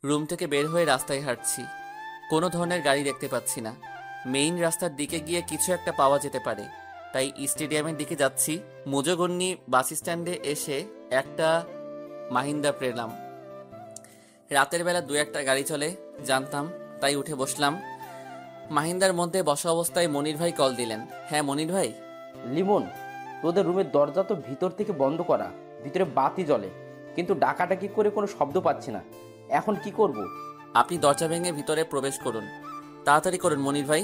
Room থেকে বের হয়ে রাস্তায় হাঁটছি। কোনো ধরনের গাড়ি দেখতে পাচ্ছি না। মেইন রাস্তার দিকে গিয়ে কিছু একটা পাওয়া যেতে পারে, তাই স্টেডিয়ামের দিকে যাচ্ছি। মুজোগন্নি বাস স্ট্যান্ডে এসে একটা মাহিন্দ্রা পেলাম। রাতের বেলা দু একটা গাড়ি চলে জানতাম, তাই উঠে বসলাম। মাহিন্দ্রার মধ্যে বসা অবস্থায় মনির ভাই কল দিলেন। হ্যাঁ মনির ভাই। লিমন, তোদের রুমের দরজা তো ভিতর থেকে বন্ধ করা, ভিতরে বাতি জ্বলে, কিন্তু ডাকাডাকি করে কোনো শব্দ পাচ্ছি না। এখন কি করব? আপনি দরজা ভেঙে ভিতরে প্রবেশ করুন, তাড়াতাড়ি করুন মনির ভাই।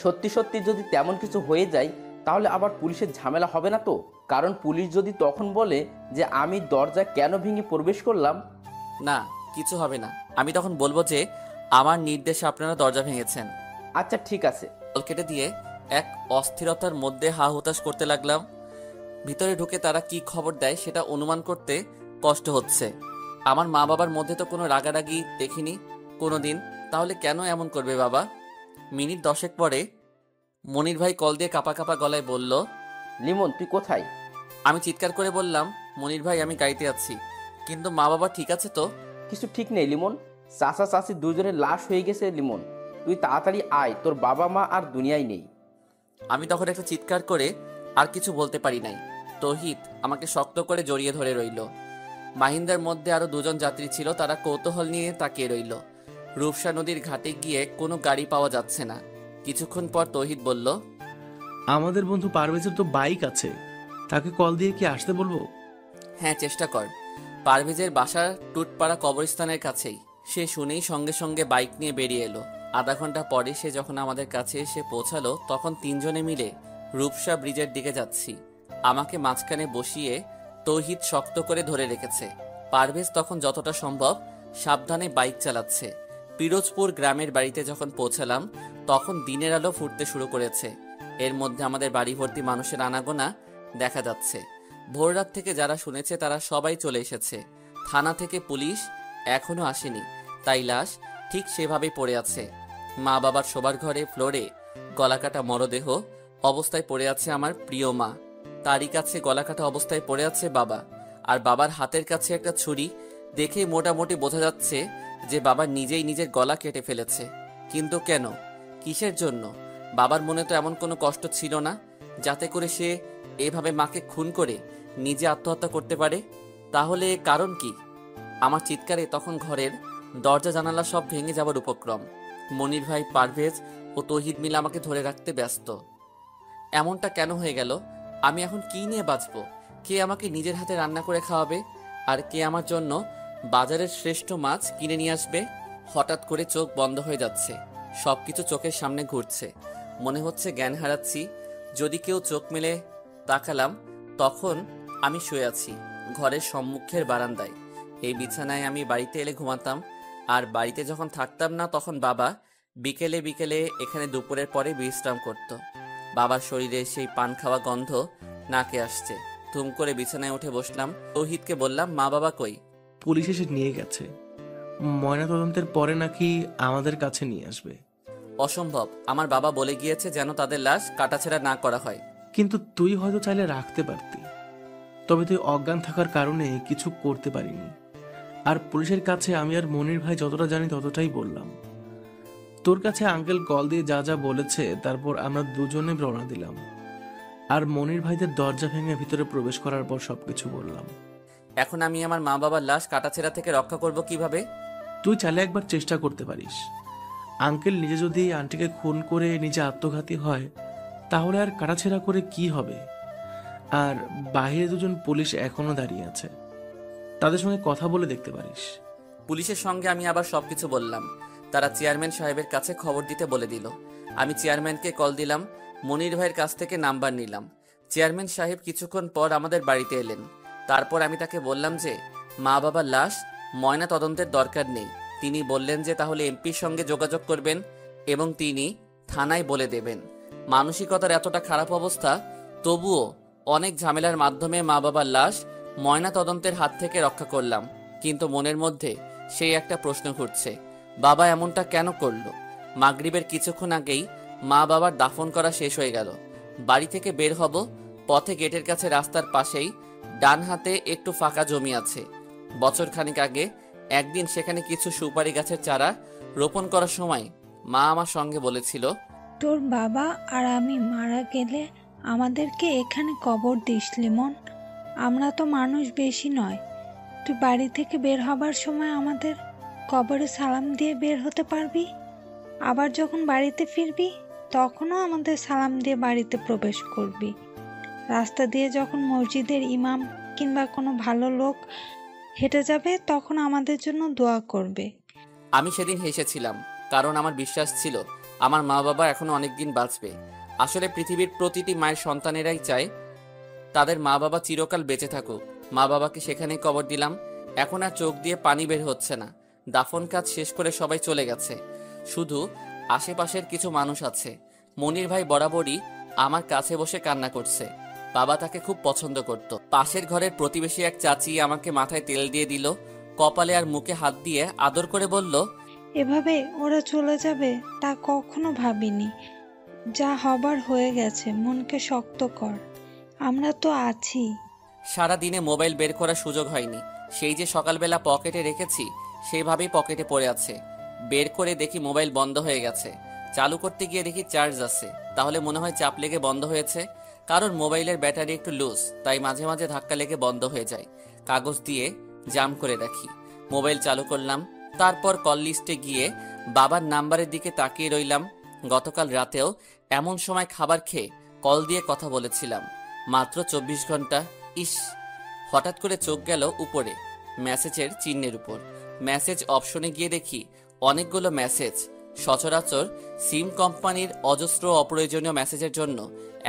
সত্যি সত্যি যদি তেমন কিছু হয়ে যায় তাহলে আবার পুলিশের ঝামেলা হবে না তো? কারণ পুলিশ যদি তখন বলে যে আমি দরজা কেন ভেঙে প্রবেশ করলাম। না, কিছু হবে না। আমি তখন বলবো যে আমার নির্দেশে আপনারা দরজা ভেঙেছেন। আচ্ছা ঠিক আছে। কল কেটে দিয়ে এক অস্থিরতার মধ্যে হা হুতাশ করতে লাগলাম। ভিতরে ঢুকে তারা কি খবর দেয় সেটা অনুমান করতে কষ্ট হচ্ছে। আমার মা বাবার মধ্যে তো কোনো রাগারাগি দেখিনি কোনো দিন, তাহলে কেন এমন করবে বাবা? মিনিট 10 পরে মনির ভাই কল দিয়ে কাঁপা কাঁপা গলায় বলল, লিমন তুই কোথায়? আমি চিৎকার করে বললাম, মনির ভাই আমি গাড়িতে আছি, কিন্তু মা বাবা ঠিক আছে তো? কিছু ঠিক নেই লিমন, চাচা চাচি দুজনের লাশ হয়ে গেছে লিমন, তুই তাড়াতাড়ি আয়, তোর বাবা মা আর দুনিয়ায় নেই। আমি তখন একটা চিৎকার করে আর কিছু বলতে পারি নাই। তৌহিদ আমাকে শক্ত করে জড়িয়ে ধরে রইল। মাহিন্দার মধ্যে আরো দুজন যাত্রী ছিল, তারা কৌতূহল নিয়ে তাকিয়ে রইল। রূপসা নদীর ঘাটে গিয়ে কোনো গাড়ি পাওয়া যাচ্ছে না। কিছুক্ষণ পর তৌহিদ বলল, আমাদের বন্ধু পারভেজের তো বাইক আছে, তাকে কল দিয়ে কি আসতে বলবো? হ্যাঁ চেষ্টা কর। পারভেজের বাসা টুটপাড়া কবরস্থানের কাছেই। সে শুনেই সঙ্গে সঙ্গে বাইক নিয়ে বেরিয়ে এলো। আধা ঘন্টা পরে সে যখন আমাদের কাছে এসে পৌঁছালো তখন তিনজনে মিলে রূপসা ব্রিজের দিকে যাচ্ছি। আমাকে মাঝখানে বসিয়ে তৌহিদ শক্ত করে ধরে রেখেছে। পারভেজ তখন যতটা সম্ভব সাবধানে বাইক চালাচ্ছে। পিরোজপুর গ্রামের বাড়িতে যখন পৌঁছালাম তখন দিনের আলো ফুটতে শুরু করেছে। এর মধ্যে আমাদের বাড়ি ভর্তি মানুষের আনাগোনা দেখা যাচ্ছে। ভোররাত থেকে যারা শুনেছে তারা সবাই চলে এসেছে। থানা থেকে পুলিশ এখনো আসেনি, তাই লাশ ঠিক সেভাবেই পড়ে আছে। মা বাবার শোবার ঘরে ফ্লোরে গলাকাটা মরদেহ অবস্থায় পড়ে আছে আমার প্রিয় মা। তারই কাছে গলাকাটা অবস্থায় পড়ে আছে বাবা। আর বাবার হাতের কাছে একটা ছুরি। দেখেই মোটামুটি বোঝা যাচ্ছে যে বাবা নিজেই নিজের গলা কেটে ফেলেছে। কিন্তু কেন, কিসের জন্য? বাবার মনে তো এমন কোনো কষ্ট ছিল না যাতে করে সে এভাবে মাকে খুন করে নিজে আত্মহত্যা করতে পারে। তাহলে কারণ কি? আমার চিৎকারে তখন ঘরের দরজা জানালা সব ভেঙে যাবার উপক্রম। মনির ভাই, পারভেজ ও তৌহিদ মিলে আমাকে ধরে রাখতে ব্যস্ত। এমনটা কেন হয়ে গেল? আমি এখন কি নিয়ে বাঁচবো? কে আমাকে নিজের হাতে রান্না করে খাওয়াবে? আর কে আমার জন্য বাজারের শ্রেষ্ঠ মাছ কিনে নিয়ে আসবে? হঠাৎ করে চোখ বন্ধ হয়ে যাচ্ছে, সবকিছু চোখের সামনে ঘুরছে। মনে হচ্ছে জ্ঞান হারাচ্ছি। যদি কেউ চোখ মেলে তাকালাম তখন আমি শুয়ে আছি ঘরের সম্মুখের বারান্দায়। এই বিছানায় আমি বাড়িতে এলে ঘুমাতাম, আর বাড়িতে যখন থাকতাম না তখন বাবা বিকেলে বিকেলে এখানে দুপুরের পরে বিশ্রাম করত। বাবার শরীরে সেই পান খাওয়া গন্ধ নাকে আসছে। ধুম করে বিছানায় উঠে বসলাম। তৌহিদকে বললাম, মা বাবা কই? পুলিশ এসে নিয়ে গেছে, ময়নাতদন্তের পরে নাকি আমাদের কাছে নিয়ে আসবে। অসম্ভব, আমার বাবা বলে গিয়েছে যেন তাদের লাশ কাটাছেঁড়া না করা হয়। কিন্তু তুই হয়তো চাইলে রাখতে পারতি, তবে তুই অজ্ঞান থাকার কারণে কিছু করতে পারিনি। আর পুলিশের কাছে আমি আর মনির ভাই যতটা জানি ততটাই বললাম। তোর কাছে আঙ্কেল কল দিয়ে যা যা বলেছে তারপর আমরা দুজনে রওনা দিলাম। আর মনির ভাইদের দরজা ভেঙে ভিতরে প্রবেশ করার পর সবকিছু বললাম। এখন আমি আমার মা বাবার লাশ কাটাছেঁড়া থেকে রক্ষা করব কিভাবে? তুই চাইলে একবার চেষ্টা করতে পারিস। আঙ্কেল নিজে যদি আন্টিকে খুন করে নিজে আত্মঘাতী হয় তাহলে আর কাটাছেঁড়া করে কি হবে? আর বাইরে দুজন পুলিশ এখনো দাঁড়িয়ে আছে, তাদের সঙ্গে কথা বলে দেখতে পারিস। পুলিশের সঙ্গে আমি আবার সবকিছু বললাম। তারা চেয়ারম্যান সাহেবের কাছে খবর দিতে বলে দিল। আমি চেয়ারম্যানকে কল দিলাম, মনির ভাইয়ের কাছ থেকে নাম্বার নিলাম। চেয়ারম্যান সাহেব কিছুক্ষণ পর আমাদের বাড়িতে এলেন। তারপর আমি তাকে বললাম যে মা বাবার লাশ ময়না তদন্তের দরকার নেই। তিনি বললেন যে তাহলে এমপির সঙ্গে যোগাযোগ করবেন এবং তিনি থানায় বলে দেবেন। মানসিকতার এতটা খারাপ অবস্থা, তবুও অনেক ঝামেলার মাধ্যমে মা বাবার লাশ ময়না তদন্তের হাত থেকে রক্ষা করলাম। কিন্তু মনের মধ্যে সেই একটা প্রশ্ন ঘুরছে, বাবা এমনটা কেন করলো? মাগরিবের কিছুক্ষণ আগেই মা বাবার দাফন করা শেষ হয়ে গেল। বাড়ি থেকে বের হব, পথে গেটের কাছে রাস্তার পাশেই ডান হাতে একটু ফাঁকা জমি আছে। বছর খানিক আগে একদিন সেখানে কিছু সুপারি গাছের চারা রোপণ করার সময় মা আমার সঙ্গে বলেছিল, তোর বাবা আর আমি মারা গেলে আমাদেরকে এখানে কবর দিস লিমন। আমরা তো মানুষ বেশি নয়, তুই বাড়ি থেকে বের হবার সময় আমাদের কবরে সালাম দিয়ে বের হতে পারবি। আবার যখন বাড়িতে ফিরবি তখনও আমাদের সালাম দিয়ে বাড়িতে প্রবেশ করবি। রাস্তা দিয়ে যখন মসজিদের ইমাম কিংবা কোনো ভালো লোক হেঁটে যাবে তখন আমাদের জন্য দোয়া করবে। আমি সেদিন হেসেছিলাম, কারণ আমার বিশ্বাস ছিল আমার মা বাবা এখনো অনেক দিন বাঁচবে। আসলে পৃথিবীর প্রতিটি মায়ের সন্তানেরাই চায় তাদের মা বাবা চিরকাল বেঁচে থাকুক। মা বাবাকে সেখানেই কবর দিলাম। এখন আর চোখ দিয়ে পানি বের হচ্ছে না। দাফন কাজ শেষ করে সবাই চলে গেছে, শুধু আশেপাশের কিছু মানুষ আছে। মনির ভাই বরাবরই আমার কাছে বসে কান্না করছে। বাবা তাকে খুব পছন্দ করত। পাশের ঘরের প্রতিবেশী এক চাচি আমাকে মাথায় তেল দিয়ে দিল, কপালে আর মুখে হাত দিয়ে আদর করে বলল, এভাবে ওরা চলে যাবে তা কখনো ভাবিনি। যা হবার হয়ে গেছে, মনকে শক্ত কর, আমরা তো আছি। সারা দিনে মোবাইল বের করার সুযোগ হয়নি। সেই যে সকালবেলা পকেটে রেখেছি সেইভাবেই পকেটে পড়ে আছে। বের করে দেখি মোবাইল বন্ধ হয়ে গেছে। চালু করতে গিয়ে দেখি চার্জ আছে। তাহলে মনে হয় চাপ লেগে বন্ধ হয়েছে, কারণ মোবাইলের ব্যাটারি একটু লুজ, তাই মাঝে মাঝে ধাক্কা লেগে বন্ধ হয়ে যায়। কাগজ দিয়ে জাম করে রাখি। মোবাইল চালু করলাম, তারপর কল লিস্টে গিয়ে বাবার নাম্বারের দিকে তাকিয়ে রইলাম। গতকাল রাতেও এমন সময় খাবার খেয়ে কল দিয়ে কথা বলেছিলাম। মাত্র 24 ঘন্টা। ইস! হঠাৎ করে চোখ গেল উপরে, মেসেজের চিহ্নের উপর। মেসেজ অপশনে গিয়ে দেখি অনেকগুলো মেসেজ। সচরাচর সিম কোম্পানির অজস্র অপ্রয়োজনীয় মেসেজের জন্য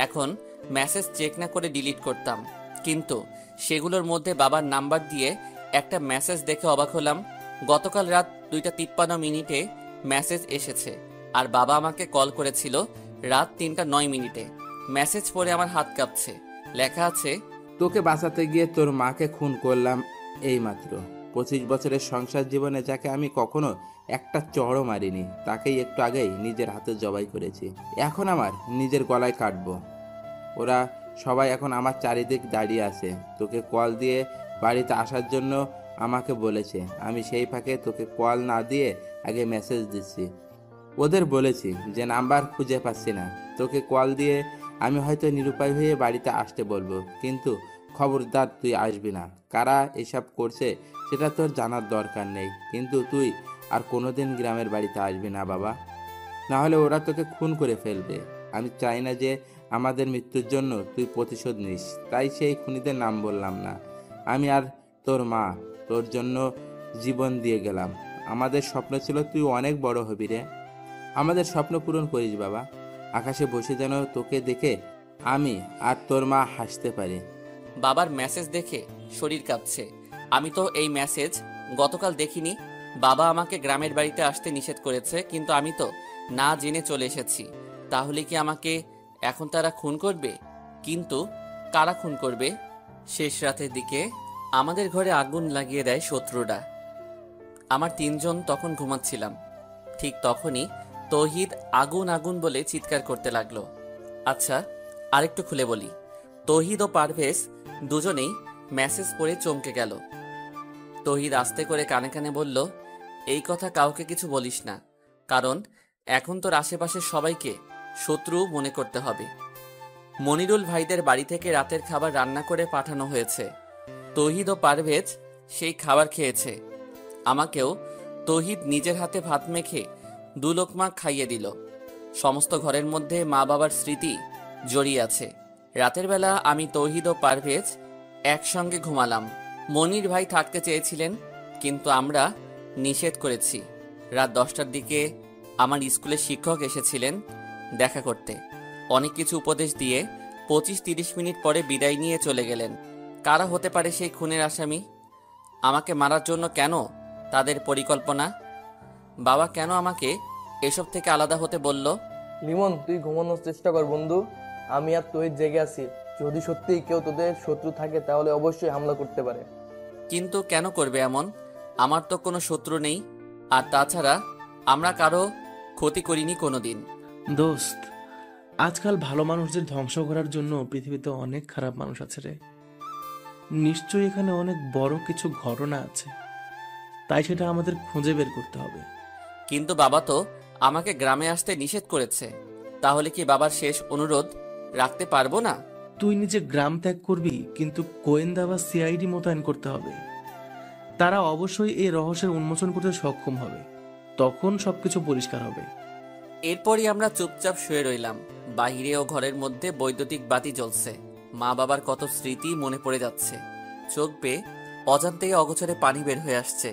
এখন মেসেজ চেক না করে ডিলিট করতাম, কিন্তু সেগুলোর মধ্যে বাবার নাম্বার দিয়ে একটা মেসেজ দেখে অবাক হলাম। গতকাল রাত 2:53 মেসেজ এসেছে, আর বাবা আমাকে কল করেছিল রাত 3:09। মেসেজ পড়ে আমার হাত কাঁপছে। লেখা আছে, তোকে বাঁচাতে গিয়ে তোর মাকে খুন করলাম এইমাত্র। 25 বছরের সংসার জীবনে যাকে আমি কখনো একটা চড়ও মারিনি, তাকেই একটু আগেই নিজের হাতে জবাই করেছি। এখন আমার নিজের গলায় কাটবো। ওরা সবাই এখন আমার চারিদিক দাঁড়িয়ে আছে। তোকে কল দিয়ে বাড়িতে আসার জন্য আমাকে বলেছে। আমি সেই ফাঁকে তোকে কল না দিয়ে আগে মেসেজ দিচ্ছি। ওদের বলেছি যে নাম্বার খুঁজে পাচ্ছি না, তোকে কল দিয়ে আমি হয়তো নিরুপায় হয়ে বাড়িতে আসতে বলবো, কিন্তু খবরদার তুই আসবি না। কারা এসব করছে সেটা তোর জানার দরকার নেই, কিন্তু তুই আর কোনোদিন গ্রামের বাড়িতে আসবি না বাবা, না হলে ওরা তোকে খুন করে ফেলবে। আমি চাই না যে আমাদের মৃত্যুর জন্য তুই প্রতিশোধ নিস, তাই সেই খুনিদের নাম বললাম না। আমি আর তোর মা তোর জন্য জীবন দিয়ে গেলাম। আমাদের স্বপ্ন ছিল তুই অনেক বড় হবি রে। আমাদের স্বপ্ন পূরণ করিস বাবা। আকাশে বসে যেন তোকে দেখে আমি আর তোর মা হাসতে পারি। বাবার মেসেজ দেখে শরীর কাঁপছে। আমি তো এই মেসেজ গতকাল দেখিনি। বাবা আমাকে গ্রামের বাড়িতে আসতে নিষেধ করেছে, কিন্তু আমি তো না জেনে চলে এসেছি। তাহলে কি আমাকে এখন তারা খুন করবে? কিন্তু কারা খুন করবে? শেষ রাতের দিকে আমাদের ঘরে আগুন লাগিয়ে দেয় শত্রুরা। আমার 3 জন তখন ঘুমাচ্ছিলাম। ঠিক তখনই তৌহিদ আগুন আগুন বলে চিৎকার করতে লাগলো। আচ্ছা, আরেকটু খুলে বলি। তৌহিদ ও পারভেজ দুজনেই মেসেজ পড়ে চমকে গেল। তৌহিদ আস্তে করে কানে কানে বলল, এই কথা কাউকে কিছু বলিস না, কারণ এখন তোর আশেপাশের সবাইকে শত্রু মনে করতে হবে। মনিরুল ভাইদের বাড়ি থেকে রাতের খাবার রান্না করে পাঠানো হয়েছে। তৌহিদ ও পারভেজ সেই খাবার খেয়েছে। আমাকেও তৌহিদ নিজের হাতে ভাত মেখে 2 লোকমা খাইয়ে দিল। সমস্ত ঘরের মধ্যে মা বাবার স্মৃতি জড়িয়ে আছে। রাতের বেলা আমি তৌহিদ ও পারভেজ একসঙ্গে ঘুমালাম। মনির ভাই থাকতে চেয়েছিলেন, কিন্তু আমরা নিষেধ করেছি। রাত 10টার দিকে আমার স্কুলের শিক্ষক এসেছিলেন দেখা করতে। অনেক কিছু উপদেশ দিয়ে 25-30 মিনিট পরে বিদায় নিয়ে চলে গেলেন। কারা হতে পারে সেই খুনের আসামি? আমাকে মারার জন্য কেন তাদের পরিকল্পনা? বাবা কেন আমাকে এসব থেকে আলাদা হতে বলল? লিমন, তুই ঘুমানোর চেষ্টা কর বন্ধু। আমি আর তুই জেগে আছি। যদি সত্যিই কেউ তোদের শত্রু থাকে তাহলে অবশ্যই হামলা করতে পারে। কিন্তু কেন করবে এমন? আমার তো কোনো শত্রু নেই, আর তাছাড়া আমরা কারো ক্ষতি করিনি কোনোদিন। দোস্ত, আজকাল ভালো মানুষদের ধ্বংস করার জন্য পৃথিবীতে অনেক খারাপ মানুষ আছে রে। নিশ্চয়ই এখানে অনেক বড় কিছু ঘটনা আছে, তাই সেটা আমাদের খুঁজে বের করতে হবে। কিন্তু বাবা তো আমাকে গ্রামে আসতে নিষেধ করেছে, তাহলে কি বাবার শেষ অনুরোধ রাখতে পারবো না? তুই নিজে গ্রাম ত্যাগ করবি, কিন্তু গোয়েন্দা বা সিআইডি মোতায়েন করতে হবে। তারা অবশ্যই এই রহস্যের উন্মোচন করতে সক্ষম হবে, তখন সবকিছু পরিষ্কার হবে। এরপরই আমরা চুপচাপ শুয়ে রইলাম। বাহিরে ও ঘরের মধ্যে বৈদ্যুতিক বাতি জ্বলছে। মা বাবার কত স্মৃতি মনে পড়ে যাচ্ছে। চোখ বেয়ে অজান্তেই অগোচরে পানি বের হয়ে আসছে।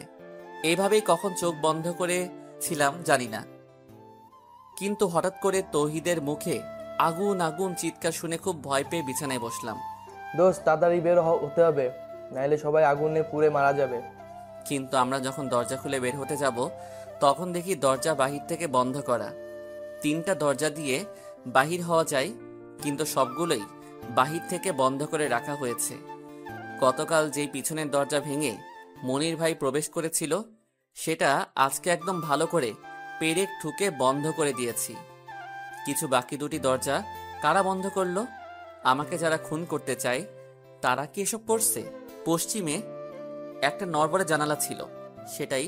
এইভাবেই কখন চোখ বন্ধ করে ছিলাম জানি না, কিন্তু হঠাৎ করে তৌহিদের মুখে আগুন আগুন চিৎকার শুনে খুব ভয় পেয়ে বিছানায় বসলাম। দোস্ত তাড়াতাড়ি বের হতে হবে, নাইলে সবাই আগুনে পুড়ে মারা যাবে। কিন্তু আমরা যখন দরজা খুলে বের হতে যাব, তখন দেখি দরজা বাহির থেকে বন্ধ করা। 3টা দরজা দিয়ে বাহির হওয়া যায়, কিন্তু সবগুলোই বাহির থেকে বন্ধ করে রাখা হয়েছে। গতকাল যেই পিছনের দরজা ভেঙে মনির ভাই প্রবেশ করেছিল, সেটা আজকে একদম ভালো করে পেরেক ঠুকে বন্ধ করে দিয়েছি। কিছু বাকি 2টি দরজা কারা বন্ধ করলো? আমাকে যারা খুন করতে চায় তারা কি এসব করছে? পশ্চিমে একটা নড়বড়ে জানালা ছিল, সেটাই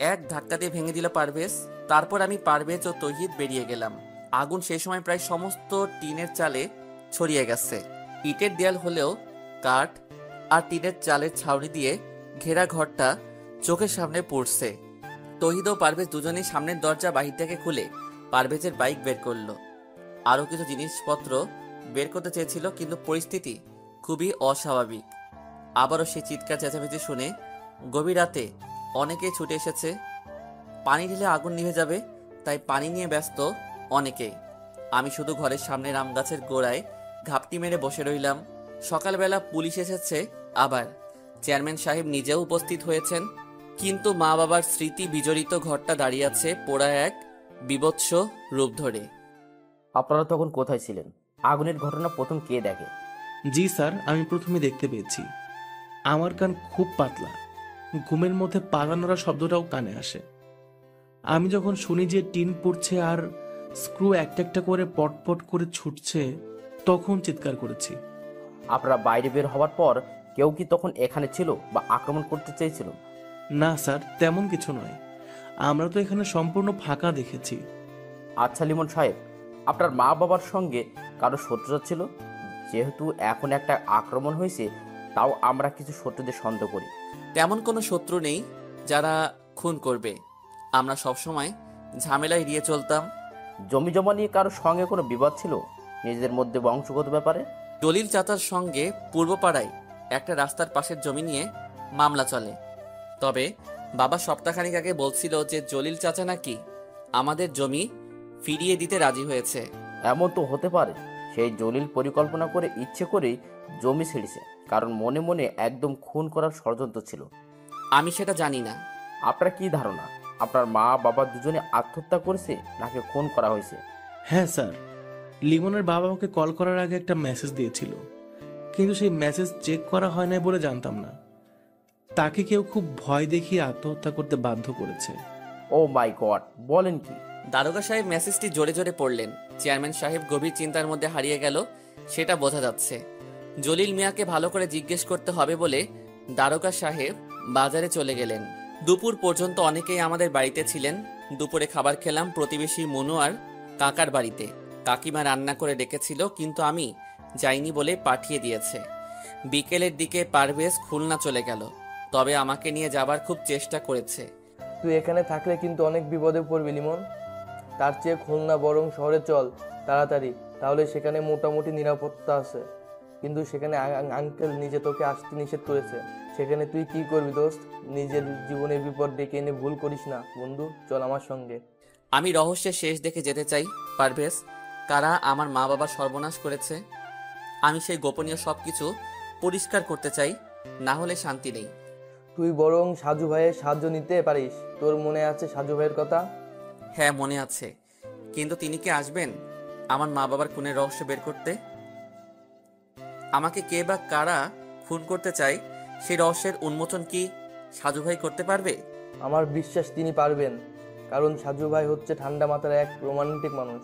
এক ধাক্কা দিয়ে ভেঙে দিল পারভেজ। তারপর আমি, পারভেজ ও তৌহিদ বেরিয়ে গেলাম। আগুন সেই সময় প্রায় সমস্ত টিনের চালে ছড়িয়ে গেছে। ইটের দেয়াল হলেও কাঠ আর টিনের চালের ছাউনি দিয়ে ঘেরা ঘরটা চোখের সামনে পড়ছে। তৌহিদ ও পারভেজ দুজনেই সামনের দরজা বাহির থেকে খুলে পারভেজের বাইক বের করলো। আরও কিছু জিনিসপত্র বের করতে চেয়েছিল, কিন্তু পরিস্থিতি খুবই অস্বাভাবিক। আবারও সেই চিৎকার চেঁচামেচি শুনে গভীর রাতে অনেকেই ছুটে এসেছে। পানি ঢেলে আগুন নিভে যাবে, তাই পানি নিয়ে ব্যস্ত অনেকেই। আমি শুধু ঘরের সামনের আম গাছের গোড়ায় ঘাপটি মেরে বসে রইলাম। সকালবেলা পুলিশ এসেছে, আবার চেয়ারম্যান সাহেব নিজেও উপস্থিত হয়েছেন, কিন্তু মা বাবার স্মৃতি বিজড়িত ঘরটা দাঁড়িয়ে আছে পোড়া এক বীভৎস রূপ ধরে। আপনারা তখন কোথায় ছিলেন? আগুনের ঘটনা প্রথম কে দেখে? জি স্যার, আমি প্রথমে দেখতে পেয়েছি। আমার কান খুব পাতলা, ঘুমের মধ্যে পালানোরা শব্দটাও কানে আসে। আমি যখন শুনি যে টিন পড়ছে আর স্ক্রু একটা একটা করে পটপট করে ছুটছে, তখন চিৎকার করেছি। আপনারা বাইরে বের হওয়ার পর কেউ কি তখন এখানে ছিল বা আক্রমণ করতে চেয়েছিল? না স্যার, তেমন কিছু নয়। আমরা তো এখানে সম্পূর্ণ ফাঁকা দেখেছি। আচ্ছা লিমন সাহেব, আপনার মা বাবার সঙ্গে কারো শত্রুতা ছিল? যেহেতু এখন একটা আক্রমণ হয়েছে, তাও আমরা কিছু শত্রুদের সন্দেহ করি। তেমন কোনো শত্রু নেই যারা খুন করবে। আমরা সবসময় ঝামেলা এড়িয়ে চলতাম। জমি জমা নিয়ে কারো সঙ্গে কোনো বিবাদ ছিল নিজেদের মধ্যে বংশগত ব্যাপারে? জলিল চাচার সঙ্গে পূর্বপাড়ায় একটা রাস্তার পাশের জমি নিয়ে মামলা চলে। তবে বাবা সপ্তাহখানিক আগে বলছিল যে জলিল চাচা নাকি আমাদের জমি ফিরিয়ে দিতে রাজি হয়েছে। এমন তো হতে পারে সেই জলিল পরিকল্পনা করে ইচ্ছে করেই জমি ছেড়েছে, কারণ মনে মনে একদম খুন করার ষড়যন্ত্র ছিল। আমি সেটা জানি না। আপনার কি ধারণা, আপনার মা বাবা দুজনে আত্মহত্যা করেছে নাকি খুন করা হয়েছে? হ্যাঁ স্যার, লিমনের বাবা আমাকে কল করার আগে একটা মেসেজ দিয়েছিল, কিন্তু সেই মেসেজ চেক করা হয় নাই বলে জানতাম না। তাকে কেউ খুব ভয় দেখিয়ে আত্মহত্যা করতে বাধ্য করেছে। ও মাই গড, বলেন কি? দারোগা সাহেব মেসেজটি জোরে জোরে পড়লেন। চেয়ারম্যান সাহেব গভীর চিন্তার মধ্যে হারিয়ে গেল, সেটা বোঝা যাচ্ছে। জলিল মিয়াকে ভালো করে জিজ্ঞেস করতে হবে বলে দারোগা সাহেব বাজারে চলে গেলেন। দুপুর পর্যন্ত অনেকেই আমাদের বাড়িতে ছিলেন। দুপুরে খাবার খেলাম প্রতিবেশী মনু আর কাকার বাড়িতে। কাকিমা রান্না করে ডেকেছিল, কিন্তু আমি যাইনি বলে পাঠিয়ে দিয়েছে। বিকেলের দিকে পারভেজ খুলনা চলে গেল, তবে আমাকে নিয়ে যাবার খুব চেষ্টা করেছে। তুই এখানে থাকলে কিন্তু অনেক বিপদে পড়বি লিমন। তার চেয়ে খুলনা বরং শহরে চল তাড়াতাড়ি, তাহলে সেখানে মোটামুটি নিরাপত্তা আছে। কিন্তু সেখানে আঙ্কেল নিজে তোকে আসতে নিষেধ করেছে। সেখানে তুই কি করবি দোস্ত? নিজের জীবনের বিপদ ডেকে এনে ভুল করিস না বন্ধু, চল আমার সঙ্গে। আমি রহস্যের শেষ দেখে যেতে চাই পারভেজ। কারা আমার মা বাবা সর্বনাশ করেছে, আমি সেই গোপনীয় সবকিছু পরিষ্কার করতে চাই, না হলে শান্তি নেই। তুই বরং সাজু ভাইয়ের সাহায্য নিতে পারিস। তোর মনে আছে সাজু ভাইয়ের কথা? হ্যাঁ মনে আছে, কিন্তু তিনি কি আসবেন আমার মা বাবার খুনের রহস্য বের করতে? আমাকে কে বা কারা খুন করতে চায় সেই রহস্যের উন্মোচন কি সাজু ভাই করতে পারবে? আমার বিশ্বাস তিনি পারবেন, কারণ সাজু ভাই হচ্ছে ঠান্ডা মাথার এক রোমান্টিক মানুষ।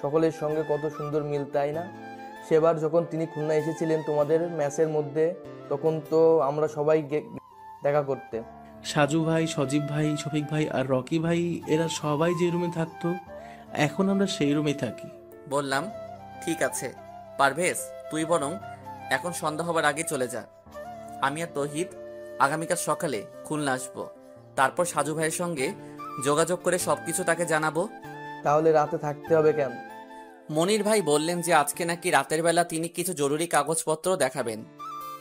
সকলের সঙ্গে কত সুন্দর মিল, তাই না? সেবার যখন তিনি খুলনা এসেছিলেন তোমাদের ম্যাচের মধ্যে, তখন তো আমরা সবাই দেখা করতে। সাজু ভাই, সজীব ভাই, শফিক ভাই আর রকি ভাই এরা সবাই যে রুমে থাকতো, এখন আমরা সেই রুমেই থাকি। বললাম, ঠিক আছে পারভেজ, তুই বরং এখন সন্ধ্যা হবার আগে চলে যা। আমি আর তৌহিদ আগামীকাল সকালে খুলনা আসবো। তারপর সাজু ভাইয়ের সঙ্গে যোগাযোগ করে সবকিছু তাকে জানাবো। তাহলে রাতে থাকতে হবে কেন? মনির ভাই বললেন যে আজকে নাকি রাতের বেলা তিনি কিছু জরুরি কাগজপত্র দেখাবেন,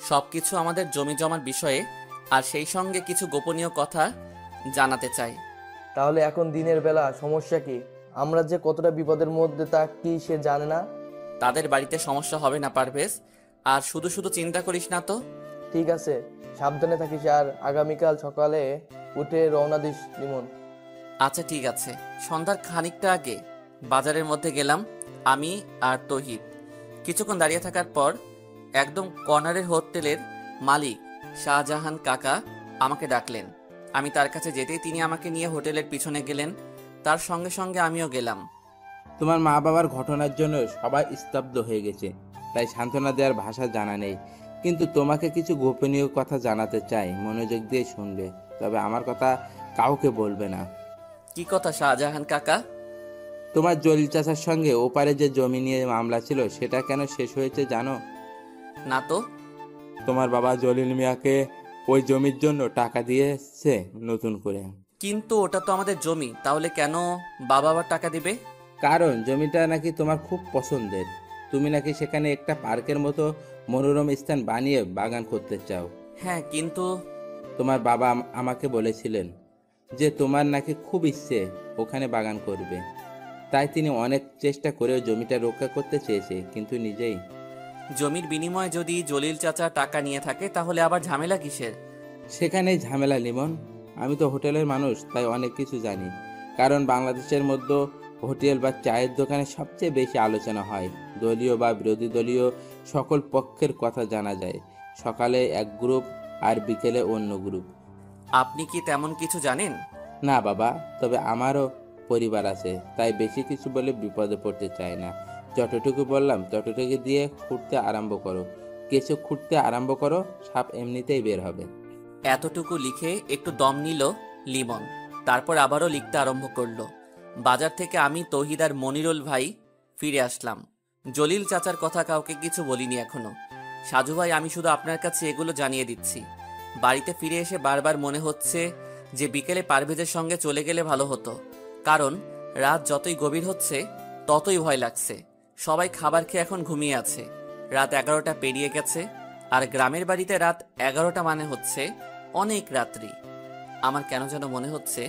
সবকিছু আমাদের জমি জমার বিষয়ে, আর সেই সঙ্গে কিছু গোপনীয় কথা জানাতে চাই। তাহলে এখন দিনের বেলা সমস্যা কি? আমরা যে কতটা বিপদের মধ্যে তা কি সে জানে না? তাদের বাড়িতে সমস্যা হবে না পারভেজ, আর শুধু শুধু চিন্তা করিস না তো। ঠিক আছে, সাবধানে থাকিস আর আগামীকাল সকালে উঠে রওনা দিস লিমন। আচ্ছা ঠিক আছে। সন্ধ্যার খানিকটা আগে বাজারের মধ্যে গেলাম আমি আর তৌহিদ। কিছুক্ষণ দাঁড়িয়ে থাকার পর একদম কর্নারের হোটেলের মালিক শাহজাহান কাকা আমাকে ডাকলেন। আমি তার কাছে যেতেই তিনি আমাকে নিয়ে হোটেলের পিছনে গেলেন। তার সঙ্গে সঙ্গে আমিও গেলাম। তোমার মা বাবার ঘটনার জন্য সবাই স্তব্ধ হয়ে গেছে, তাই সান্ত্বনা দেওয়ার ভাষা জানা নেই। কিন্তু তোমাকে কিছু গোপনীয় কথা জানাতে চাই, মনোযোগ দিয়ে শুনবে, তবে আমার কথা কাউকে বলবে না। কি কথা শাহজাহান কাকা? তোমার জলিল চাচার সঙ্গে ওপারে যে জমি নিয়ে মামলা ছিল সেটা কেন শেষ হয়েছে জানো? না তো। তোমার বাবা জলিল মিয়াকে ওই জমির জন্য টাকা দিয়েছে নতুন করে। কিন্তু ওটা তো আমাদের জমি, তাহলে কেন বাবা আবার টাকা দিবে? কারণ জমিটা নাকি তোমার খুব পছন্দের। তুমি নাকি সেখানে একটা পার্কের মতো মনোরম স্থান বানিয়ে বাগান করতে চাও। হ্যাঁ, কিন্তু তোমার বাবা আমাকে বলেছিলেন যে তোমার নাকি খুব ইচ্ছে ওখানে বাগান করবে, তাই তিনি অনেক চেষ্টা করেও জমিটা রক্ষা করতে চেয়েছে, কিন্তু নিজেই। জমির বিনিময়ে যদি জলিল চাচা টাকা নিয়ে থাকে তাহলে আবার ঝামেলা কিসের? সেখানেই ঝামেলা লিমন। আমি তো হোটেলের মানুষ, তাই অনেক কিছু জানি। কারণ বাংলাদেশের মধ্যে হোটেল বা চায়ের দোকানে সবচেয়ে বেশি আলোচনা হয়, দলীয় বা বিরোধী দলীয় সকল পক্ষের কথা জানা যায়। সকালে এক গ্রুপ আর বিকেলে অন্য গ্রুপ। আপনি কি তেমন কিছু জানেন? না বাবা, তবে আমারও পরিবার আছে, তাই বেশি কিছু বলে বিপদে পড়তে চাই না। যতটুকু বললাম ততটুকু দিয়ে খুঁড়তে আরম্ভ করো। কিছু খুঁড়তে আরম্ভ করো, সাপ এমনিতেই বের হবে। এতটুকু লিখে একটু দম নিল লিমন। তারপর আবারও লিখতে আরম্ভ করলো। বাজার থেকে আমি, তৌহিদ আর মনিরুল ভাই ফিরে আসলাম। জলিল চাচার কথা কাউকে কিছু বলিনি এখনো। সাজু ভাই, আমি শুধু আপনার কাছে এগুলো জানিয়ে দিচ্ছি। বাড়িতে ফিরে এসে বারবার মনে হচ্ছে যে বিকেলে পারভেজের সঙ্গে চলে গেলে ভালো হতো, কারণ রাত যতই গভীর হচ্ছে ততই ভয় লাগছে। সবাই খাবার খেয়ে এখন ঘুমিয়ে আছে। রাত 11টা পেরিয়ে গেছে, আর গ্রামের বাড়িতে রাত 11টা মানে হচ্ছে অনেক রাত্রি। আমার কেন যেন মনে হচ্ছে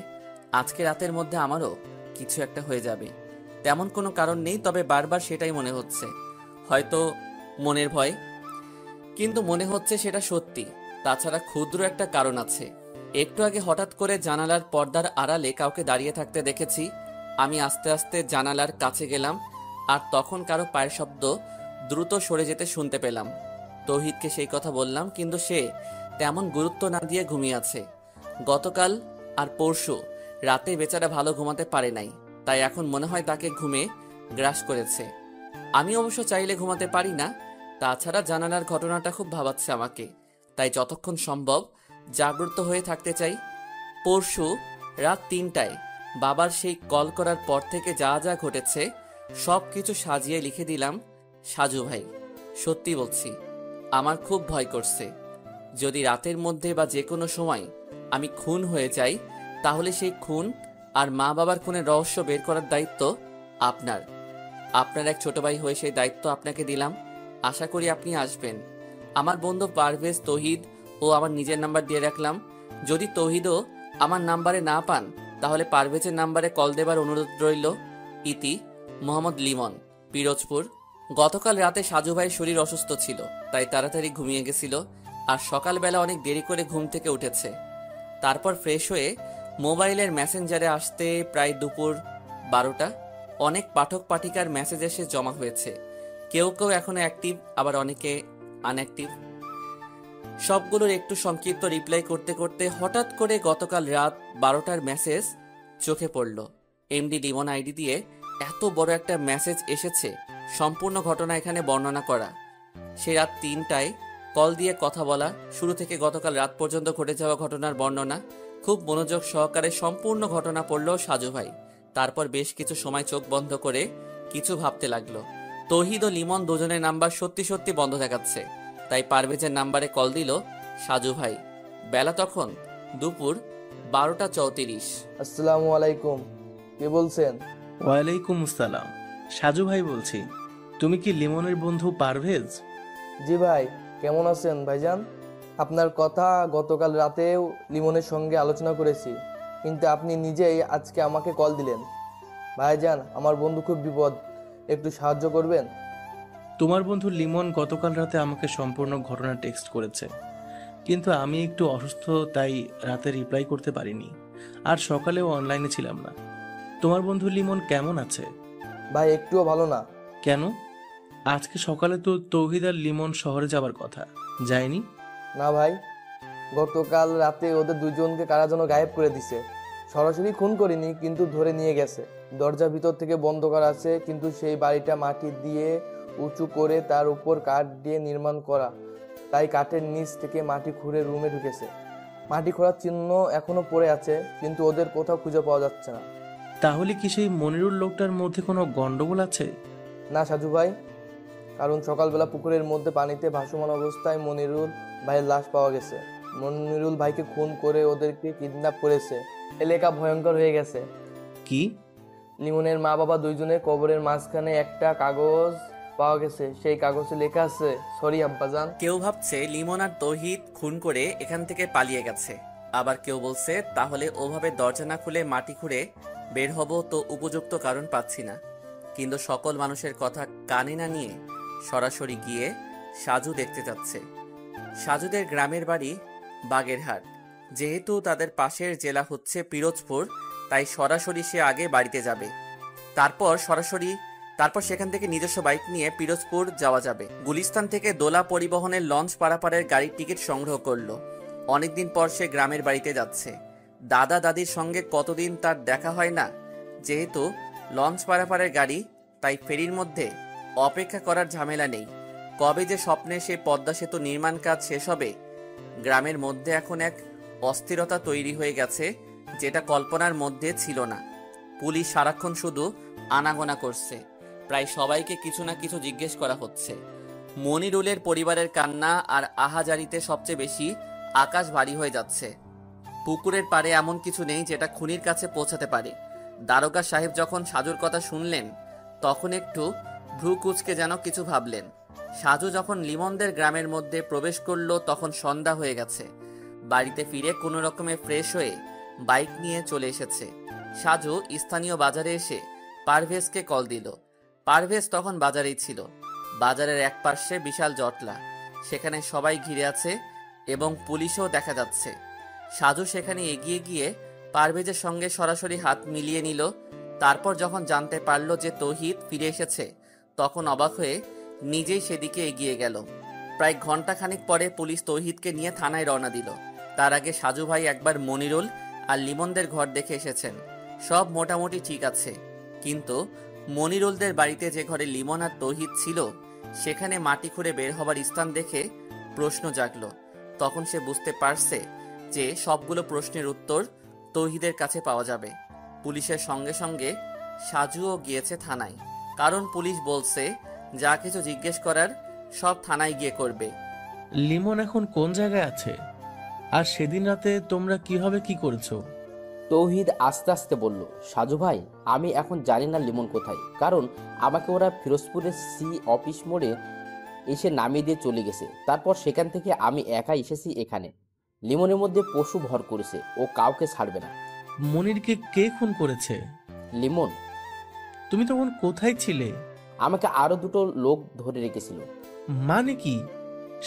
আজকে রাতের মধ্যে আমারও কিছু একটা হয়ে যাবে। তেমন কোনো কারণ নেই, তবে বারবার সেটাই মনে হচ্ছে। হয়তো মনের ভয়, কিন্তু মনে হচ্ছে সেটা সত্যি। তাছাড়া ক্ষুদ্র একটা কারণ আছে। একটু আগে হঠাৎ করে জানালার পর্দার আড়ালে কাউকে দাঁড়িয়ে থাকতে দেখেছি। আমি আস্তে আস্তে জানালার কাছে গেলাম, আর তখন কারো পায়ের শব্দ দ্রুত সরে যেতে শুনতে পেলাম। তৌহিদকে সেই কথা বললাম, কিন্তু সে তেমন গুরুত্ব না দিয়ে ঘুমিয়ে আছে। গতকাল আর পরশু রাতে বেচারা ভালো ঘুমাতে পারে নাই, তাই এখন মনে হয় তাকে ঘুমে গ্রাস করেছে। আমি অবশ্য চাইলে ঘুমাতে পারি না। তাছাড়া জানালার ঘটনাটা খুব ভাবাচ্ছে আমাকে, তাই যতক্ষণ সম্ভব জাগ্রত হয়ে থাকতে চাই। পরশু রাত 3টায় বাবার সেই কল করার পর থেকে যা যা ঘটেছে সব কিছু সাজিয়ে লিখে দিলাম সাজু ভাই। সত্যি বলছি, আমার খুব ভয় করছে। যদি রাতের মধ্যে বা যে কোনো সময় আমি খুন হয়ে যাই, তাহলে সেই খুন আর মা বাবার খুনের রহস্য বের করার দায়িত্ব আপনার। আপনার এক ছোট ভাই হয়ে সেই দায়িত্ব আপনাকে দিলাম। আশা করি আপনি আসবেন। আমার বন্ধু পারভেজ, তৌহিদ ও আমার নিজের নাম্বার দিয়ে রাখলাম। যদি তৌহিদও আমার নাম্বারে না পান, তাহলে পারভেজের নাম্বারে কল দেবার অনুরোধ রইল। ইতি মোহাম্মদ লিমন, পিরোজপুর। গতকাল রাতে সাজু ভাইয়ের শরীর অসুস্থ ছিল, তাই তাড়াতাড়ি ঘুমিয়ে গেছিল, আর সকালবেলা অনেক দেরি করে ঘুম থেকে উঠেছে। তারপর ফ্রেশ হয়ে মোবাইলের মেসেঞ্জারে আসতে প্রায় দুপুর 12টা। অনেক পাঠক পাঠিকার মেসেজ এসে জমা হয়েছে। কেউ কেউ এখনো অ্যাক্টিভ, আবার অনেকে আনঅ্যাক্টিভ। সবগুলোর একটু সংক্ষিপ্ত রিপ্লাই করতে করতে হঠাৎ করে গতকাল রাত 12টার মেসেজ চোখে পড়ল। এমডি লিমন আইডি দিয়ে এত বড় একটা মেসেজ এসেছে, সম্পূর্ণ ঘটনা এখানে বর্ণনা করা। সে রাত 3টায় কল দিয়ে কথা বলা, শুরু থেকে গতকাল রাত পর্যন্ত ঘটে যাওয়া ঘটনার বর্ণনা। খুব মনোযোগ সহকারে সম্পূর্ণ ঘটনা পড়ল সাজু ভাই। তারপর বেশ কিছু সময় চোখ বন্ধ করে কিছু ভাবতে লাগলো। তৌহিদ ও লিমন দুজনের নাম্বার সত্যি সত্যি বন্ধ দেখাচ্ছে, তাই পারভেজের নাম্বারে কল দিল সাজু ভাই। বেলা তখন দুপুর 12টা 34। আসসালামু আলাইকুম, কে বলছেন? ওয়ালাইকুম আসসালাম, সাজু ভাই বলছি। তুমি কি লিমনের বন্ধু পারভেজ? জি ভাই, কেমন আছেন ভাইজান? আপনার কথা গতকাল রাতেও লিমনের সঙ্গে আলোচনা করেছি, কিন্তু আপনি নিজেই আজকে আমাকে কল দিলেন। ভাইজান, আমার বন্ধু খুব বিপদ, একটু সাহায্য করবেন? তোমার বন্ধু লিমন গতকাল রাতে আমাকে সম্পূর্ণ ঘটনা টেক্সট করেছে, কিন্তু আমি একটু অসুস্থ তাই রাতে রিপ্লাই করতে পারিনি, আর সকালেও অনলাইনে ছিলাম না। তোমার বন্ধু লিমন কেমন আছে? ভাই একটুও ভালো না। কেন? আজকে সকালে তো তৌহিদ আর লিমন শহরে যাবার কথা, যায়নি? না ভাই, গতকাল রাতে ওদের দুজনকে কারা যেন গায়েব করে দিছে। সরাসরি খুন করিনি, কিন্তু ধরে নিয়ে গেছে। দরজা ভিতর থেকে বন্ধ করা আছে, কিন্তু সেই বাড়িটা মাটি দিয়ে উঁচু করে তার উপর কাঠ দিয়ে নির্মাণ করা, তাই কাঠের নিচ থেকে মাটি খুঁড়ে রুমে ঢুকেছে। মাটি খোঁড়ার চিহ্ন এখনো পড়ে আছে, কিন্তু ওদের কোথাও খুঁজে পাওয়া যাচ্ছে না। তাহলে কি সেই মনিরুল লোকটার মধ্যে কোনো গন্ডগোল আছে? না সাজু ভাই, কারণ সকালবেলা পুকুরের মধ্যে পানিতে ভাসমান অবস্থায় মনিরুল ভাইয়ের লাশ পাওয়া গেছে। মনিরুল ভাইকে খুন করে ওদেরকে কিডন্যাপ করেছে। এলাকা ভয়ঙ্কর হয়ে গেছে। কি? লিমনের মা বাবা দুইজনের কবরের মাঝখানে একটা কাগজ পাওয়া গেছে, সেই কাগজে লেখা আছে, সরি আব্বাজান। কেউ ভাবছে লিমন আর তৌহিদ খুন করে এখান থেকে পালিয়ে গেছে, আবার কেউ বলছে তাহলে ওভাবে দরজা না খুলে মাটি খুঁড়ে বের হব, তো উপযুক্ত কারণ পাচ্ছি না। কিন্তু সকল মানুষের কথা কানে না নিয়ে সরাসরি গিয়ে সাজু দেখতে যাচ্ছে। সাজুদের গ্রামের বাড়ি বাগেরহাট, যেহেতু তাদের পাশের জেলা হচ্ছে পিরোজপুর, তাই সরাসরি সে আগে বাড়িতে যাবে। তারপর সেখান থেকে নিজস্ব বাইক নিয়ে পিরোজপুর যাওয়া যাবে। গুলিস্তান থেকে দোলা পরিবহনের লঞ্চ পারাপারের গাড়ির টিকিট সংগ্রহ করলো। অনেকদিন পর সে গ্রামের বাড়িতে যাচ্ছে। দাদা দাদির সঙ্গে কতদিন তার দেখা হয় না। যেহেতু লঞ্চ পারাপারের গাড়ি, তাই ফেরির মধ্যে অপেক্ষা করার ঝামেলা নেই। কবে যে স্বপ্নে সে পদ্মা সেতু নির্মাণ কাজ শেষ হবে। গ্রামের মধ্যে এখন এক অস্থিরতা তৈরি হয়ে গেছে, যেটা কল্পনার মধ্যে ছিল না। পুলিশ সারাক্ষণ শুধু আনাগোনা করছে, প্রায় সবাইকে কিছু না কিছু জিজ্ঞেস করা হচ্ছে। মনিরুলের পরিবারের কান্না আর আহাজারিতে সবচেয়ে বেশি আকাশ ভারী হয়ে যাচ্ছে। পুকুরের পাড়ে এমন কিছু নেই যেটা খুনির কাছে পৌঁছাতে পারে। দারোগা সাহেব যখন সাজুর কথা শুনলেন, তখন একটু ভ্রু কুঁচকে যেন কিছু ভাবলেন। সাজু যখন লিমনদের গ্রামের মধ্যে প্রবেশ করলো, তখন সন্ধ্যা হয়ে গেছে। বাড়িতে ফিরে কোনো রকমে ফ্রেশ হয়ে বাইক নিয়ে চলে এসেছে। সাজু স্থানীয় বাজারে এসে পারভেজকে কল দিল। পারভেজ তখন বাজারেই ছিল। বাজারের এক পাশে বিশাল জটলা, সেখানে সবাই ঘিরে আছে এবং পুলিশও দেখা যাচ্ছে। সাজু সেখানে এগিয়ে গিয়ে পারভেজের সঙ্গে সরাসরি হাত মিলিয়ে নিল। তারপর যখন জানতে পারল যে তৌহিদ ফিরে এসেছে, তখন অবাক হয়ে নিজেই সেদিকে এগিয়ে গেল। প্রায় ঘন্টাখানিক পরে পুলিশ তৌহিদকে নিয়ে থানায় রওনা দিল। তার আগে সাজু ভাই একবার মনিরুল আর লিমনদের ঘর দেখে এসেছেন। সব মোটামুটি ঠিক আছে, কিন্তু মনিরুলদের বাড়িতে যে ঘরে লিমন আর তৌহিদ ছিল, সেখানে মাটি খুঁড়ে বের হবার স্থান দেখে প্রশ্ন জাগলো। তখন সে বুঝতে পারছে যে সবগুলো প্রশ্নের উত্তর তৌহিদের কাছে পাওয়া যাবে। পুলিশের সঙ্গে সঙ্গে সাজুও গিয়েছে থানায়, কারণ পুলিশ বলছে যা কিছু জিজ্ঞেস করার সব থানায় গিয়ে করবে। লিমন এখন কোন জায়গায় আছে? আর সেদিন রাতে তোমরা কিভাবে কি করেছো? তৌহিদ আস্তে আস্তে বলল, সাজু ভাই, আমি এখন জানি না লিমন কোথায়, কারণ আমাকে ওরা ফিরোজপুরের সি অফিস মোড়ে এসে নামিয়ে দিয়ে চলে গেছে। তারপর সেখান থেকে আমি একা এসেছি এখানে। লিমনের মধ্যে পশু ভর করেছে, ও কাউকে ছাড়বে না। মনিরকে কে খুন করেছে? লিমন। তুমি তখন কোথায় ছিলে? আমাকে আরো দুটো লোক ধরে রেখেছিল। মানে কি?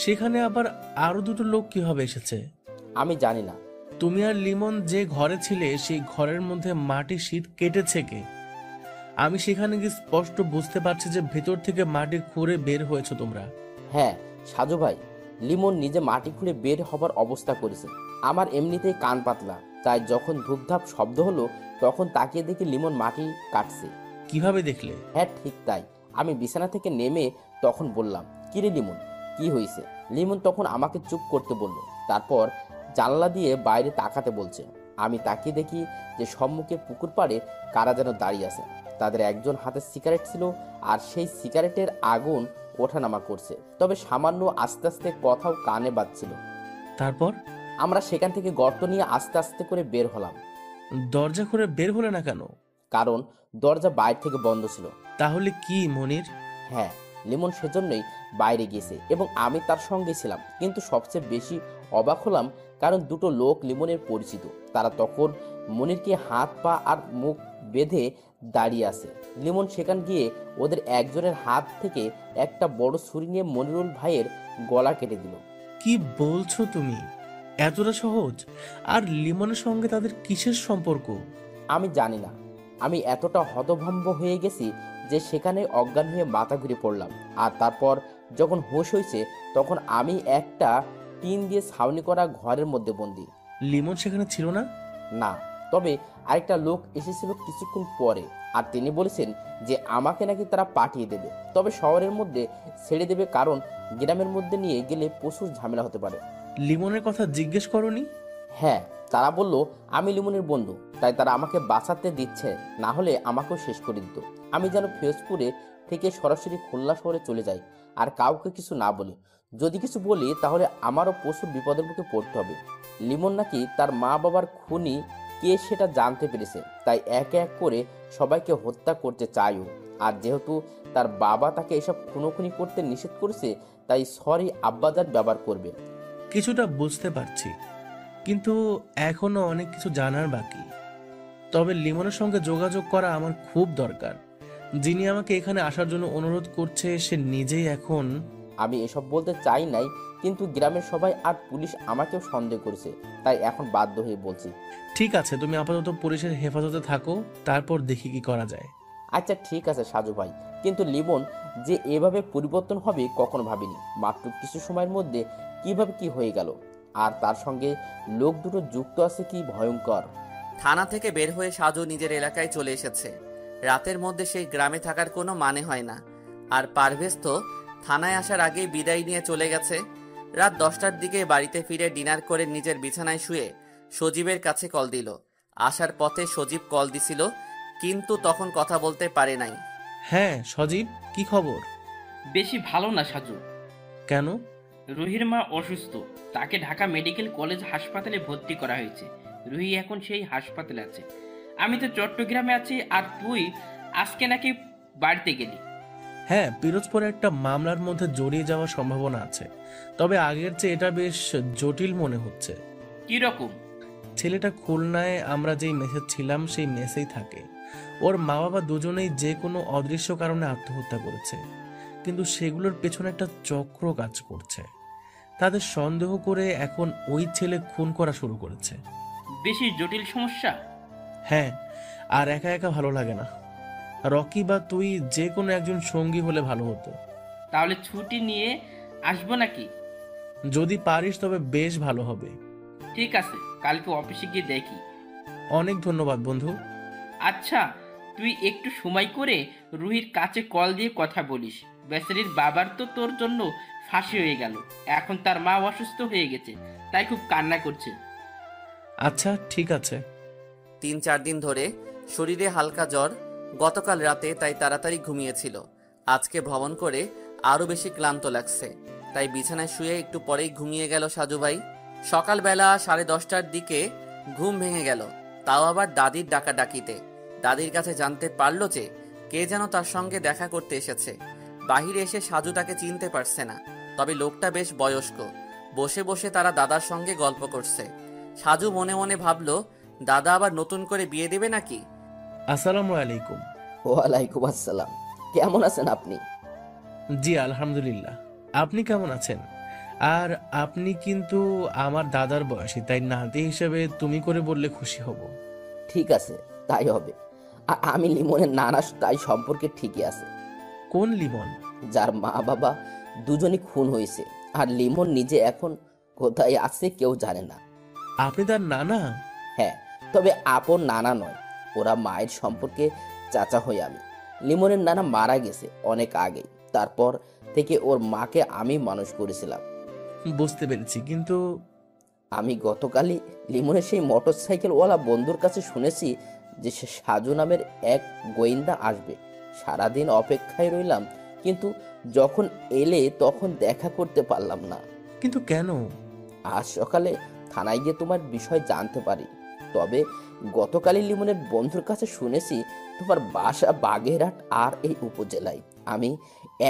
সেখানে আবার আরো দুটো লোক কিভাবে এসেছে? আমি জানি না। তুমি আর লিমন যে ঘরে ছিলে, সেই ঘরের মধ্যে মাটির শীট কেটেছে কে? আমি সেখানে গিয়ে স্পষ্ট বুঝতে পারছি যে ভেতর থেকে মাটি খুঁড়ে বের হয়েছে তোমরা। হ্যাঁ সাজু ভাই, লিমন নিজে মাটি খুঁড়ে বের হবার অবস্থা করেছে। আমার এমনিতেই কান পাতলা, তাই যখন ধূপধাপ শব্দ হলো, তখন তাকিয়ে দেখি লিমন মাটি কাটছে। কিভাবে দেখলে? হ্যাঁ ঠিক তাই। আমি বিছানা থেকে নেমে তখন বললাম, কিরে লিমন, কি হয়েছে? লিমন তখন আমাকে চুপ করতে বলল। তারপর জানলা দিয়ে বাইরে তাকাতে বলছে। আমি তাকিয়ে দেখি যে সম্মুখে পুকুর পাড়ে কারা যেন দাঁড়িয়ে আছে। তাদের একজন হাতে সিগারেট ছিল, আর সেই সিগারেটের আগুন ওঠানামা করছে, তবে সামান্য আস্তে আস্তে কথাও কানে বাজছিল। তারপর আমরা সেখান থেকে গর্ত নিয়ে আস্তে আস্তে করে বের হলাম, দরজা করে বের হলে না কেন? কারণ দরজা বাইরে থেকে বন্ধ ছিল। তাহলে কি মনির? হ্যাঁ, লিমন সেজন্যই বাইরে গিয়েছে এবং আমি তার সঙ্গে ছিলাম। কিন্তু সবচেয়ে বেশি অবাক হলাম কারণ দুটো লোক লিমনের পরিচিত। তারা তখন মনিরকে হাত পা আর মুখ বেঁধে দাঁড়িয়ে আছে। লিমন সেখান গিয়ে ওদের একজনের হাত থেকে একটা বড় ছুরি নিয়ে মনিরুল ভাইয়ের গলা কেটে দিল। কি বলছো তুমি? এতটা সহজ? আর লিমনের সঙ্গে তাদের কিসের সম্পর্ক? আমি জানি না, আমি এতটা হতভম্ব হয়ে গেছি যে সেখানে অজ্ঞান হয়ে মাথা ঘুরে পড়লাম। আর তারপর যখন হুঁশ হয়েছে তখন আমি একটা টিন দিয়ে ছাউনি করা ঘরের মধ্যে বন্দি। লিমন সেখানে ছিল না? না, তবে আরেকটা লোক এসেছিল কিছুক্ষণ পরে, আর তিনি বলেছেন যে আমাকে নাকি তারা পাঠিয়ে দেবে, তবে শহরের মধ্যে ছেড়ে দেবে, কারণ গ্রামের মধ্যে নিয়ে গেলে প্রচুর ঝামেলা হতে পারে। লিমনের কথা জিজ্ঞেস করনি? হ্যাঁ, তারা বলল আমি লিমনের বন্ধু, তাই তারা আমাকে বাঁচাতে দিচ্ছে, না হলে আমাকেও শেষ করে দিত। আমি যেন ফিরোজপুরে থেকে সরাসরি খুলনা শহরে চলে যাই আর কাউকে কিছু না বলি। যদি কিছু বলি তাহলে আমারও প্রচুর বিপদের মুখে পড়তে হবে। লিমন নাকি তার মা বাবার খুনি কে সেটা জানতে পেরেছে, তাই এক এক করে সবাইকে হত্যা করতে চায়ও। আর যেহেতু তার বাবা তাকে এসব খুনোখুনি করতে নিষেধ করেছে, তাই সরি আব্বাজান ব্যবহার করবে। কিছুটা বুঝতে পারছি, কিন্তু এখনো অনেক কিছু জানার বাকি। তবে লিমনের সঙ্গে যোগাযোগ করা আমার খুব দরকার। যিনি আমাকে এখানে আসার জন্য অনুরোধ করছে সে নিজেই এখন... আমি এসব বলতে চাই নাই, কিন্তু গ্রামের সবাই আর পুলিশ আমাকেও সন্দেহ করেছে, তাই এখন বাধ্য হয়ে বলছি। ঠিক আছে, তুমি আপাতত পুলিশের হেফাজতে থাকো, তারপর দেখি কি করা যায়। আচ্ছা ঠিক আছে সাজু ভাই, কিন্তু লিমন যে এভাবে পরিবর্তন হবে কখনো ভাবিনি। মাত্র কিছু সময়ের মধ্যে কিভাবে কি হয়ে গেল, আর তার সঙ্গে লোক দুটো যুক্ত আছে, কি ভয়ঙ্কর। থানা থেকে বের হয়ে সাজু নিজের এলাকায় চলে এসেছে। রাতের মধ্যে সেই গ্রামে থাকার কোনো মানে হয় না। আর পারভেজ তো থানায় আসার আগেই বিদায় নিয়ে চলে গেছে। রাত 10টার দিকে বাড়িতে ফিরে ডিনার করে নিজের বিছানায় শুয়ে সজীবের কাছে কল দিল। আসার পথে সজীব কল দিছিল, কিন্তু তখন কথা বলতে পারে নাই। হ্যাঁ সজীব, কি খবর? বেশি ভালো না সাজু। কেন? রুহির মা অসুস্থ, তাকে ঢাকা মেডিকেল কলেজ হাসপাতালে ভর্তি করা হয়েছে। রুহি এখন সেই হাসপাতালে আছে। আমি তো চট্টগ্রামে আছি, আর তুই আজকে নাকি বাড়িতে গেলি। হ্যাঁ, পিরোজপুরে একটা মামলার মধ্যে জড়িয়ে যাওয়ার সম্ভাবনা আছে, তবে আগের চেয়ে এটা বেশ জটিল মনে হচ্ছে। কি রকম? ছেলেটা খুলনায় আমরা যেই মেসে ছিলাম সেই মেসেই থাকে। ওর মা বাবা দুজনেই যে কোনো অদৃশ্য কারণে আত্মহত্যা করেছে, কিন্তু সেগুলোর পেছনে একটা চক্র কাজ করছে। তাদের সন্দেহ করে এখন ওই ছেলে খুন করা শুরু করেছে। বেশি জটিল সমস্যা। হ্যাঁ, আর একা একা ভালো লাগে না। রকি বা তুই যে কোনো একজন সঙ্গী হলে ভালো হতো। তাহলে ছুটি নিয়ে আসবো নাকি? যদি পারিস তবে বেশ ভালো হবে। ঠিক আছে, কালকে অফিসে গিয়ে দেখি। অনেক ধন্যবাদ বন্ধু। আচ্ছা, তুই একটু সময় করে রুহির কাছে কল দিয়ে কথা বলিস। বেচারির বাবার তো তোর জন্য ফাঁসি হয়ে গেল, এখন তার মা অসুস্থ হয়ে গেছে, তাই খুব কান্না করছে। আচ্ছা ঠিক আছে। 3-4 দিন ধরে শরীরে হালকা জ্বর, গতকাল রাতে তাই তাড়াতাড়ি ঘুমিয়েছিল। আজকে ভ্রমণ করে আরও বেশি ক্লান্ত লাগছে, তাই বিছানায় শুয়ে একটু পরেই ঘুমিয়ে গেল সাজু ভাই। সকালবেলা 10:30টার দিকে ঘুম ভেঙে গেল, তাও আবার দাদির ডাকাডাকিতে। দাদির কাছে জানতে পারল যে কে যেন তার সঙ্গে দেখা করতে এসেছে। বাহিরে এসে সাজু তাকে চিনতে পারছে না, তবে লোকটা বেশ বয়স্ক। বসে বসে তারা দাদার সঙ্গে গল্প করছে। সাজু মনে মনে ভাবল, দাদা আবার নতুন করে বিয়ে দেবে নাকি। আসসালামু আলাইকুম। ওয়ালাইকুম আসসালাম, কেমন আছেন আপনি? জি আলহামদুলিল্লাহ, আপনি কেমন আছেন? আর আপনি কিন্তু আমার দাদার বয়সী, তাই নাতি হিসেবে তুমি করে বললে খুশি হব। ঠিক আছে, তাই হবে। আমি লিমনের নানা, তাই সম্পর্কে ঠিকই আছে। কোন লিমন? যার মা বাবা দুজনই খুন হয়েছে, আর লিমন নিজে এখন কোথায় আছে কেউ জানে না। আপনি তার নানা? হ্যাঁ, তবে আপন নানা নয়, ওরা মায়ের সম্পর্কে চাচা হই আমি। লিমনের নানা মারা গেছে অনেক আগেই, তারপর থেকে ওর মাকে আমি মানুষ করেছিলাম। বুঝতে পেরেছি, কিন্তু আমি গতকালই লিমনের সেই মোটরসাইকেলওয়ালা বন্ধুর কাছে শুনেছি যে সে সাজু নামের এক গোয়েন্দা আসবে। সারাদিন অপেক্ষায় রইলাম, কিন্তু যখন এলে তখন দেখা করতে পারলাম না। কিন্তু কেন? আজ সকালে থানায় গিয়ে তোমার বিষয় জানতে পারি। তবে গতকালই লিমনের বন্ধুর কাছে শুনেছি তোমার বাসা বাগেরহাট আর এই উপজেলায়। আমি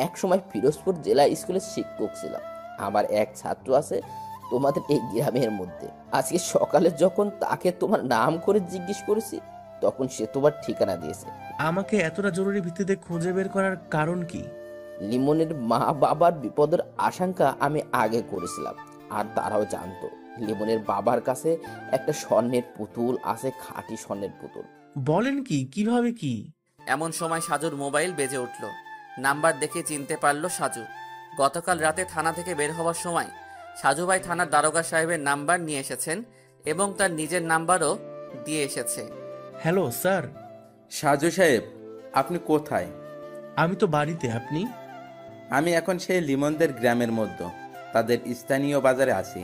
এক সময় ফিরোজপুর জেলা স্কুলের শিক্ষক ছিলাম। আমার এক ছাত্র আছে তোমাদের এই গ্রামের মধ্যে। আজকে সকালে যখন তাকে তোমার নাম করে জিজ্ঞেস করেছি তখন সে তোমার ঠিকানা দিয়েছে। আমাকে এতটা জরুরি ভিত্তিতে খুঁজে বের করার কারণ কি? লিমনের মা বাবার বিপদের আশঙ্কা আমি আগে করেছিলাম, আর তারাও জানতো লিমনের বাবার কাছে একটা স্বর্ণের পুতুল আছে, খাঁটি স্বর্ণের পুতুল। বলেন কি? কিভাবে কি? এমন সময় সাজুর মোবাইল বেজে উঠল। নাম্বার দেখে চিনতে পারল সাজু। গতকাল রাতে থানা থেকে বের হওয়ার সময় সাজু ভাই থানার দারোগা সাহেবের নাম্বার নিয়ে এসেছেন এবং তার নিজের নাম্বারও দিয়ে এসেছে। Hello sir. সাজু সাহেব, আপনি কোথায়? আমি তো বাড়িতে, আপনি? আমি এখন সেই লিমনদের গ্রামের মধ্যে তাদের স্থানীয় বাজারে আছি।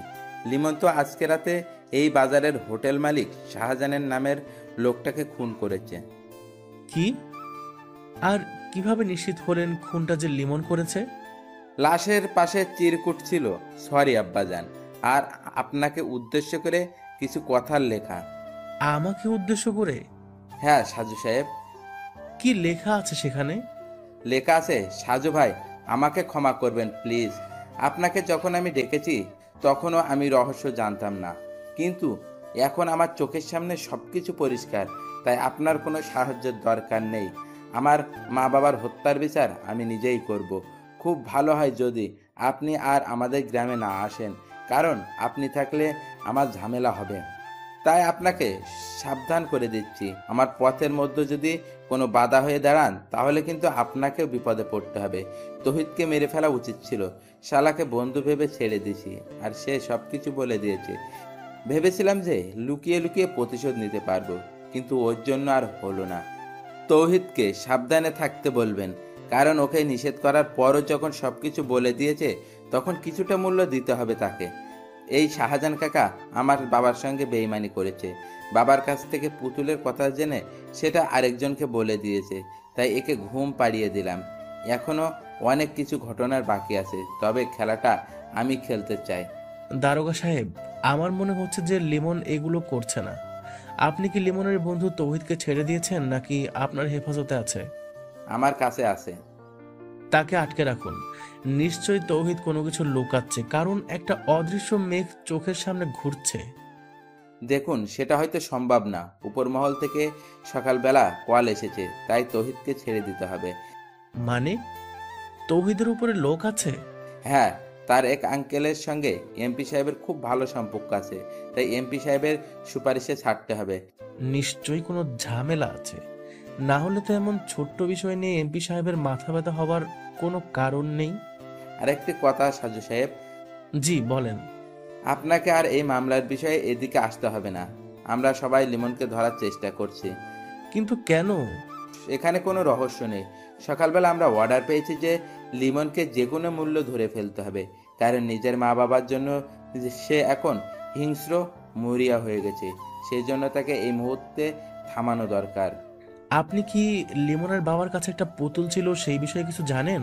লিমন তো আজকে রাতে এই বাজারের হোটেল মালিক শাহজাহানের নামের লোকটাকে খুন করেছে। কি? আর কিভাবে নিশ্চিত হলেন খুনটা যে লিমন করেছে? লাশের পাশে চিরকুট ছিল সরি আব্বাজান, আর আপনাকে উদ্দেশ্য করে কিছু কথার লেখা। আমাকে উদ্দেশ্য করে? হ্যাঁ সাজু সাহেব। কি লেখা আছে সেখানে? লেখা আছে, সাজু ভাই আমাকে ক্ষমা করবেন প্লিজ। আপনাকে যখন আমি ডেকেছি তখনও আমি রহস্য জানতাম না, কিন্তু এখন আমার চোখের সামনে সব কিছু পরিষ্কার, তাই আপনার কোনো সাহায্যের দরকার নেই। আমার মা বাবার হত্যার বিচার আমি নিজেই করব। খুব ভালো হয় যদি আপনি আর আমাদের গ্রামে না আসেন, কারণ আপনি থাকলে আমার ঝামেলা হবে। তাই আপনাকে সাবধান করে দিচ্ছি, আমার পথের মধ্যে যদি কোনো বাধা হয়ে দাঁড়ান তাহলে কিন্তু আপনাকেও বিপদে পড়তে হবে। তৌহিদকে মেরে ফেলা উচিত ছিল, শালাকে বন্ধু ভেবে ছেড়ে দিছি, আর সে সব কিছু বলে দিয়েছে। ভেবেছিলাম যে লুকিয়ে লুকিয়ে প্রতিশোধ নিতে পারবো, কিন্তু ওর জন্য আর হলো না। তৌহিদকে সাবধানে থাকতে বলবেন, কারণ ওকে নিষেধ করার পরও যখন সব কিছু বলে দিয়েছে তখন কিছুটা মূল্য দিতে হবে তাকে। এই শাহজাহান কাকা আমার বাবার সঙ্গে বেইমানি করেছে, বাবার কাছ থেকে পুতুলের কথা জেনে সেটা আরেকজনকে বলে দিয়েছে, তাই একে ঘুম পাড়িয়ে দিলাম। এখনো অনেক কিছু ঘটনার বাকি আছে, তবে খেলাটা আমি খেলতে চাই। দারোগা সাহেব, আমার মনে হচ্ছে যে লিমন এগুলো করছে না। আপনি কি লিমনের বন্ধু তৌহিদকে ছেড়ে দিয়েছেন নাকি আপনার হেফাজতে আছে? আমার কাছে আছে। তাকে আটকে রাখুন। নিশ্চয়ই তৌহিদ কোনো কিছু লুকাচ্ছে, কারণ একটা অদৃশ্য মেঘ চোখের সামনে ঘুরছে। দেখুন, সেটা হয়তো সম্ভব না। উপর মহল থেকে সকালবেলা কল এসেছে, তাই তৌহিদকে ছেড়ে দিতে হবে। মানে তৌহিদের উপরে লোক আছে? হ্যাঁ, তার এক আঙ্কেলের সঙ্গে এমপি সাহেবের খুব ভালো সম্পর্ক আছে, তাই এমপি সাহেবের সুপারিশে ছাড়তে হবে। নিশ্চয়ই কোনো ঝামেলা আছে, না হলে তো এমন ছোট্ট বিষয় নিয়ে এমপি সাহেবের মাথা ব্যথা হবার কোনো কারণ নেই। আরেকটি কথা সাজু সাহেব, জি বলেন। আপনাকে আর এই মামলার বিষয়ে এদিকে আসতে হবে না। আমরা সবাই লিমনকে ধরার চেষ্টা করছি। কিন্তু কেন? এখানে কোনো রহস্য নেই। সকালবেলা আমরা অর্ডার পেয়েছি যে লিমনকে যে কোনো মূল্য ধরে ফেলতে হবে, কারণ নিজের মা বাবার জন্য সে এখন হিংস্র মরিয়া হয়ে গেছে। সেই জন্য তাকে এই মুহূর্তে থামানো দরকার। আপনি কি লিমনের বাবার কাছে একটা পুতুল ছিল সেই বিষয়ে কিছু জানেন?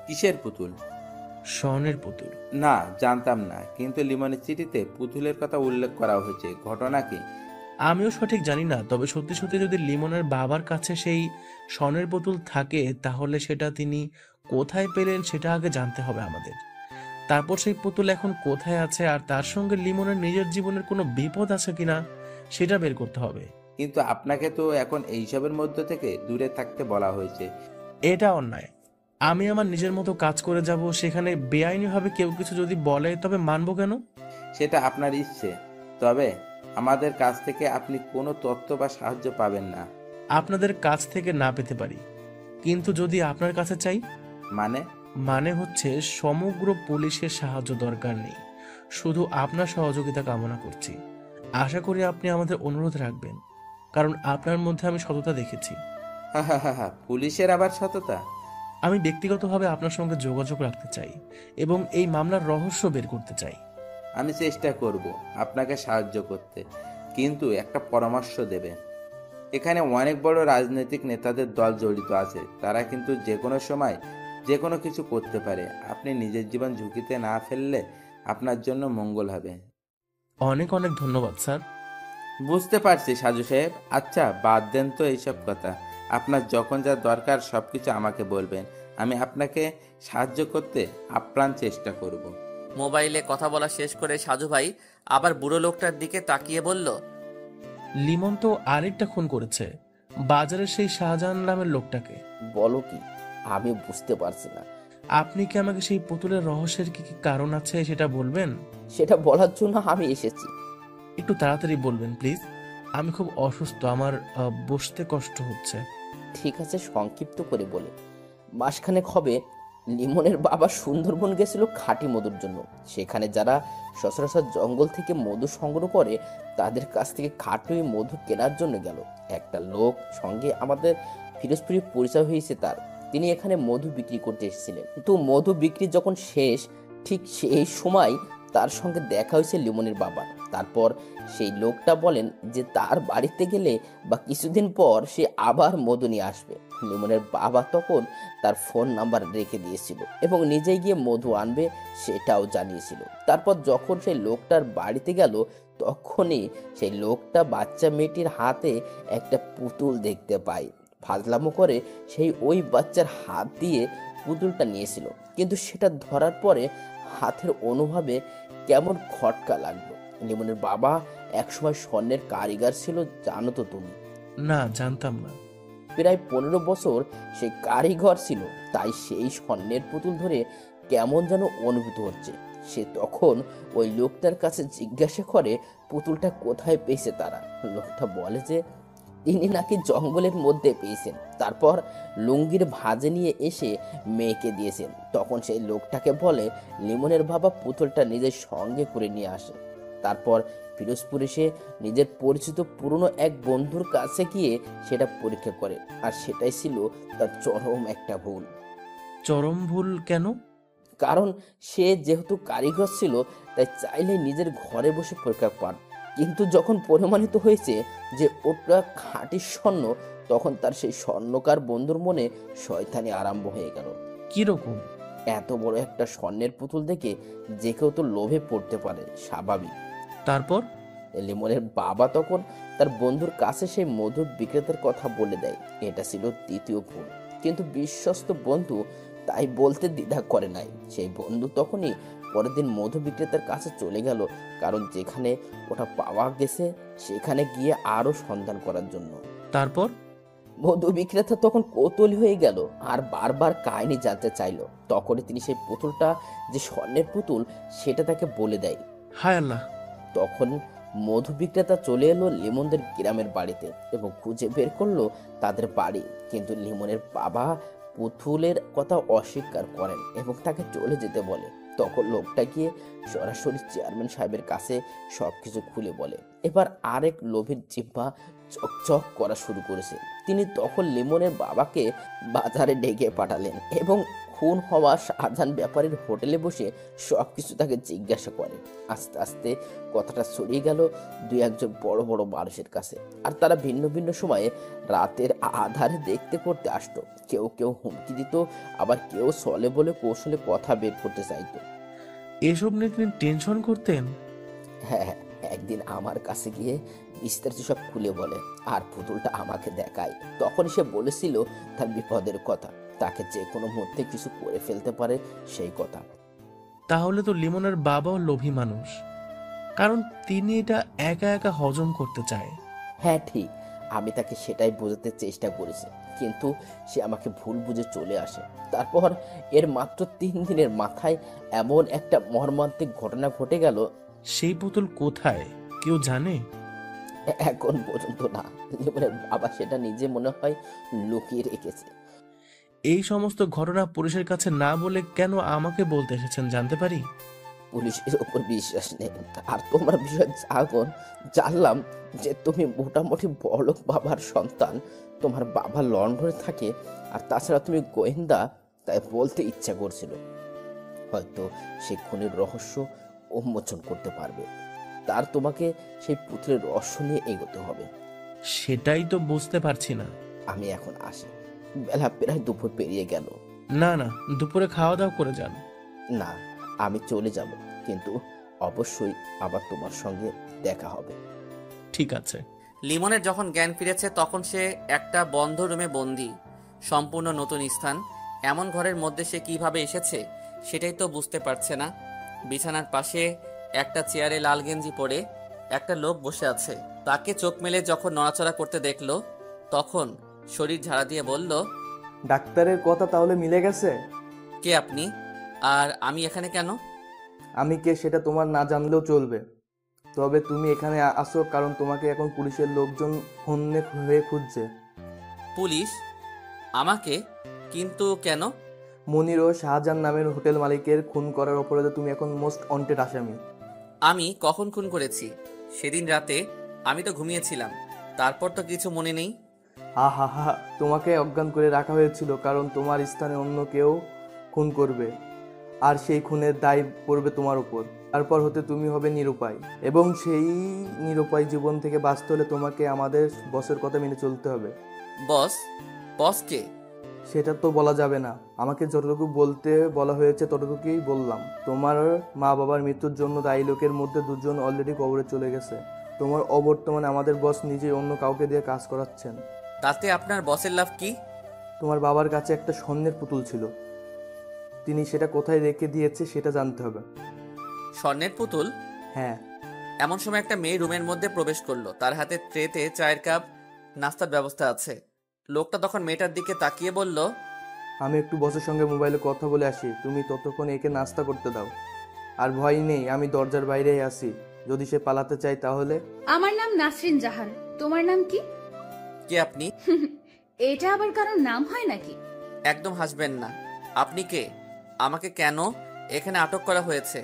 কিসের পুতুল? স্বর্ণের পুতুল। না, জানতাম না, কিন্তু লিমনের চিঠিতে পুতুলের কথা উল্লেখ করা হয়েছে। ঘটনা কি? আমিও সঠিক জানি না, তবে সত্যি সত্যি যদি লিমনের বাবার কাছে সেই স্বর্ণের পুতুল থাকে তাহলে সেটা তিনি কোথায় পেলেন সেটা আগে জানতে হবে আমাদের। তারপর সেই পুতুল এখন কোথায় আছে আর তার সঙ্গে লিমনের নিজের জীবনের কোনো বিপদ আছে কিনা সেটা বের করতে হবে। কিন্তু আপনাকে তো এখন এইসবের মধ্য থেকে দূরে থাকতে বলা হয়েছে। এটা অন্যায়। আমি আমার নিজের মতো কাজ করে যাব, সেখানে বেআইনিভাবে কেউ কিছু যদি বলে তবে মানবো কেন? সেটা আপনার ইচ্ছে, তবে আমাদের কাছ থেকে আপনি কোনো তথ্য বা সাহায্য পাবেন না। আপনাদের কাছ থেকে না পেতে পারি, কিন্তু যদি আপনার কাছে চাই? মানে হচ্ছে সমগ্র পুলিশের সাহায্য দরকার নেই, শুধু আপনার সহযোগিতা কামনা করছি। আশা করি আপনি আমাদের অনুরোধ রাখবেন, কারণ আপনার মধ্যে আমি সততা দেখেছি। হা হা হা হা, পুলিশের আবার সততা? আমি ব্যক্তিগতভাবে আপনার সঙ্গে যোগাযোগ রাখতে চাই এবং এই মামলার রহস্য বের করতে চাই। আমি চেষ্টা করব আপনাকে সাহায্য করতে, কিন্তু একটা পরামর্শ দেবে। এখানে অনেক বড় রাজনৈতিক নেতাদের দল জড়িত আছে, তারা কিন্তু যে কোনো সময় যে কোনো কিছু করতে পারে। আপনি নিজের জীবন ঝুঁকিতে না ফেললে আপনার জন্য মঙ্গল হবে। অনেক অনেক ধন্যবাদ স্যার। বুঝতে পারছি সাজু সাহেব। আচ্ছা বাদ দেন তো এইসব কথা, আপনার যখন যা দরকার সব কিছু আমাকে বলবেন, আমি আপনাকে সাহায্য করতে আপ্রাণ চেষ্টা করব। মোবাইলে কথা বলা শেষ করে সাজু ভাই আবার বুড়ো লোকটার দিকে তাকিয়ে বলল, লিমন তো আরেকটা খুন করেছে, বাজারের সেই শাহজাহান নামের লোকটাকে। বলো কি? আমি বুঝতে পারছি না। আপনি কি আমাকে সেই পুতুলের রহস্যের কি কি কারণ আছে সেটা বলবেন? সেটা বলার জন্য আমি এসেছি। একটু তাড়াতাড়ি বলবেন প্লিজ। আমি খুব অসুস্থ, আমার বসতে কষ্ট হচ্ছে। ঠিক আছে, সংক্ষিপ্ত করে বলে। মাসখানেক হবে লিমনের বাবা সুন্দরবন গেছিল খাঁটি মধুর জন্য। সেখানে যারা সচরাচর জঙ্গল থেকে মধু সংগ্রহ করে তাদের কাছ থেকে খাঁটি মধু কেনার জন্য গেল। একটা লোক সঙ্গে আমাদের ফিরোজপুরে পরিচয় হয়েছে তার। তিনি এখানে মধু বিক্রি করতে এসেছিলেন, কিন্তু মধু বিক্রি যখন শেষ ঠিক সেই সময় তার সঙ্গে দেখা হয়েছে লিমনের বাবার। তারপর সেই লোকটা বলেন যে তার বাড়িতে গেলে বা কিছুদিন পর সে আবার মধু নিয়ে আসবে। লিমনের বাবা তখন তার ফোন নাম্বার রেখে দিয়েছিল এবং নিজে গিয়ে মধু আনবে সেটাও জানিয়েছিল। তারপর যখন সেই লোকটার বাড়িতে গেল তখনই সেই লোকটা বাচ্চা মেয়েটির হাতে একটা পুতুল দেখতে পায়। ফাজলামো করে সেই ওই বাচ্চার হাত দিয়ে পুতুলটা নিয়েছিল, কিন্তু সেটা ধরার পরে হাতের অনুভবে কেমন খটকা লাগলো। লিমনের বাবা একসময় স্বর্ণের কারিগর ছিল, জানো তো তুমি? না, জানতাম না। প্রায় 15 বছর সেই কারিগর ছিল, তাই সেই স্বর্ণের পুতুল ধরে কেমন যেন অনুভূত হচ্ছে। সে তখন ওই লোকটার কাছে জিজ্ঞাসা করে পুতুলটা কোথায় পেয়েছে তারা। লোকটা বলে যে তিনি নাকি জঙ্গলের মধ্যে পেয়েছেন, তারপর লুঙ্গির ভাঁজে নিয়ে এসে মেয়েকে দিয়েছেন। তখন সেই লোকটাকে বলে লিমনের বাবা পুতুলটা নিজের সঙ্গে করে নিয়ে আসে। তারপর ফিরোজপুর এসে নিজের পরিচিত পুরনো এক বন্ধুর কাছে গিয়ে সেটা পরীক্ষা করে, আর সেটাই ছিল তার চরম একটা ভুল। চরম ভুল কেন? কারণ সে যেহেতু কারিগর ছিল তাই চাইলে নিজের ঘরে বসে পরীক্ষা পান, কিন্তু যখন প্রমাণিত হয়েছে যে ওটা খাঁটি স্বর্ণ তখন তার সেই স্বর্ণকার বন্ধুর মনে শয়তানি আরম্ভ হয়ে গেল। কিরকম? এত বড় একটা স্বর্ণের পুতুল দেখে যে কেউ তো লোভে পড়তে পারে, স্বাভাবিক। তারপর? লিমনের বাবা তখন তার বন্ধুর কাছে সেই মধুর বিক্রেতার কথা বলে দেয়। এটা ছিল দ্বিতীয় ভুল, কিন্তু বিশ্বস্ত বন্ধু তাই বলতে দ্বিধা করে নাই। সেই বন্ধু তখনই পরের দিন মধু বিক্রেতার কাছে চলে গেল, কারণ যেখানে ওটা পাওয়া গেছে সেখানে গিয়ে আরো সন্ধান করার জন্য। তারপর? মধু বিক্রেতা তখন কৌতূহলী হয়ে গেল আর বারবার কাহিনী জানতে চাইলো। তখনই তিনি সেই পুতুলটা যে স্বর্ণের পুতুল সেটা তাকে বলে দেয়। হায় আল্লাহ! তখন মধু বিক্রেতা চলে এলো লিমনদের গ্রামের বাড়িতে এবং খুঁজে বের করলো তাদের বাড়ি, কিন্তু লিমনের বাবা পুতুলের কথা অস্বীকার করেন এবং তাকে চলে যেতে বলে। তখন লোকটা গিয়ে সরাসরি চেয়ারম্যান সাহেবের কাছে সবকিছু খুলে বলে। এবার আরেক লোভের জিহ্বা চকচক করা শুরু করেছে। তিনি তখন লিমনের বাবাকে বাজারে ডেকে পাঠালেন এবং খুন হওয়া শাহজাহান ব্যাপারীর হোটেলে বসে সবকিছু তাকে জিজ্ঞাসা করে। আস্তে আস্তে কথাটা ছড়িয়ে গেল দুই একজন বড় বড় মানুষের কাছে, আর তারা ভিন্ন ভিন্ন সময়ে রাতের আধারে দেখতে করতে আসতো। কেউ কেউ হুমকি দিত, আবার কেউ ছলে বলে কৌশলে কথা বের করতে চাইতো। এসব নিয়ে তিনি টেনশন করতেন? হ্যাঁ, একদিন আমার কাছে গিয়ে বিস্তারিত সব খুলে বলে আর পুতুলটা আমাকে দেখায়। তখন সে বলেছিল তার বিপদের কথা, তাকে যে কোনো মুহূর্তে কিছু করে ফেলতে পারে সেই কথা। তাহলে তো লিমনের বাবাও লোভী মানুষ, কারণ তিনি এটা একা একা হজম করতে চায়। হ্যাঁ ঠিক, আমি তাকে সেটাই বোঝাতে চেষ্টা করেছি, কিন্তু সে আমাকে ভুল বুঝে চলে আসে। তারপর এর মাত্র 3 দিনের মাথায় এমন একটা মর্মান্তিক ঘটনা ঘটে গেল। সেই পুতুল কোথায় কেউ জানে? এখন পর্যন্ত না, লিমনের বাবা সেটা নিজে মনে হয় লুকিয়ে রেখেছে। এই সমস্ত ঘটনা পুলিশের কাছে না বলে কেন আমাকে বলতে এসেছেন জানতে পারি? পুলিশের ওপর বিশ্বাস নেই, আর তোমার বিষয় যখন জানলাম যে তুমি মোটামুটি বড়লোক বাবার সন্তান, তোমার বাবা লন্ডনে থাকে, আর তাছাড়া তুমি গোয়েন্দা, তাই বলতে ইচ্ছা করছিল। হয়তো সে খুনের রহস্য উন্মোচন করতে পারবে। তার তোমাকে সেই পুত্রের রহস্য নিয়ে এগোতে হবে। সেটাই তো বুঝতে পারছি না। আমি এখন আসি, বেলা প্রায় দুপুর পেরিয়ে গেল। না না, দুপুরে খাওয়া দাওয়া করে যান। না, আমি চলে যাব, কিন্তু অবশ্যই আবার তোমার সঙ্গে দেখা হবে। ঠিক আছে। লিমনের যখন জ্ঞান ফিরেছে তখন সে একটা বন্ধ রুমে বন্দি, সম্পূর্ণ নতুন স্থান। এমন ঘরের মধ্যে সে কিভাবে এসেছে সেটাই তো বুঝতে পারছে না। বিছানার পাশে একটা চেয়ারে লাল গেঞ্জি পরে একটা লোক বসে আছে। তাকে চোখ মেলে যখন নড়াচড়া করতে দেখলো তখন শরীর ঝাড়া দিয়ে বলল, ডাক্তারের কথা তাহলে মিলে গেছে? কে আপনি, আর আমি এখানে কেন? আমি কে সেটা তোমার না জানলেও চলবে, তবে তুমি এখানে আসো কারণ তোমাকে এখন পুলিশের লোকজন হন্যে হয়ে খুঁজছে। পুলিশ? আমাকে? কিন্তু কেন? মনির ও শাহজাহান নামের হোটেল মালিকের খুন করার অপরাধে তুমি এখন মোস্ট ওয়ান্টেড আসামি। আমি কখন খুন করেছি? সেদিন রাতে আমি তো ঘুমিয়েছিলাম, তারপর তো কিছু মনে নেই। হা হা হা, তোমাকে অজ্ঞান করে রাখা হয়েছিল কারণ তোমার স্থানে অন্য কেউ খুন করবে, আর সেই খুনের দায় পড়বে তোমার উপর। তারপর হতে তুমি হবে নিরুপায়, এবং সেই নিরুপায় জীবন থেকে বাঁচতে হলে তোমাকে আমাদের বসের কথা মেনে চলতে হবে। বস? বস কে? সেটা তো বলা যাবে না। আমাকে যতটুকু বলতে বলা হয়েছে ততটুকুই বললাম। তোমার মা বাবার মৃত্যুর জন্য দায়ী লোকের মধ্যে দুজন অলরেডি কবরে চলে গেছে। তোমার অবর্তমানে আমাদের বস নিজেই অন্য কাউকে দিয়ে কাজ করাচ্ছেন। তাতে আপনার বসের লাভ কি? তোমার বাবার কাছে একটা স্বর্ণের পুতুল ছিল, তিনি সেটা কোথায় রেখে দিয়েছে সেটা জানতে হবে। স্বর্ণের পুতুল? হ্যাঁ। এমন সময় একটা মেয়ে রুমের মধ্যে প্রবেশ করলো। তার হাতে ট্রেতে চায়ের কাপ, নাস্তার ব্যবস্থা আছে। লোকটা তখন মেয়েটার দিকে তাকিয়ে বলল, আমি একটু বসের সঙ্গে মোবাইলে কথা বলে আসি, তুমি ততক্ষণ একে নাস্তা করতে দাও। আর ভয় নেই, আমি দরজার বাইরেই আছি, যদি সে পালাতে চায় তাহলে। আমার নাম নাসরিন জাহান, তোমার নাম কি? কে আপনি? এটা আবার কারোর নাম হয় নাকি? একদম হাসবেন না। আপনি কে? আমাকে কেন এখানে আটক করা হয়েছে?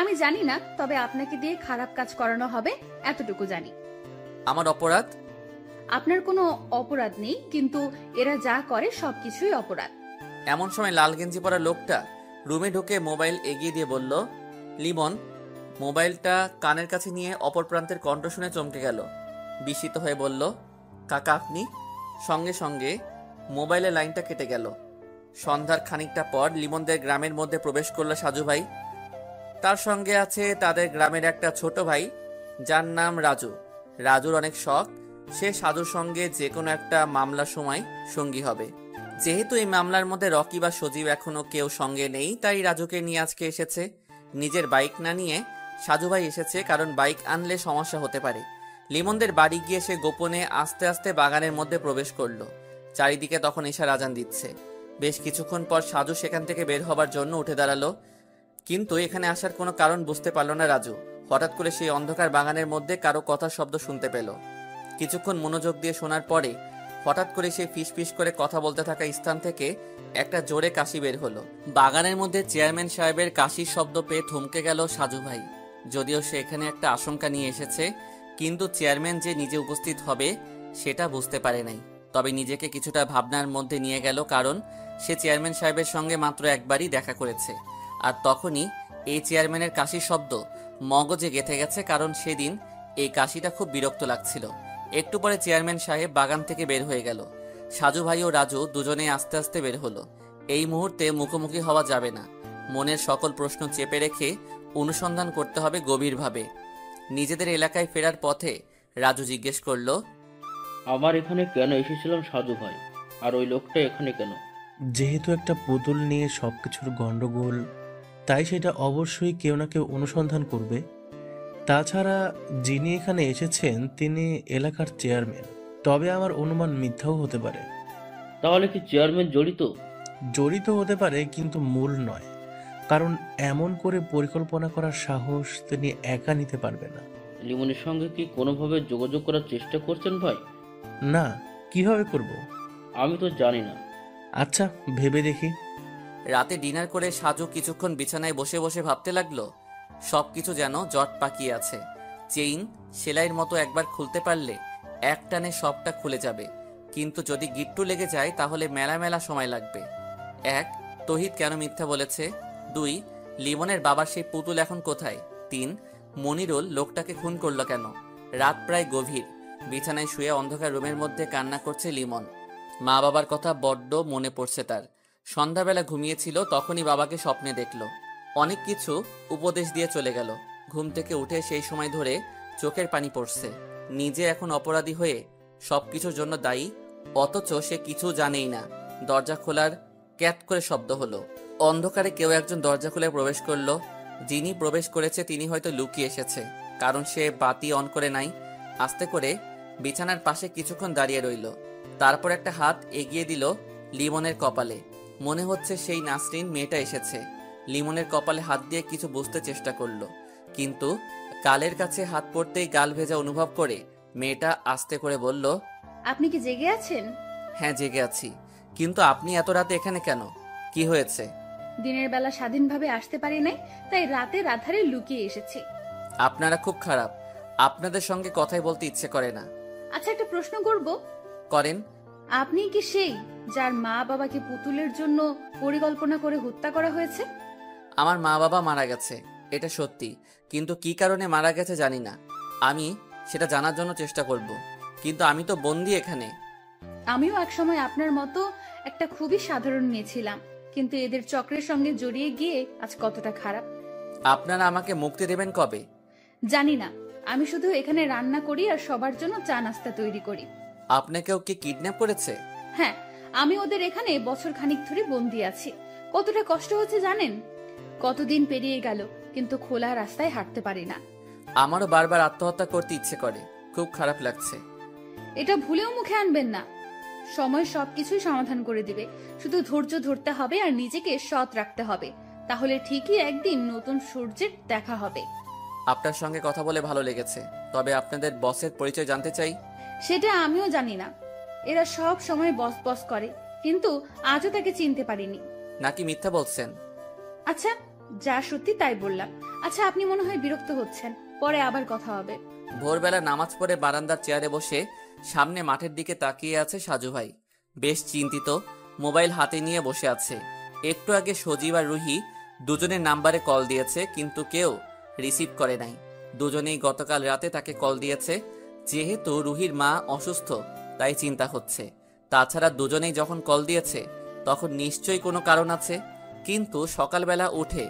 আমি জানি না, তবে আপনাকে দিয়ে খারাপ কাজ করানো হবে এতটুকু জানি। আমার অপরাধ? আপনার কোনো অপরাধ নেই, কিন্তু এরা যা করে সবকিছুই অপরাধ। এমন সময় লাল গেঞ্জি পরা লোকটা রুমে ঢুকে মোবাইল এগিয়ে দিয়ে বলল, লিমন। মোবাইলটা কানের কাছে নিয়ে অপর প্রান্তের কণ্ঠ শুনে চমকে গেল। বিস্মিত হয়ে বলল, কাকা আপনি? সঙ্গে সঙ্গে মোবাইলের লাইনটা কেটে গেল। সন্ধ্যার খানিকটা পর লিমনদের গ্রামের মধ্যে প্রবেশ করল সাজু ভাই। তার সঙ্গে আছে তাদের গ্রামের একটা ছোট ভাই, যার নাম রাজু। রাজুর অনেক শখ, সে সাজুর সঙ্গে যে কোনো একটা মামলার সময় সঙ্গী হবে। যেহেতু এই মামলার মধ্যে রকি বা সজীব এখনো কেউ সঙ্গে নেই, তাই রাজুকে নিয়ে আজকে এসেছে। নিজের বাইক না নিয়ে সাজু ভাই এসেছে, কারণ বাইক আনলে সমস্যা হতে পারে। লিমনদের বাড়ি গিয়ে সে গোপনে আস্তে আস্তে বাগানের মধ্যে প্রবেশ করলো। চারিদিকে তখন এশার আজান দিচ্ছে। বেশ কিছুক্ষণ পর সাজু সেখান থেকে বের হবার জন্য উঠে দাঁড়ালো, কিন্তু এখানে আসার কোনো কারণ বুঝতে পারল না রাজু। হঠাৎ করে সেই অন্ধকার বাগানের মধ্যে কারো কথার শব্দ শুনতে পেল। কিছুক্ষণ মনোযোগ দিয়ে শোনার পরে হঠাৎ করে সেই ফিসফিস করে কথা বলতে থাকা স্থান থেকে একটা জোরে কাশি বের হলো। বাগানের মধ্যে চেয়ারম্যান সাহেবের কাশির শব্দ পেয়ে থমকে গেল সাজু ভাই। যদিও সে এখানে একটা আশঙ্কা নিয়ে এসেছে, কিন্তু চেয়ারম্যান যে নিজে উপস্থিত হবে সেটা বুঝতে পারে নাই। তবে নিজেকে কিছুটা ভাবনার মধ্যে নিয়ে গেল, কারণ সে চেয়ারম্যান সাহেবের সঙ্গে মাত্র একবারই দেখা করেছে। আর তখনই এই চেয়ারম্যানের কাশির শব্দ মগজে গেঁথে গেছে, কারণ সেদিন এই কাশিটা খুব বিরক্ত লাগছিল। একটু পরে চেয়ারম্যান সাহেব বাগান থেকে বের হয়ে গেল। সাজু ভাই ও রাজু দুজনেই আস্তে আস্তে বের হলো। এই মুহূর্তে মুখোমুখি হওয়া যাবে না। মনের সকল প্রশ্ন চেপে রেখে অনুসন্ধান করতে হবে গভীরভাবে। নিজেদের এলাকায় ফেরার পথে রাজু জিজ্ঞেস করলো, আমার এখানে কেন এসেছিলাম সাজু ভাই, আর ওই লোকটা এখানে কেন? যেহেতু একটা পুতুল নিয়ে সবকিছুর গন্ডগোল, তাই সেটা অবশ্যই কেউ না কেউ অনুসন্ধান করবে। তাছাড়া যিনি এখানে এসেছেন তিনি এলাকার চেয়ারম্যান, তবে আমার অনুমান মিথ্যাও হতে পারে। তাহলে কি চেয়ারম্যান জড়িত? জড়িত হতে পারে, কিন্তু মূল নয়, কারণ এমন করে পরিকল্পনা করার সাহস তিনি একা নিতে পারবে না। লিমনের সঙ্গে কি কোনোভাবে যোগাযোগ করার চেষ্টা করছেন ভাই? না, কিভাবে করব? আমি তো জানি না। আচ্ছা, ভেবে দেখি। রাতে ডিনার করে সাজু কিছুক্ষণ বিছানায় বসে বসে ভাবতে লাগলো। সবকিছু যেন জট পাকিয়ে আছে। চেইন সেলাইয়ের মতো একবার খুলতে পারলে এক টানে সবটা খুলে যাবে, কিন্তু যদি গিট্টু লেগে যায় তাহলে মেলা মেলা সময় লাগবে। এক তহিদ কেন মিথ্যা বলেছে? 2. লিমনের বাবার সেই পুতুল এখন কোথায়? 3. মনিরুল লোকটাকে খুন করলো কেন? রাত প্রায় গভীর। বিছানায় শুয়ে অন্ধকার রুমের মধ্যে কান্না করছে লিমন। মা বাবার কথা বড্ড মনে পড়ছে তার। সন্ধ্যাবেলা ঘুমিয়েছিল, তখনই বাবাকে স্বপ্নে দেখল। অনেক কিছু উপদেশ দিয়ে চলে গেল। ঘুম থেকে উঠে সেই সময় ধরে চোখের পানি পড়ছে। নিজে এখন অপরাধী হয়ে সবকিছুর জন্য দায়ী, অথচ সে কিছু জানেই না। দরজা খোলার ক্যাট করে শব্দ হলো। অন্ধকারে কেউ একজন দরজা খুলে প্রবেশ করলো। যিনি প্রবেশ করেছে তিনি হয়তো লুকিয়ে এসেছে, কারণ সে বাতি অন করে নাই। আস্তে করে বিছানার পাশে কিছুক্ষণ দাঁড়িয়ে রইল। তারপর একটা হাত এগিয়ে দিল লিমনের কপালে। মনে হচ্ছে সেই নাসরিন মেয়েটা এসেছে। লিমনের কপালে হাত দিয়ে কিছু বুঝতে চেষ্টা করলো, কিন্তু গালের কাছে হাত পড়তেই গাল ভেজা অনুভব করে মেয়েটা আস্তে করে বলল, আপনি কি জেগে আছেন? হ্যাঁ, জেগে আছি। কিন্তু আপনি এত রাতে এখানে কেন? কি হয়েছে? দিনের বেলা স্বাধীনভাবে আসতে পারি নাই, তাই রাতের আধারে লুকিয়ে এসেছি। আপনারা খুব খারাপ। আপনাদের সঙ্গে কথাই বলতে ইচ্ছে করে না। আচ্ছা, একটা প্রশ্ন করব। করেন। আপনি কি সেই যার মা বাবাকে পুতুলের জন্য পরিকল্পনা করে হত্যা করা হয়েছে? আমার মা বাবা মারা গেছে, এটা সত্যি, কিন্তু কি কারণে মারা গেছে জানি না। আমি সেটা জানার জন্য চেষ্টা করব, কিন্তু আমি তো বন্দি এখানে। আমিও একসময় আপনার মতো একটা খুবই সাধারণ মেয়ে ছিলাম, কিন্তু এদের চক্রের সঙ্গে জড়িয়ে গিয়ে আজ কতটা খারাপ। আপনারা আমাকে মুক্তি দেবেন কবে? জানি না, আমি শুধু এখানে রান্না করি আর সবার জন্য চা নাস্তা তৈরি করি। আপনাকেও কি কিডন্যাপ করেছে? হ্যাঁ, আমি ওদের এখানে বছর খানিক ধরে বন্দি আছি। কতটা কষ্ট হচ্ছে জানেন? কতদিন পেরিয়ে গেল, কিন্তু খোলা রাস্তায় হাঁটতে পারি না। আমারও বারবার আত্মহত্যা করতে ইচ্ছে করে, খুব খারাপ লাগছে। এটা ভুলেও মুখে আনবেন না। সময় সবকিছুই সমাধান করে দিবে, শুধু ধৈর্য ধরতে হবে আর নিজেকে সৎ রাখতে হবে, তাহলে ঠিকই একদিন নতুন সূর্যের দেখা হবে। আপনার সঙ্গে কথা বলে ভালো লেগেছে, তবে আপনাদের বসের পরিচয় জানতে চাই। সেটা আমিও জানি না। এরা সব সময় বস বস করে, কিন্তু আজও তাকে চিনতে পারিনি। নাকি মিথ্যা বলছেন? আচ্ছা, যা সত্যি তাই বললাম। আচ্ছা, আপনি মনে হয় বিরক্ত হচ্ছেন, পরে আবার কথা হবে। ভোরবেলা নামাজ পড়ে বারান্দার চেয়ারে বসে সামনে মাঠের দিকে তাকিয়ে আছে সাজু ভাই। বেশ চিন্তিত, মোবাইল হাতে নিয়ে বসে আছে। একটু আগে সজীব আর রুহি দুজনের নাম্বারে কল দিয়েছে, কিন্তু কেউ রিসিভ করে নাই। দুজনেই গতকাল রাতে তাকে কল দিয়েছে। যেহেতু রুহির মা অসুস্থ, তাই চিন্তা হচ্ছে। তাছাড়া দুজনেই যখন কল দিয়েছে তখন নিশ্চয়ই কোনো কারণ আছে, কিন্তু সকালবেলা উঠে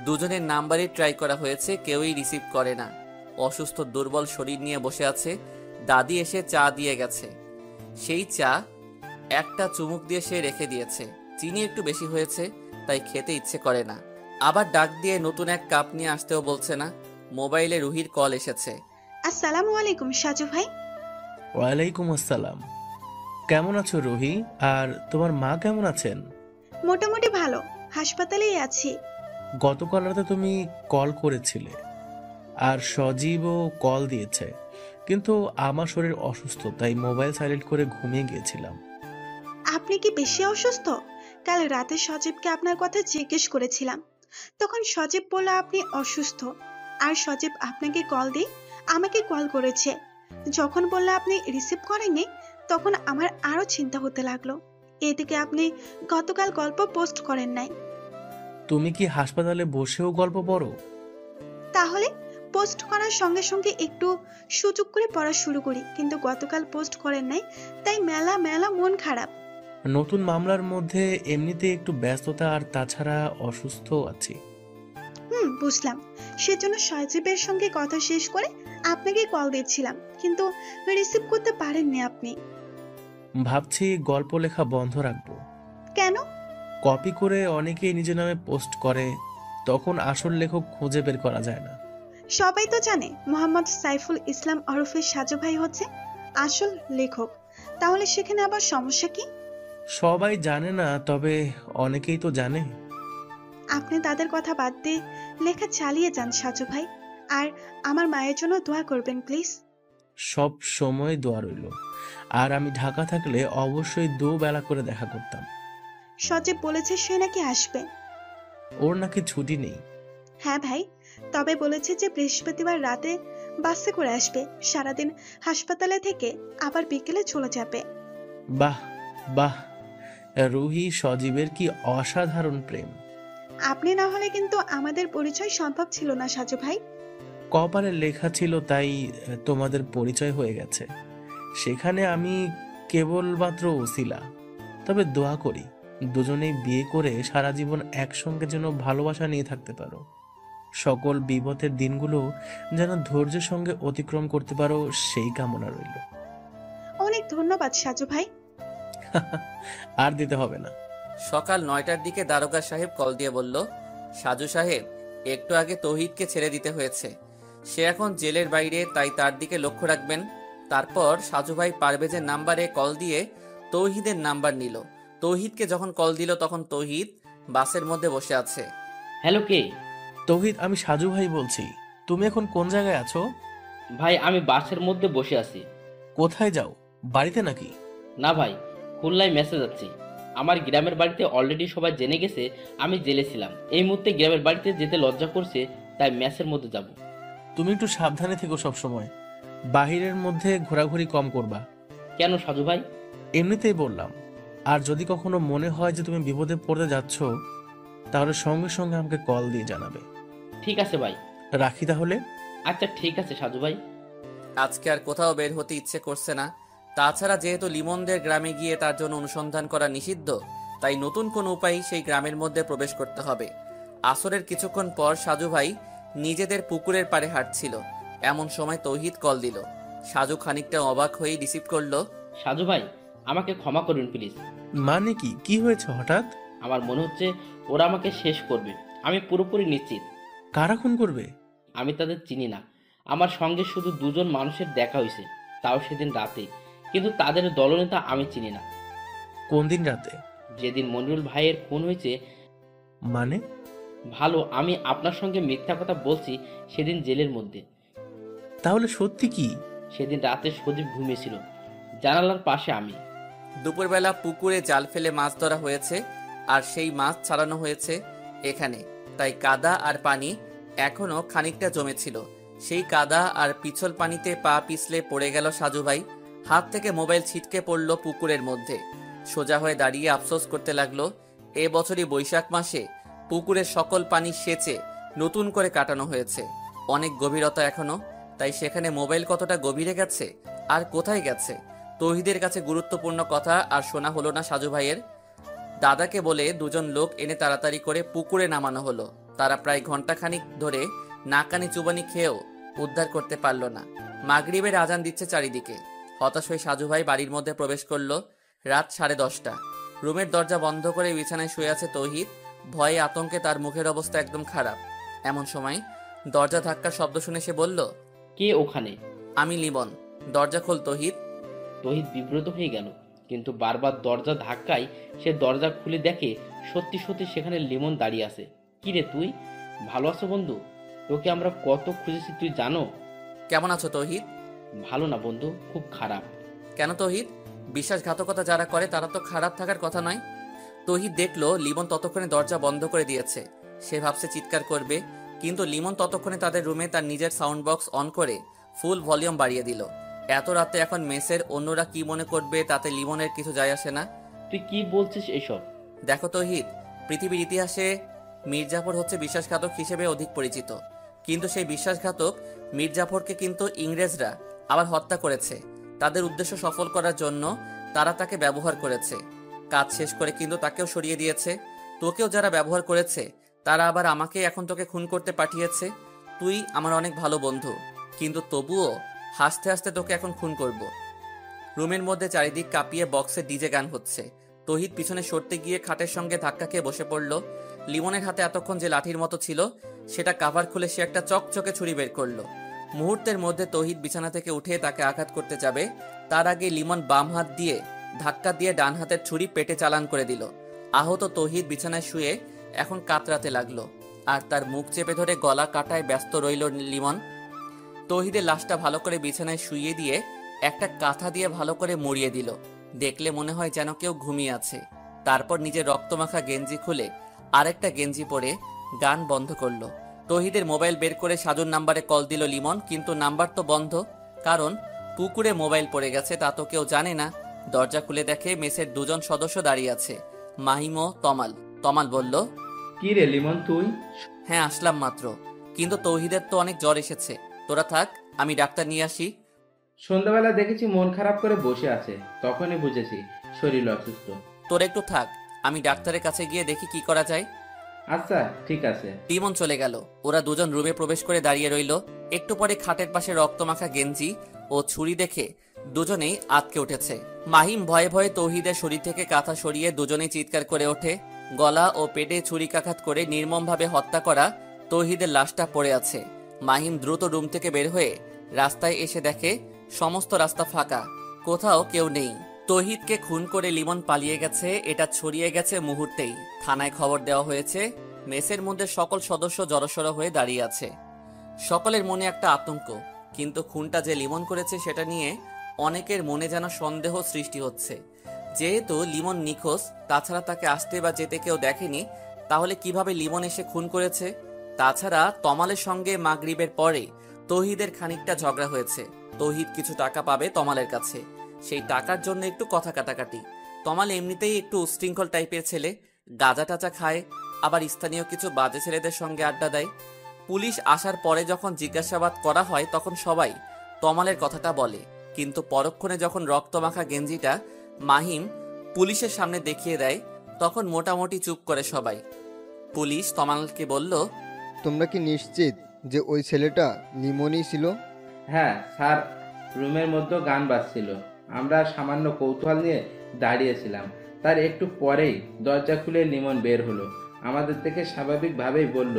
দুজনের নাম্বারই ট্রাই করা হয়েছে, কেউই রিসিভ করে না। অসুস্থ দুর্বল শরীর নিয়ে বসে আছে। দাদি এসে চা দিয়ে গেছে। সেই চা একটা চুমুক দিয়ে সে রেখে দিয়েছে। চিনি একটু বেশি হয়েছে, তাই খেতে ইচ্ছে করে না। আবার ডাক দিয়ে নতুন এক কাপ নিয়ে আসতেও বলছে না। মোবাইলে রুহির কল এসেছে। আসসালামু আলাইকুম সাজু ভাই। ওয়ালাইকুম আসসালাম। কেমন আছো রুহি? আর তোমার মা কেমন আছেন? মোটামুটি ভালো, হাসপাতালেই আছি। গতকাল রাতে তুমি কল করেছিলে, আর সজীবও কল দিয়েছে, কিন্তু আমার শরীর অসুস্থ, তাই মোবাইল সাইলেন্ট করে ঘুমিয়ে গিয়েছিলাম। আপনি কি বেশি অসুস্থ? কাল রাতে সজীবকে আপনার কথা জিজ্ঞেস করেছিলাম, তখন সজীব বলল আপনি অসুস্থ। আর সজীব আপনাকে কল দিয়ে আমাকে কল করেছে। যখন বলল আপনি রিসিভ করেননি, তখন আমার আরো চিন্তা হতে লাগলো। এদিকে আপনি গতকাল গল্প পোস্ট করেন নাই। তুমি কি হাসপাতালে বসেও গল্প পড়ো? তাহলে পোস্ট করার সঙ্গে সঙ্গে একটু সুযোগ করে পড়া শুরু করি, কিন্তু গতকাল পোস্ট করেন নাই, তাই মেলা মেলা মন খারাপ। নতুন মামলার মধ্যে এমনিতে একটু ব্যস্ততা, আর তাছাড়া অসুস্থ আছি। বুঝলাম। সেজন্য সজীবের সঙ্গে কথা শেষ করে আপনাকে কল দিচ্ছিলাম, কিন্তু রিসিভ করতে পারেননি আপনি। ভাবছি গল্প লেখা বন্ধ রাখবো। কেন? কপি করে অনেকেই নিজের নামে পোস্ট করে, তখন আসল লেখক খুঁজে বের করা যায় না। সবাই তো জানে মোহাম্মদ সাইফুল ইসলাম ওরফে সাজু ভাই হচ্ছে আসল লেখক, তাহলে সেখানে আবার সমস্যা কি? সবাই জানে না, তবে অনেকেই তো জানে। আপনি তাদের কথা বাদ দিয়ে লেখা চালিয়ে যান সাজু ভাই, আর আমার মায়ের জন্য দোয়া করবেন প্লিজ। সব সময় দোয়া রইল। আর আমি ঢাকা থাকলে অবশ্যই দুবেলা করে দেখা করতাম। সজীব বলেছে সে নাকি আসবে। ওর নাকি ছুটি নেই। হ্যাঁ ভাই, তবে বলেছে যে বৃহস্পতিবার রাতে বাসে করে আসবে, সারাদিন হাসপাতালে থেকে আবার বিকেলে চলে যাবে। বাহ বাহ, রুহি সজীবের কি অসাধারণ প্রেম। আপনি না হলে কিন্তু আমাদের পরিচয় সম্ভব ছিল না সাজু ভাই। কপালে লেখা ছিল তাই তোমাদের পরিচয় হয়ে গেছে। সেখানে আমি কেবলমাত্র ওসিলা। তবে দোয়া করি দুজনেই বিয়ে করে সারা জীবন একসঙ্গে যেন ভালোবাসা নিয়ে থাকতে পারো। সকল বিপদের দিনগুলো যেন ধৈর্যের সঙ্গে অতিক্রম করতে পারো, সেই কামনা রইল। অনেক ধন্যবাদ সাজু ভাই। আর দিতে হবে না। সকাল 9টার দিকে দারোগা সাহেব কল দিয়ে বলল, সাজু সাহেব, একটু আগে তৌহিদকে ছেড়ে দিতে হয়েছে। সে এখন জেলের বাইরে, তাই তার দিকে লক্ষ্য রাখবেন। তারপর সাজু ভাই পারভেজের নাম্বারে কল দিয়ে তৌহিদের নাম্বার নিল। তৌহিদকে যখন কল দিল তখন তৌহিদ বাসের মধ্যে বসে আছে। হ্যালো, কে? তৌহিদ, আমি সাজু ভাই বলছি। তুমি এখন কোন জায়গায় আছো? ভাই, আমি বাসের মধ্যে বসে আছি। কোথায় যাও? বাড়িতে নাকি? না ভাই, খুলনায় মেসেজ যাচ্ছি। আমার গ্রামের বাড়িতে অলরেডি সবাই জেনে গেছে আমি জেলে ছিলাম। এই মুহূর্তে গ্রামের বাড়িতে যেতে লজ্জা করছে, তাই মেসের মধ্যে যাব। তুমি একটু সাবধানে থেকো, সব সময় বাহিরের মধ্যে ঘোরাঘুরি কম করবা। কেন সাজু ভাই? এমনিতেই বললাম। আর যদি কখনো মনে হয় যে তুমি বিপদে পড়তে যাচ্ছ, তাহলে সঙ্গে সঙ্গে আমাকে কল দিয়ে জানাবে। ঠিক আছে ভাই। রাখি তাহলে। আচ্ছা ঠিক আছে সাজু ভাই। আজকে আর কোথাও বের হতে ইচ্ছে করছে না। তাছাড়া যেহেতু লিমনদের গ্রামে গিয়ে তার জন্য অনুসন্ধান করা নিষিদ্ধ, তাই নতুন কোন উপায় সেই গ্রামের মধ্যে প্রবেশ করতে হবে। আসরের কিছুক্ষণ পর সাজু ভাই নিজেদের পুকুরের পাড়ে হাঁটছিল। এমন সময় তৌহিদ কল দিল। সাজু খানিকটা অবাক হয়ে রিসিভ করলো। সাজু ভাই, আমাকে ক্ষমা করুন প্লিজ। মানে কি? কি হয়েছে হঠাৎ? আমার মনে হচ্ছে ওরা আমাকে শেষ করবে। আমি পুরোপুরি নিশ্চিত। কারা খুন করবে? আমি তাদের চিনি না। আমার সঙ্গে শুধু দুজন মানুষের দেখা হয়েছে, তাও সেদিন রাতে। কিন্তু তাদের দলনেতা আমি চিনি না। কোন দিন রাতে? যেদিন মনিরুল ভাইয়ের খুন হয়েছে। মানে? ভালো, আমি আপনার সঙ্গে মিথ্যা কথা বলছি সেদিন জেলের মধ্যে। তাহলে সত্যি কি? সেদিন রাতে সজীব ঘুমিয়েছিল, জানালার পাশে আমি। দুপুরবেলা পুকুরে জাল ফেলে মাছ ধরা হয়েছে, আর সেই মাছ ছাড়ানো হয়েছে এখানে। তাই কাদা আর পানি এখনো খানিকটা জমেছিল। সেই কাদা আর পিছল পানিতে পা পিছলে পড়ে গেল সাজু ভাই। হাত থেকে মোবাইল ছিটকে পড়ল পুকুরের মধ্যে। সোজা হয়ে দাঁড়িয়ে আফসোস করতে লাগলো, এ বছরই বৈশাখ মাসে পুকুরের সকল পানি সেচে নতুন করে কাটানো হয়েছে। অনেক গভীরতা এখনো, তাই সেখানে মোবাইল কতটা গভীরে গেছে আর কোথায় গেছে। তৌহিদের কাছে গুরুত্বপূর্ণ কথা আর শোনা হলো না সাজু ভাইয়ের। দাদাকে বলে দুজন লোক এনে তাড়াতাড়ি করে পুকুরে নামানো হলো। তারা প্রায় ঘন্টাখানিক ধরে নাকানি চুবানি খেয়েও উদ্ধার করতে পারল না। মাগরিবের আজান দিচ্ছে চারিদিকে। হতাশ হয়ে সাজু ভাই বাড়ির মধ্যে প্রবেশ করলো। রাত 10:30। রুমের দরজা বন্ধ করে বিছানায় শুয়ে আছে তৌহিদ। ভয়ে আতঙ্কে তার মুখের অবস্থা একদম খারাপ। এমন সময় দরজা ধাক্কার শব্দ শুনে সে বলল, কে ওখানে? আমি লিমন। দরজা খোল তৌহিদ। তহিদ বিব্রত হয়ে গেল, কিন্তু বারবার দরজা ধাক্কায় সে দরজা খুলে দেখে সত্যি সত্যি সেখানে লিমন দাঁড়িয়ে আছে। কি রে তুই, ভালো আছো বন্ধু? তোকে আমরা কত খুঁজেছি তুই জানো? কেমন আছো তৌহিদ? ভালো না বন্ধু, খুব খারাপ। কেন তৌহিদ? বিশ্বাসঘাতকতা যারা করে তারা তো খারাপ থাকার কথা নয়। তৌহিদ দেখলো লিমন ততক্ষণে দরজা বন্ধ করে দিয়েছে। সে ভাবছে চিৎকার করবে, কিন্তু লিমন ততক্ষণে তাদের রুমে তার নিজের সাউন্ড বক্স অন করে ফুল ভলিউম বাড়িয়ে দিল। এত রাতে এখন মেসের অন্যরা কি মনে করবে তাতে লিমনের কিছু যায় আসে না। তুই কি বলছিস এসব? দেখো তৌহিদ, পৃথিবীর ইতিহাসে মির্জাফর হচ্ছে বিশ্বাসঘাতক হিসেবে অধিক পরিচিত, কিন্তু সেই বিশ্বাসঘাতক মির্জাফরকে কিন্তু ইংরেজরা আবার হত্যা করেছে। তাদের উদ্দেশ্য সফল করার জন্য তারা তাকে ব্যবহার করেছে। কাজ শেষ করে কিন্তু তাকেও সরিয়ে দিয়েছে। তোকেও যারা ব্যবহার করেছে তারা আবার আমাকে এখন তোকে খুন করতে পাঠিয়েছে। তুই আমার অনেক ভালো বন্ধু, কিন্তু তবুও হাসতে হাসতে তোকে এখন খুন করব। রুমের মধ্যে চারিদিক কাঁপিয়ে বক্সে ডিজে গান হচ্ছে। তৌহিদ পিছনে সরতে গিয়ে খাটের সঙ্গে ধাক্কা খেয়ে বসে পড়ল। লিমনের হাতে এতক্ষণ যে লাঠির মতো ছিল সেটা কাভার খুলে সে একটা চকচকে ছুরি বের করলো। মুহূর্তের মধ্যে তৌহিদ বিছানা থেকে উঠে তাকে আঘাত করতে যাবে, তার আগে লিমন বাম হাত দিয়ে ধাক্কা দিয়ে ডান হাতের ছুরি পেটে চালান করে দিল। আহত তৌহিদ বিছানায় শুয়ে এখন কাতরাতে লাগলো, আর তার মুখ চেপে ধরে গলা কাটায় ব্যস্ত রইল লিমন। তৌহিদের লাশটা ভালো করে বিছানায় শুইয়ে দিয়ে একটা কাঁথা দিয়ে ভালো করে মুড়িয়ে দিল। দেখলে মনে হয় যেন কেউ ঘুমিয়ে আছে। তারপর নিজের রক্তমাখা গেঞ্জি খুলে আরেকটা গেঞ্জি পরে গান বন্ধ করলো। তৌহিদের মোবাইল বের করে সাজুর নাম্বারে কল দিল লিমন, কিন্তু নাম্বার তো বন্ধ, কারণ পুকুরে মোবাইল পড়ে গেছে তা তো কেউ জানে না। দরজা খুলে দেখে মেসের দুজন সদস্য দাঁড়িয়ে আছে, মাহিম ও তমাল। তমাল বলল, কি রে লিমন তুই? হ্যাঁ আসলাম মাত্র, কিন্তু তৌহিদের তো অনেক জ্বর এসেছে, তোরা থাক, আমি ডাক্তার নিয়ে আসি। সন্ধ্যাবেলা দেখেছি মন খারাপ করে বসে আছে, তখনই বুঝেছি শরীর অসুস্থ। তোরা একটু থাক, আমি ডাক্তারের কাছে গিয়ে দেখি কি করা যায়। আচ্ছা ঠিক আছে। লিমন চলে গেল। ওরা দুজন রুমে প্রবেশ করে দাঁড়িয়ে রইল। একটু পরে খাটের পাশে রক্তমাখা গেঞ্জি ও ছুরি দেখে দুজনেই আঁতকে উঠেছে। মাহিম ভয়ে ভয়ে তৌহিদের শরীর থেকে কাঁথা সরিয়ে দুজনেই চিৎকার করে ওঠে। গলা ও পেটে ছুরিকাঘাত করে নির্মমভাবে হত্যা করা তৌহিদের লাশটা পড়ে আছে। মাহিম দ্রুত রুম থেকে বের হয়ে রাস্তায় এসে দেখে সমস্ত রাস্তা ফাঁকা, কোথাও কেউ নেই। তৌহিদকে খুন করে লিমন পালিয়ে গেছে, এটা ছড়িয়ে গেছে মুহূর্তেই। থানায় খবর দেওয়া হয়েছে। মেসের মধ্যে সকল সদস্য জড়সড় হয়ে দাঁড়িয়ে আছে। সকলের মনে একটা আতঙ্ক, কিন্তু খুনটা যে লিমন করেছে সেটা নিয়ে অনেকের মনে যেন সন্দেহ সৃষ্টি হচ্ছে। যেহেতু লিমন নিখোঁজ, তাছাড়া তাকে আসতে বা যেতে কেউ দেখেনি, তাহলে কিভাবে লিমন এসে খুন করেছে? তাছাড়া তমালের সঙ্গে মাগরিবের পরে তৌহিদের খানিকটা ঝগড়া হয়েছে। তৌহিদ কিছু টাকা পাবে তমালের কাছে, সেই টাকার জন্য একটু কথা কাটাকাটি। তমাল এমনিতেই একটু উশৃঙ্খল টাইপের ছেলে, গাঁজা টাচা খায়, আবার স্থানীয় কিছু বাজে ছেলেদের সঙ্গে আড্ডা দেয়। পুলিশ আসার পরে যখন জিজ্ঞাসাবাদ করা হয় তখন সবাই তমালের কথাটা বলে, কিন্তু পরক্ষণে যখন রক্তমাখা গেঞ্জিটা মাহিম পুলিশের সামনে দেখিয়ে দেয় তখন মোটামুটি চুপ করে সবাই। পুলিশ তমালকে বলল, তোমরা কি নিশ্চিত যে ওই ছেলেটা লিমনই ছিল? হ্যাঁ স্যার, রুমের মধ্যে গান বাজছিল, আমরা সামান্য কৌতূহল নিয়ে দাঁড়িয়েছিলাম। তার একটু পরেই দরজা খুলে লিমন বের হলো। আমাদের থেকে স্বাভাবিকভাবেই বলল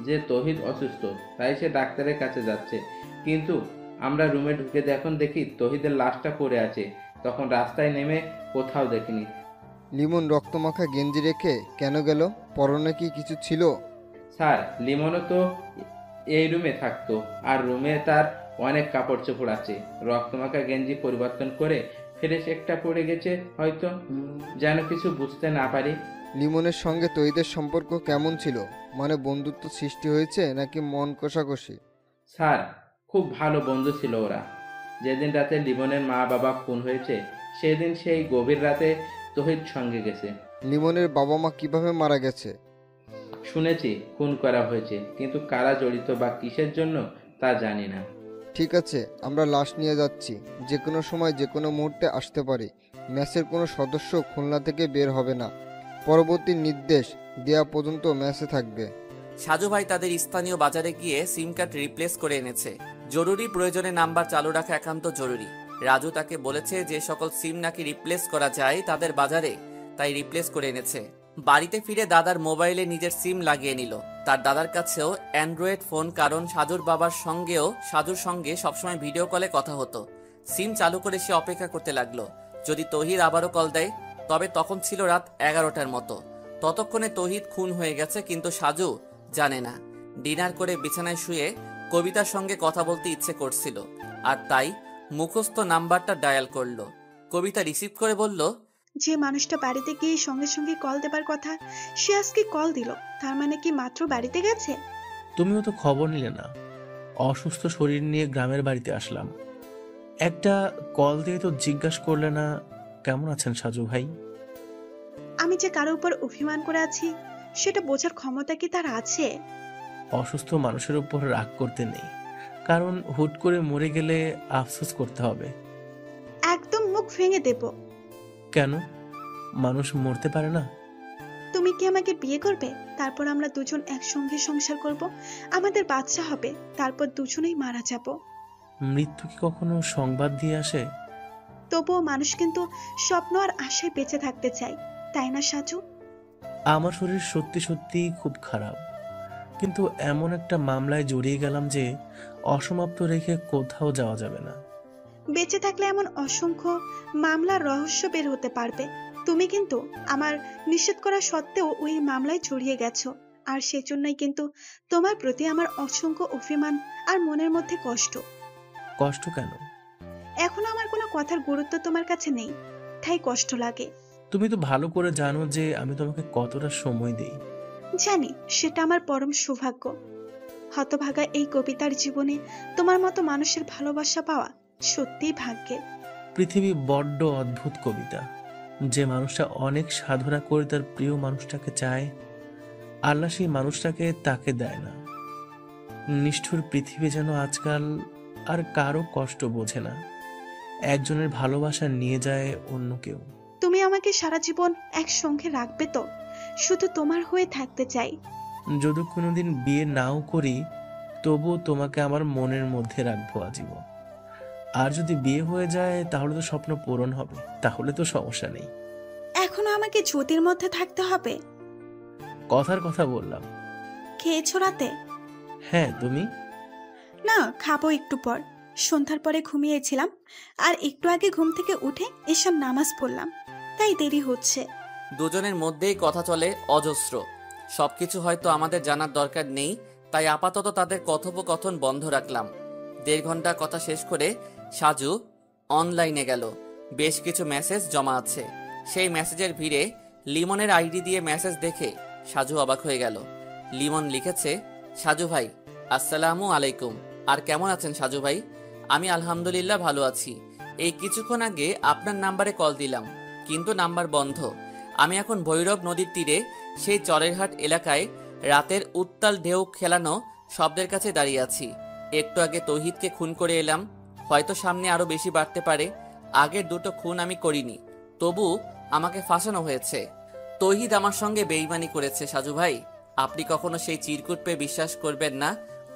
যে তৌহিদ অসুস্থ, তাই সে ডাক্তারের কাছে যাচ্ছে। কিন্তু আমরা রুমে ঢুকে যখন দেখি তৌহিদের লাশটা পড়ে আছে, তখন রাস্তায় নেমে কোথাও দেখিনি। লিমন রক্তমাখা গেঞ্জি রেখে কেন গেল? পরনে কি কিছু ছিল? স্যার, লিমনও তো এই রুমে থাকতো, আর রুমে তার অনেক কাপড় চোপড় আছে। রক্তমাখা গেঞ্জি পরিবর্তন করে ফ্রেশ একটা পড়ে গেছে হয়তো, যেন কিছু বুঝতে না পারি। লিমনের সঙ্গে তৌহিদের সম্পর্ক কেমন ছিল? মানে বন্ধুত্ব সৃষ্টি হয়েছে নাকি মন কষাকষি? স্যার, খুব ভালো বন্ধু ছিল ওরা। যেদিন রাতে লিমনের মা বাবা খুন হয়েছে সেদিন সেই গভীর রাতে তৌহিদ সঙ্গে গেছে। লিমনের বাবা মা কিভাবে মারা গেছে? শুনেছি খুন করা হয়েছে, কিন্তু কারা জড়িত বা কিসের জন্য তা জানি না। ঠিক আছে, আমরা লাশ নিয়ে যাচ্ছি। যে কোনো সময় যে কোনো মুহূর্তে আসতে পারি। ম্যাচের কোনো সদস্য খুলনা থেকে বের হবে না। পরবর্তী নির্দেশ দেওয়া পর্যন্ত ম্যাচে থাকবে। সাজু ভাই তাদের স্থানীয় বাজারে গিয়ে সিম কার্ড রিপ্লেস করে এনেছে। জরুরি প্রয়োজনে নাম্বার চালু রাখা একান্ত জরুরি। রাজু তাকে বলেছে যে সকল সিম নাকি রিপ্লেস করা যায় তাদের বাজারে, তাই রিপ্লেস করে এনেছে। বাড়িতে ফিরে দাদার মোবাইলে নিজের সিম লাগিয়ে নিল। তার দাদার কাছেও অ্যান্ড্রয়েড ফোন, কারণ সাজুর বাবার সাজুর সঙ্গে সবসময় ভিডিও কলে কথা হতো। সিম চালু করে সে অপেক্ষা করতে লাগলো যদি তৌহিদ আবারও কল দেয়। তবে তখন ছিল রাত 11টার মতো। ততক্ষণে তৌহিদ খুন হয়ে গেছে, কিন্তু সাজু জানে না। ডিনার করে বিছানায় শুয়ে কবিতার সঙ্গে কথা বলতে ইচ্ছে করছিল, আর তাই মুখস্থ নাম্বারটা ডায়াল করলো। কবিতা রিসিভ করে বলল, যে মানুষটা বাড়িতে গিয়ে সঙ্গে সঙ্গে কল দেবার কথা সে আজকে কল দিল, তার মানে কি মাত্র বাড়িতে গেছে? তুমিও তো খবর নিলে না। অসুস্থ শরীর নিয়ে গ্রামের বাড়িতে আসলাম, একটা কল দিয়ে তো জিজ্ঞাসা করলে না কেমন আছেন সাজু ভাই। আমি যে কারো উপর অভিমান করে আছি সেটা বোঝার ক্ষমতা কি তার আছে? অসুস্থ মানুষের উপর রাগ করতে নেই, কারণ হুট করে মরে গেলে আফসোস করতে হবে। একদম মুখ ভেঙে দেব। কেন? মানুষ মরতে পারে না? তুমি কি আমাকে বিয়ে করবে? তারপর আমরা দুজন একসঙ্গে সংসার করব, আমাদের বাচ্চা হবে, তারপর দুজনেই মারা যাব। মৃত্যু কি কখনো সংবাদ দিয়ে আসে? তবুও মানুষ কিন্তু স্বপ্ন আর আশায় বেঁচে থাকতে চায়, তাই না সাজু? আমার শরীর সত্যি সত্যি খুব খারাপ, কিন্তু এমন একটা মামলায় জড়িয়ে গেলাম যে অসমাপ্ত রেখে কোথাও যাওয়া যাবে না। বেঁচে থাকলে এমন অসংখ্য মামলার রহস্য বের হতে পারবে। তুমি কিন্তু আমার নিষেধ করা সত্ত্বেও ওই মামলায় জড়িয়ে গেছো, আর সেজন্যই কিন্তু তোমার প্রতি আমার অসংখ্য অভিমান আর মনের মধ্যে কষ্ট। কষ্ট কেন? এখন আমার কোনো কথার গুরুত্ব তোমার কাছে নেই, তাই কষ্ট লাগে। তুমি তো ভালো করে জানো যে আমি তোমাকে কতটা সময় দেই। জানি, সেটা আমার পরম সৌভাগ্য। হতভাগা এই কবিতার জীবনে তোমার মতো মানুষের ভালোবাসা পাওয়া সত্যিই ভাগ্যের। পৃথিবী বড্ড অদ্ভুত কবিতা। যে মানুষটা অনেক সাধনা করে তার প্রিয় মানুষটাকে চায়, আল্লাহ সেই মানুষটাকে তাকে দেয় না। নিষ্ঠুর পৃথিবী যেন আজকাল আর কারো কষ্ট বোঝে না, একজনের ভালোবাসা নিয়ে যায় অন্য কেউ। তুমি আমাকে সারা জীবন একসঙ্গে রাখবে তো? শুধু তোমার হয়ে থাকতে চাই। যদি কোনোদিন বিয়ে নাও করি, তবুও তোমাকে আমার মনের মধ্যে রাখবো আজীবন। আর যদি বিয়ে হয়ে যায় তাহলে তো স্বপ্ন পূরণ হবে, তাহলে তো সমস্যা নেই। এখনো আমাকে জ্যোতির মধ্যে থাকতে হবে? কথার কথা বললাম। খেয়েছো রাতে? হ্যাঁ, তুমি? না, খাবো একটু পর। সন্ধ্যার পরে ঘুমিয়েছিলাম, আর একটু আগে ঘুম থেকে উঠে এসব নামাজ পড়লাম, তাই দেরি হচ্ছে। দুজনের মধ্যেই কথা চলে অজস্র। সবকিছু হয়তো আমাদের জানার দরকার নেই, তাই আপাতত তাদের কথোপকথন বন্ধ রাখলাম। 1.5 ঘন্টা কথা শেষ করে সাজু অনলাইনে গেল। বেশ কিছু মেসেজ জমা আছে। সেই মেসেজের ভিড়ে লিমনের আইডি দিয়ে মেসেজ দেখে সাজু অবাক হয়ে গেল। লিমন লিখেছে, সাজু ভাই আসসালামু আলাইকুম। আর কেমন আছেন সাজু ভাই? আমি আলহামদুলিল্লাহ ভালো আছি। এই কিছুক্ষণ আগে আপনার নাম্বারে কল দিলাম, কিন্তু নাম্বার বন্ধ। আমি এখন ভৈরব নদীর তীরে সেই চরেরহাট এলাকায় রাতের উত্তাল ঢেউ খেলানো শব্দের কাছে দাঁড়িয়ে আছি। একটু আগে তৌহিদকে খুন করে এলাম, হয়তো সামনে আরো বেশি বাড়তে পারে। আগের দুটো খুন আমি করিনি, তবু আমাকে ফাঁসানো হয়েছে। তৌহিদ আমার সঙ্গে বেইমানি করেছে সাজু ভাই। আপনি কখনো সেই চিরকুট পেয়ে বিশ্বাস করবেন না,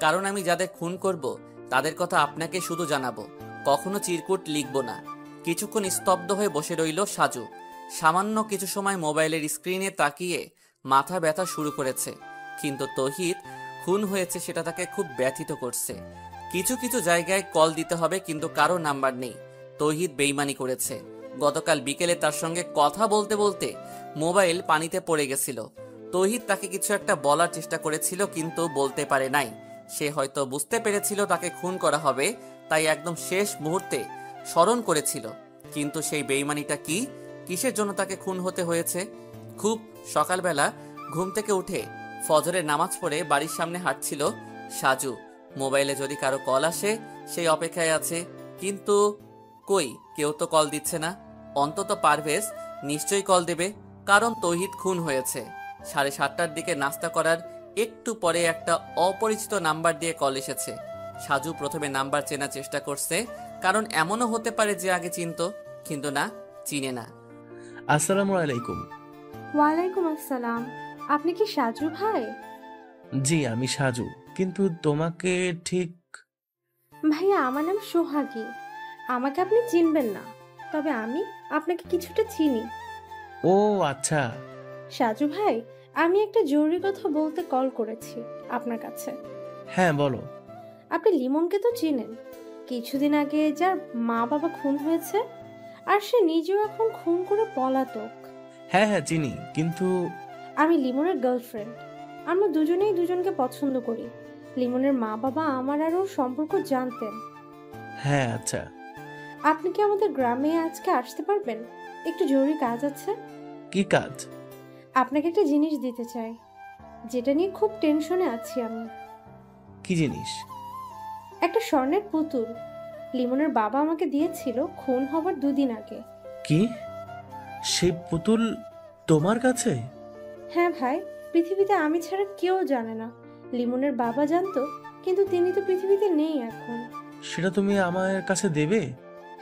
কারণ আমি যাদের খুন করব তাদের কথা আপনাকে শুধু জানাবো, কখনো চিরকুট লিখব না। কিছুক্ষণ স্তব্ধ হয়ে বসে রইল সাজু। সামান্য কিছু সময় মোবাইলের স্ক্রিনে তাকিয়ে মাথা ব্যথা শুরু করেছে, কিন্তু তৌহিদ খুন হয়েছে সেটা তাকে খুব ব্যথিত করছে। কিছু কিছু জায়গায় কল দিতে হবে, কিন্তু কারো নাম্বার নেই। তৌহিদ বেইমানি করেছে। গতকাল বিকেলে তার সঙ্গে কথা বলতে বলতে মোবাইল পানিতে পড়ে গেছিল। তৌহিদ তাকে কিছু একটা বলার চেষ্টা করেছিল, কিন্তু বলতে পারে নাই। সে হয়তো বুঝতে পেরেছিল তাকে খুন করা হবে, তাই একদম শেষ মুহূর্তে স্মরণ করেছিল। কিন্তু সেই বেইমানিটা কি, কিসের জন্য তাকে খুন হতে হয়েছে? খুব সকালবেলা ঘুম থেকে উঠে ফজরের নামাজ পড়ে বাড়ির সামনে হাঁটছিল সাজু। মোবাইলে যদি কারো কল আসে সেই অপেক্ষায় আছে, কিন্তু কই, কেউ তো কল দিচ্ছে না। অন্তত পারভেজ নিশ্চয়ই কল দেবে, কারণ তৌহিদ খুন হয়েছে। 7:30টার দিকে নাস্তা করার একটু পরে একটা অপরিচিত নাম্বার দিয়ে কল এসেছে। সাজু প্রথমে নাম্বার চেনার চেষ্টা করছে, কারণ এমনও হতে পারে যে আগে চিনতো, কিন্তু না, চিনে না। আসসালামু আলাইকুম। ওয়ালাইকুম আসসালাম। আপনি কি সাজু ভাই? জি, আমি সাজু, কিন্তু তোমাকে ঠিক... ভাইয়া, আমার নাম সোহাগী। আমাকে আপনি চিনবেন না, তবে আমি আপনাকে কিছুটা চিনি। ও আচ্ছা। সাজু ভাই, আমি একটা জরুরি কথা বলতে কল করেছি আপনার কাছে। হ্যাঁ, বলো। আপনি লিমনকে তো চিনেন, কিছুদিন আগে যার মা বাবা খুন হয়েছে, আর সে নিজেও এখন খুন করে পলাতক। হ্যাঁ হ্যাঁ, চিনি, কিন্তু... আমি লিমনের গার্লফ্রেন্ড। আমরা দুজনেই দুজনকে পছন্দ করি। লিমনের মা বাবা আমার আর ওর সম্পর্ক জানতেন। হ্যাঁ, আচ্ছা। আপনি কি আমাদের গ্রামে আজকে আসতে পারবেন? একটু জরুরি কাজ আছে। কি কাজ? আপনাকে একটা জিনিস দিতে চাই, যেটা নিয়ে খুব টেনশনে আছি আমি। কি জিনিস? একটা স্বর্ণের পুতুল। লিমনের বাবা আমাকে দিয়েছিল খুন হবার 2 দিন আগে। কি? সেই পুতুল তোমার কাছে? হ্যাঁ ভাই, পৃথিবীতে আমি ছাড়া কেউ জানে না। লিমনের বাবা জানতো, কিন্তু তিনি তো পৃথিবীতে নেই এখন। সেটা তুমি আমার কাছে দেবে?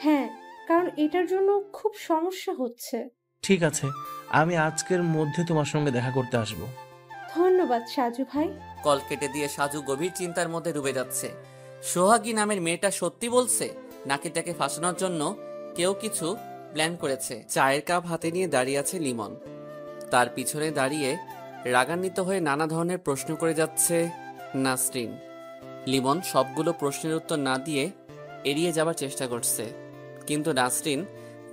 হ্যাঁ, কারণ এটার জন্য খুব সমস্যা হচ্ছে। ঠিক আছে, আমি আজকের মধ্যে তোমার সঙ্গে দেখা করতে আসব। ধন্যবাদ সাজু ভাই। কল কেটে দিয়ে সাজু গভীর চিন্তার মধ্যে ডুবে যাচ্ছে। সোহাগী নামের মেয়েটা সত্যি বলছে, নাকি তাকে ফাঁসানোর জন্য কেউ কিছু প্ল্যান করেছে? চায়ের কাপ হাতে নিয়ে দাঁড়িয়ে আছে লিমন। তার পিছনে দাঁড়িয়ে রাগান্বিত হয়ে নানা ধরনের প্রশ্ন করে যাচ্ছে নাসরিন। লিমন সবগুলো প্রশ্নের উত্তর না দিয়ে এড়িয়ে যাবার চেষ্টা করছে, কিন্তু নাসরিন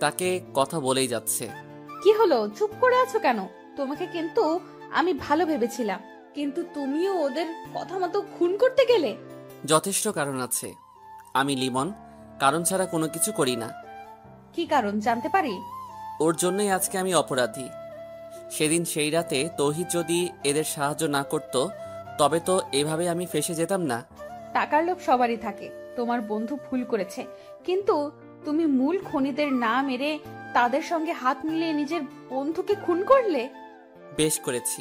তাকে কথা বলেই যাচ্ছে। কি হলো, চুপ করে আছো কেন? তোমাকে কিন্তু আমি ভালো ভেবেছিলাম, কিন্তু তুমিও ওদের কথা মতো খুন করতে গেলে। যথেষ্ট কারণ আছে। আমি লিমন কারণ ছাড়া কোনো কিছু করি না। কি কারণ জানতে পারি? ওর জন্যই আজকে আমি অপরাধী। সেদিন সেই রাতে তৌহিদ যদি এদের সাহায্য না করত, তবে তো এভাবে আমি ফেঁসে যেতাম না। টাকার লোভ সবারই থাকে। তোমার বন্ধু ভুল করেছে, কিন্তু তুমি মূল খুনিদের না মেরে তাদের সঙ্গে হাত মিলিয়ে নিজের বন্ধুকে খুন করলে। বেশ করেছি,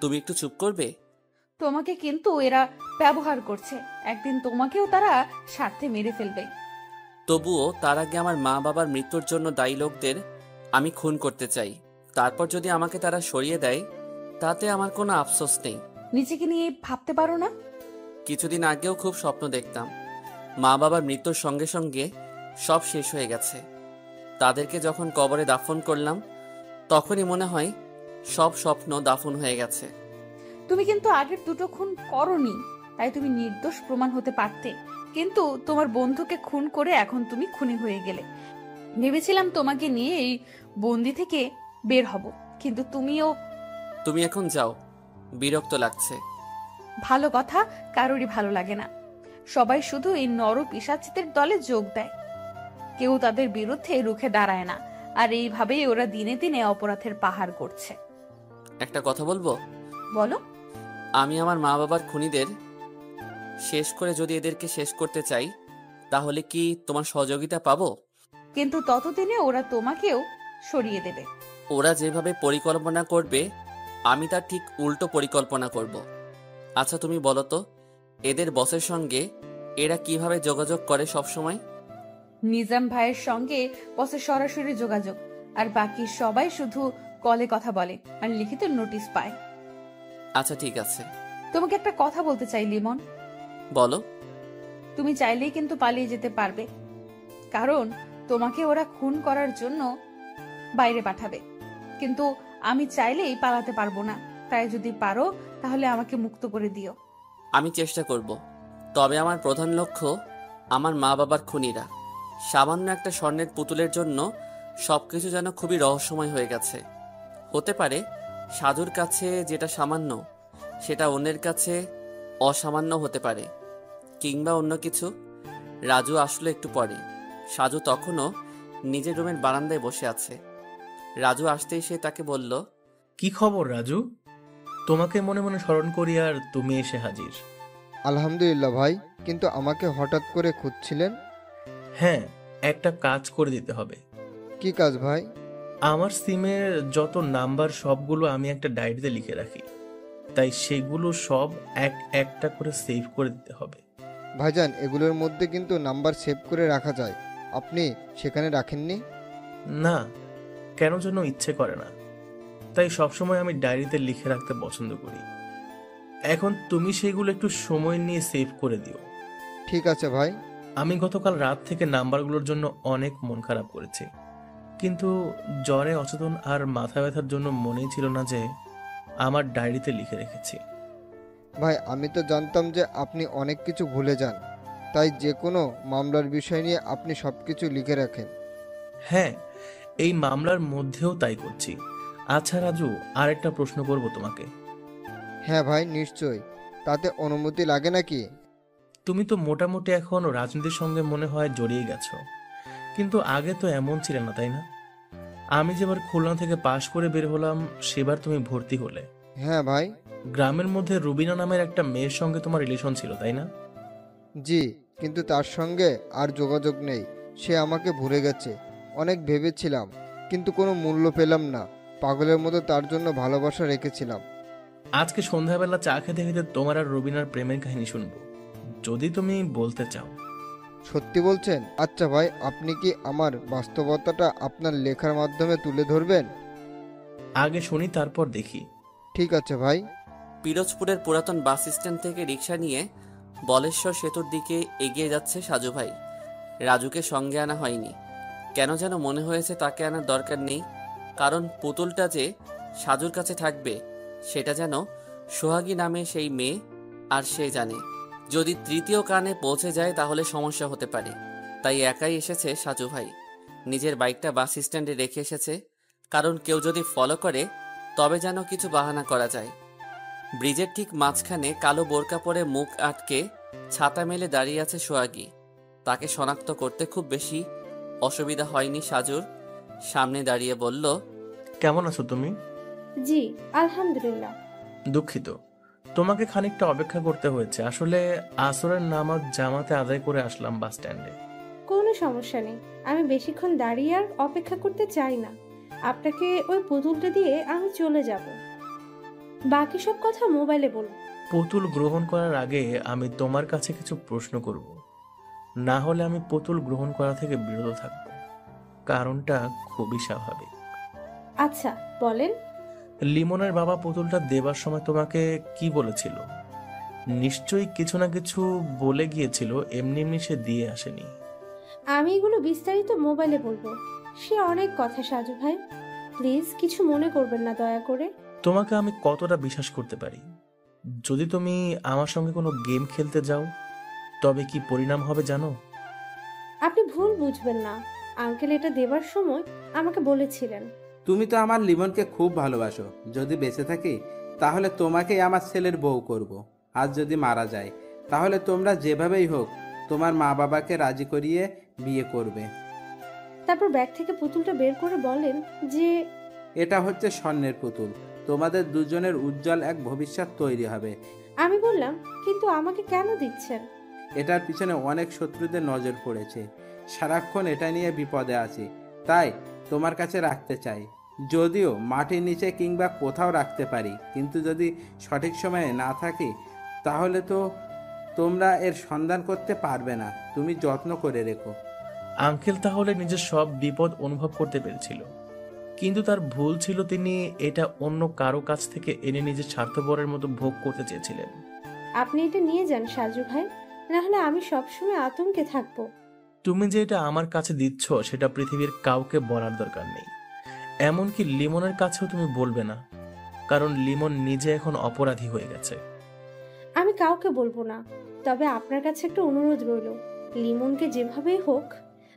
তুমি একটু চুপ করবে? তোমাকে কিন্তু এরা ব্যবহার করছে, একদিন তোমাকেও তারা স্বার্থে মেরে ফেলবে। তবুও তার আগে আমার মা বাবার মৃত্যুর জন্য দায়ী লোকদের আমি খুন করতে চাই। তারপর যদি আমাকে তারা সরিয়ে দেয় তাতে আমার কোনো আফসোস নেই। নিজেকে নিয়ে ভাবতে পারো না? কিছুদিন আগেও খুব স্বপ্ন দেখতাম, মা বাবার মৃত্যুর সঙ্গে সঙ্গে সব শেষ হয়ে গেছে। তাদেরকে যখন কবরে দাফন করলাম তখনই মনে হয় সব স্বপ্ন দাফন হয়ে গেছে। তুমি কিন্তু আগের দুটো খুন করনি, তাই তুমি নির্দোষ প্রমাণ হতে পারতে, কিন্তু তোমার বন্ধুকে খুন করে এখন তুমি খুনি হয়ে গেলে। ভেবেছিলাম তোমাকে নিয়ে এই বন্দি থেকে বের হব, কিন্তু তুমি এখন যাও, বিরক্ত লাগছে। ভালো কথা কারোরই ভালো লাগে না, সবাই শুধু এই নর পিশাচদের দলে যোগ দেয়, কেউ তাদের বিরুদ্ধে রুখে দাঁড়ায় না, আর এইভাবেই ওরা দিনে দিনে অপরাধের পাহাড় করছে। একটা কথা বলবো? বলো। আমি আমার মা বাবার খুনিদের শেষ করে যদি এদেরকে শেষ করতে চাই তাহলে কি তোমার সহযোগিতা পাবো? কিন্তু ততদিনে ওরা তোমাকেও সরিয়ে দেবে। ওরা যেভাবে পরিকল্পনা করবে আমি তার ঠিক উল্টো পরিকল্পনা করব। আচ্ছা তুমি বলো তো, এদের বসের সঙ্গে এরা কিভাবে যোগাযোগ করে সব সময়? নিজাম ভাইয়ের সঙ্গে বসের সরাসরি যোগাযোগ, আর বাকি সবাই শুধু কলে কথা বলে আর লিখিত নোটিশ পায়। আচ্ছা ঠিক আছে। তোমাকে একটা কথা বলতে চাই লিমন। বলো। তুমি চাইলেই কিন্তু পালিয়ে যেতে পারবে, কারণ তোমাকে ওরা খুন করার জন্য বাইরে পাঠাবে, কিন্তু আমি চাইলেই পালাতে পারবো না। তাই যদি পারো তাহলে আমাকে মুক্ত করে দিও। আমি চেষ্টা করব, তবে আমার প্রধান লক্ষ্য আমার মা বাবার খুনিরা। সামান্য একটা স্বর্ণের পুতুলের জন্য সবকিছু যেন খুবই রহস্যময় হয়ে গেছে। হতে পারে সাধুর কাছে যেটা সামান্য সেটা অন্যের কাছে অসামান্য হতে পারে, কিংবা অন্য কিছু। রাজু আসলো একটু পরে। সাজু তখনও নিজের রুমের বারান্দায় বসে আছে। রাজু আসতেই সে তাকে বলল, কি খবর রাজু? তোমাকে মনে মনে স্মরণ করি আর তুমি এসে হাজির। আলহামদুলিল্লাহ ভাই, কিন্তু আমাকে হঠাৎ করে খুঁজছিলেন? হ্যাঁ, একটা কাজ করে দিতে হবে। কি কাজ ভাই? আমার সিমের যত নাম্বার সবগুলো আমি একটা ডায়েরিতে লিখে রাখি, তাই সেগুলো সব একটা করে সেভ করে দিতে হবে। ভাইজান, এগুলোর মধ্যে কিন্তু নাম্বার সেভ করে রাখা যায়, আপনি সেখানে রাখেননি? না, কেন যেন ইচ্ছে করে না, তাই সবসময় আমি ডায়েরিতে লিখে রাখতে পছন্দ করি। এখন তুমি সেগুলো একটু সময় নিয়ে সেভ করে দিও। ঠিক আছে ভাই। আমি গতকাল রাত থেকে নাম্বারগুলোর জন্য অনেক মন খারাপ করেছি, কিন্তু জ্বরে অচেতন আর মাথা ব্যথার জন্য মনেই ছিল না যে আমার ডায়েরিতে লিখে রেখেছি। ভাই, আমি তো জানতাম যে আপনি অনেক কিছু ভুলে যান, তাই যে কোনো মামলার বিষয় নিয়ে আপনি সব কিছু লিখে রাখেন। হ্যাঁ, এই মামলার মধ্যেও তাই করছি। আচ্ছা রাজু, আর একটা প্রশ্ন করব তোমাকে। হ্যাঁ ভাই, নিশ্চয়ই। তাতে অনুমতি লাগে নাকি? তুমি তো মোটামুটি এখন রাজনীতির সঙ্গে মনে হয় জড়িয়ে গেছো, কিন্তু আগে তো এমন ছিল না, তাই না? আমি যেবার খুলনা থেকে পাশ করে বের হলাম সেবার তুমি ভর্তি হলে। হ্যাঁ ভাই। গ্রামের মধ্যে রুবিনা নামের একটা মেয়ের সঙ্গে তোমার রিলেশন ছিল, তাই না? জি, কিন্তু তার সঙ্গে আর যোগাযোগ নেই। সে আমাকে ভুলে গেছে। অনেক ভেবেছিলাম, কিন্তু কোনো মূল্য পেলাম না। পাগলের মতো তার জন্য ভালোবাসা রেখেছিলাম। আজকে সন্ধ্যাবেলা চা খেতে খেতে তোমার আর রুবিনার প্রেমের কাহিনী শুনবো, যদি তুমি বলতে চাও। সত্যি বলছেন? আচ্ছা ভাই, আপনি কি আমার বাস্তবতাটা আপনার লেখার মাধ্যমে তুলে ধরবেন? আগে শুনি, তারপর দেখি। ঠিক আছে ভাই। পিরোজপুরের পুরাতন বাস স্ট্যান্ড থেকে রিক্সা নিয়ে বলেশ্বর সেতুর দিকে এগিয়ে যাচ্ছে সাজু ভাই। রাজুকে সঙ্গে আনা হয়নি, কেন যেন মনে হয়েছে তাকে আনার দরকার নেই, কারণ পুতুলটা যে সাজুর কাছে থাকবে সেটা যেন সোহাগী নামে সেই মেয়ে আর সে জানে। যদি তৃতীয় কানে পৌঁছে যায় তাহলে সমস্যা হতে পারে, তাই একাই এসেছে সাজু ভাই। নিজের বাইকটা বাস স্ট্যান্ডে রেখে এসেছে, কারণ কেউ যদি ফলো করে তবে যেন কিছু বাহানা করা যায়। ব্রিজের ঠিক মাঝখানে কালো বোরকা পরে মুখ আটকে ছাতা মেলে দাঁড়িয়ে আছে সোহাগী। তাকে শনাক্ত করতে খুব বেশি অসুবিধা হয়নি সাজুর। সামনে দাঁড়িয়ে বলল, কেমন আছো তুমি? জি আলহামদুলিল্লাহ। দুঃখিত, তোমাকে খানিকটা অপেক্ষা করতে হয়েছে। আসলে আসরের নামাজ জামাতে আদায় করে আসলাম বাস স্ট্যান্ডে। কোনো সমস্যা নেই, আমি বেশিক্ষণ দাঁড়িয়ে আর অপেক্ষা করতে চাই না। আপনাকে ওই পুতুলটা দিয়ে আমি চলে যাব, বাকি সব কথা মোবাইলে বলবো। পুতুল গ্রহণ করার আগে আমি তোমার কাছে কিছু প্রশ্ন করব, না হলে আমি পুতুল গ্রহণ করা থেকে বিরত থাকব। কারণটা খুবই স্বাভাবিক। আচ্ছা বলেন। লিমনের বাবা পুতুলটা দেবার সময় তোমাকে কি বলেছিল? নিশ্চয়ই কিছু না কিছু বলে গিয়েছিল, এমনি এমনি সে দিয়ে আসেনি। আমি এগুলো বিস্তারিত মোবাইলে বলবো। সে অনেক কথা সাজু ভাই, প্লিজ কিছু মনে করবেন না দয়া করে। তোমাকে আমি কতটা বিশ্বাস করতে পারি? যদি তুমি আমার সঙ্গে কোনো গেম খেলতে যাও তবে কি পরিণাম হবে জানো? আপনি ভুল বুঝবেন না, আঙ্কেল এটা দেবার সময় আমাকে বলেছিলেন। তুমি তো আমার লিমনকে খুব ভালোবাসো। যদি বেঁচে থাকি তাহলে তোমাকেই আমার ছেলের বউ করব। আর যদি মারা যায় তাহলে তোমরা যেভাবেই হোক তোমার মা বাবাকে রাজি করিয়ে বিয়ে করবে। তারপর ব্যাগ থেকে পুতুলটা বের করে বলেন যে এটা হচ্ছে স্বর্ণের পুতুল, তোমাদের দুজনের উজ্জ্বল এক ভবিষ্যৎ তৈরি হবে। আমি বললাম কিন্তু আমাকে কেন দিচ্ছেন? এটার পিছনে অনেক শত্রুদের নজর পড়েছে, সারাক্ষণ এটা নিয়ে বিপদে আছি, তাই তোমার কাছে রাখতে চাই। যদিও মাটির নিচে কিংবা কোথাও রাখতে পারি, কিন্তু যদি সঠিক সময়ে না থাকি তাহলে তো তোমরা এর সন্ধান করতে পারবে না। তুমি যত্ন করে রেখো। আঙ্কেল তাহলে নিজের সব বিপদ অনুভব করতে পেরেছিল, কিন্তু তার ভুল ছিল তিনি এটা অন্য কারো কাছ থেকে এনে নিজের স্বার্থপরের মতো ভোগ করতে চেয়েছিলেন। আপনি এটা নিয়ে যান সাজু ভাই, না হলে আমি সবসময় আতঙ্কে থাকবো। তুমি যে এটা আমার কাছে দিচ্ছ সেটা পৃথিবীর কাউকে বলার দরকার নেই, এমনকি লিমনের কাছেও তুমি বলবে না, কারণ লিমন নিজে এখন অপরাধী হয়ে গেছে। আমি কাউকে বলবো না, তবে আপনার কাছে একটা অনুরোধ রইল, লিমনকে যেভাবেই হোক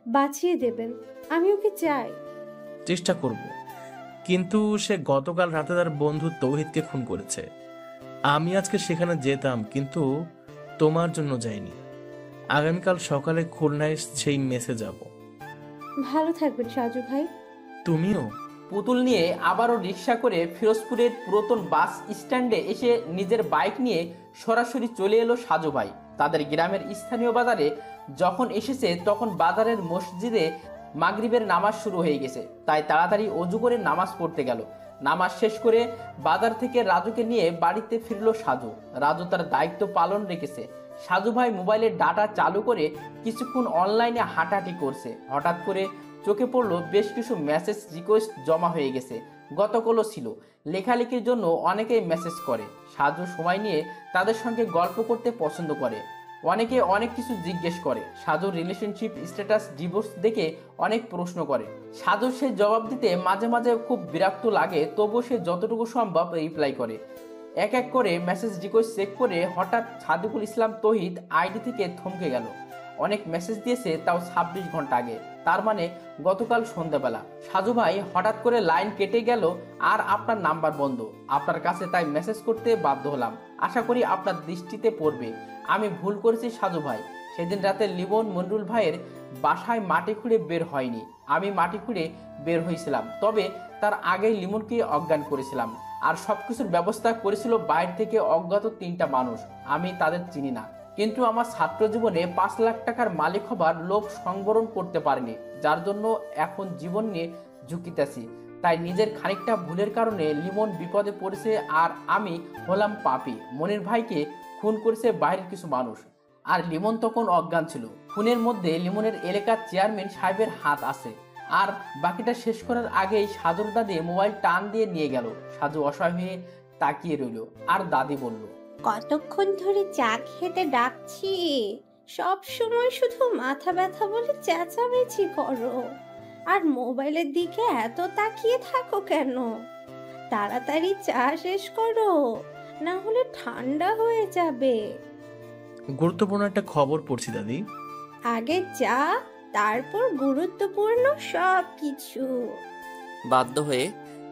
বাঁচিয়ে দেবেন, আমি ওকে চাই। চেষ্টা করব, কিন্তু সে গতকাল রাতে তার বন্ধু তৌহিদকে খুন করেছে। আমি আজকে সেখানে যেতাম, কিন্তু তোমার জন্য যাইনি। আগামীকাল সকালে খুলনায় সেই মেসে যাব। ভালো থাকবেন সাজু ভাই। তুমিও। পুতুল নিয়ে আবারও রিক্সা করে ফিরোজপুরের পুরাতন বাস স্ট্যান্ডে এসে নিজের বাইক নিয়ে সরাসরি চলে এলো সাজু ভাই। তাদের গ্রামের স্থানীয় বাজারে যখন এসেছে তখন বাজারের মসজিদে মাগরিবের নামাজ শুরু হয়ে গেছে, তাই তাড়াতাড়ি অজু করে নামাজ পড়তে গেল। নামাজ শেষ করে বাজার থেকে রাজুকে নিয়ে বাড়িতে ফিরল সাজু। রাজু তার দায়িত্ব পালন রেখেছে। সাজু ভাই মোবাইলের ডাটা চালু করে কিছুক্ষণ অনলাইনে হাঁটাহাঁটি করছে। হঠাৎ করে চোখে পড়ল বেশ কিছু মেসেজ রিকোয়েস্ট জমা হয়ে গেছে। গতকালও ছিল। লেখালেখির জন্য অনেকেই মেসেজ করে। সাজু সময় নিয়ে তাদের সঙ্গে গল্প করতে পছন্দ করে। অনেকে অনেক কিছু জিজ্ঞেস করে। সাজুর রিলেশনশিপ স্ট্যাটাস ডিভোর্স দেখে অনেক প্রশ্ন করে। সাজুর সে জবাব দিতে মাঝে মাঝে খুব বিরক্ত লাগে, তবুও সে যতটুকু সম্ভব রিপ্লাই করে। এক এক করে মেসেজ রিকোয়েস্ট চেক করে হঠাৎ সাদিকুল ইসলাম তৌহিদ আইডি থেকে থমকে গেল। অনেক মেসেজ দিয়েছে, তাও 26 ঘন্টা আগে, তার মানে গতকাল সন্ধ্যাবেলা। সাজু ভাই হঠাৎ করে লাইন কেটে গেল আর আপনার নাম্বার বন্ধ। আপনার কাছে তাই মেসেজ করতে বাধ্য হলাম। আশা করি আপনার দৃষ্টিতে পড়বে। আমি ভুল করেছি সাজু ভাই। সেদিন রাতে লিমন মনিরুল ভাইয়ের বাসায় মাটি খুঁড়ে বের হয়নি, আমি মাটি খুঁড়ে বের হয়েছিলাম। তবে তার আগেই লিমনকে অজ্ঞান করেছিলাম, আর সবকিছুর ব্যবস্থা করেছিল বাইরে থেকে অজ্ঞাত 3টা মানুষ। আমি তাদের চিনি না, কিন্তু আমার ছাত্র জীবনে 5 লাখ টাকার মালিক হবার লোভ সংবরণ করতে পারিনি, যার জন্য এখন জীবন নিয়ে ঝুঁকিতেছি। তাই নিজের খানিকটা ভুলের কারণে লিমন বিপদে পড়েছে, আর আমি হলাম পাপী। মনির ভাইকে খুন করেছে বাইরের কিছু মানুষ, আর লিমন তখন অজ্ঞান ছিল। খুনের মধ্যে লিমনের এলাকার চেয়ারম্যান সাহেবের হাত আছে। আর বাকিটা শেষ করার আগেই সাজুর দাদি মোবাইল টান দিয়ে নিয়ে গেল। সাজু অসহায় হয়ে তাকিয়ে রইল, আর দাদি বলল, কতক্ষণ ধরে চা খেতে ডাকছি, সব সময় শুধু মাথা ব্যথা বলে চেঁচামেচি করো, আর মোবাইলের দিকে এত তাকিয়ে থাকো কেন? তাড়াতাড়ি চা শেষ করো, না হলে ঠান্ডা হয়ে যাবে। গুরুত্বপূর্ণ একটা খবর পড়ছি দাদি। আগে চা, তারপর গুরুত্বপূর্ণ সব কিছু। বাধ্য হয়ে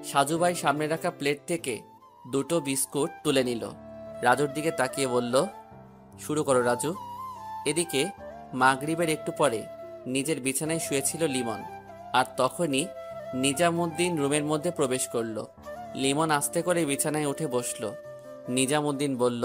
সাজু ভাই সামনে রাখা প্লেট থেকে 2টো বিস্কুট তুলে নিল। রাজুর দিকে তাকিয়ে বলল, শুরু করো রাজু। এদিকে মাগরিবের একটু পরে নিজের বিছানায় শুয়েছিল লিমন, আর তখনই নিজামুদ্দিন রুমের মধ্যে প্রবেশ করলো। লিমন আস্তে করে বিছানায় উঠে বসলো। নিজামুদ্দিন বলল,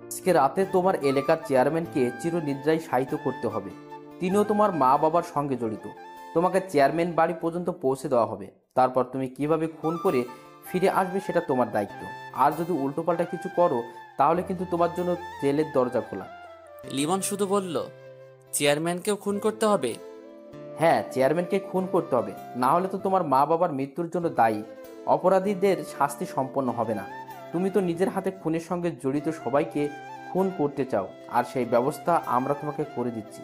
আজকে রাতে তোমার এলাকার চেয়ারম্যানকে চিরনিদ্রায় শায়িত করতে হবে। তিনিও তোমার মা বাবার সঙ্গে জড়িত। তোমাকে চেয়ারম্যান বাড়ি পর্যন্ত পৌঁছে দেওয়া হবে। তারপর তুমি কিভাবে খুন করে ফিরে আসবে সেটা তোমার দায়িত্ব। আর যদি উল্টোপাল্টা কিছু করো তাহলে কিন্তু তোমার জন্য জেলের দরজা খোলা। লিমন শুধু বলল, চেয়ারম্যানকেও খুন করতে হবে? হ্যাঁ, চেয়ারম্যানকে খুন করতে হবে, না হলে তো তোমার মা বাবার মৃত্যুর জন্য দায়ী অপরাধীদের শাস্তি সম্পন্ন হবে না। তুমি তো নিজের হাতে খুনের সঙ্গে জড়িত সবাইকে খুন করতে চাও, আর সেই ব্যবস্থা আমরা তোমাকে করে দিচ্ছি।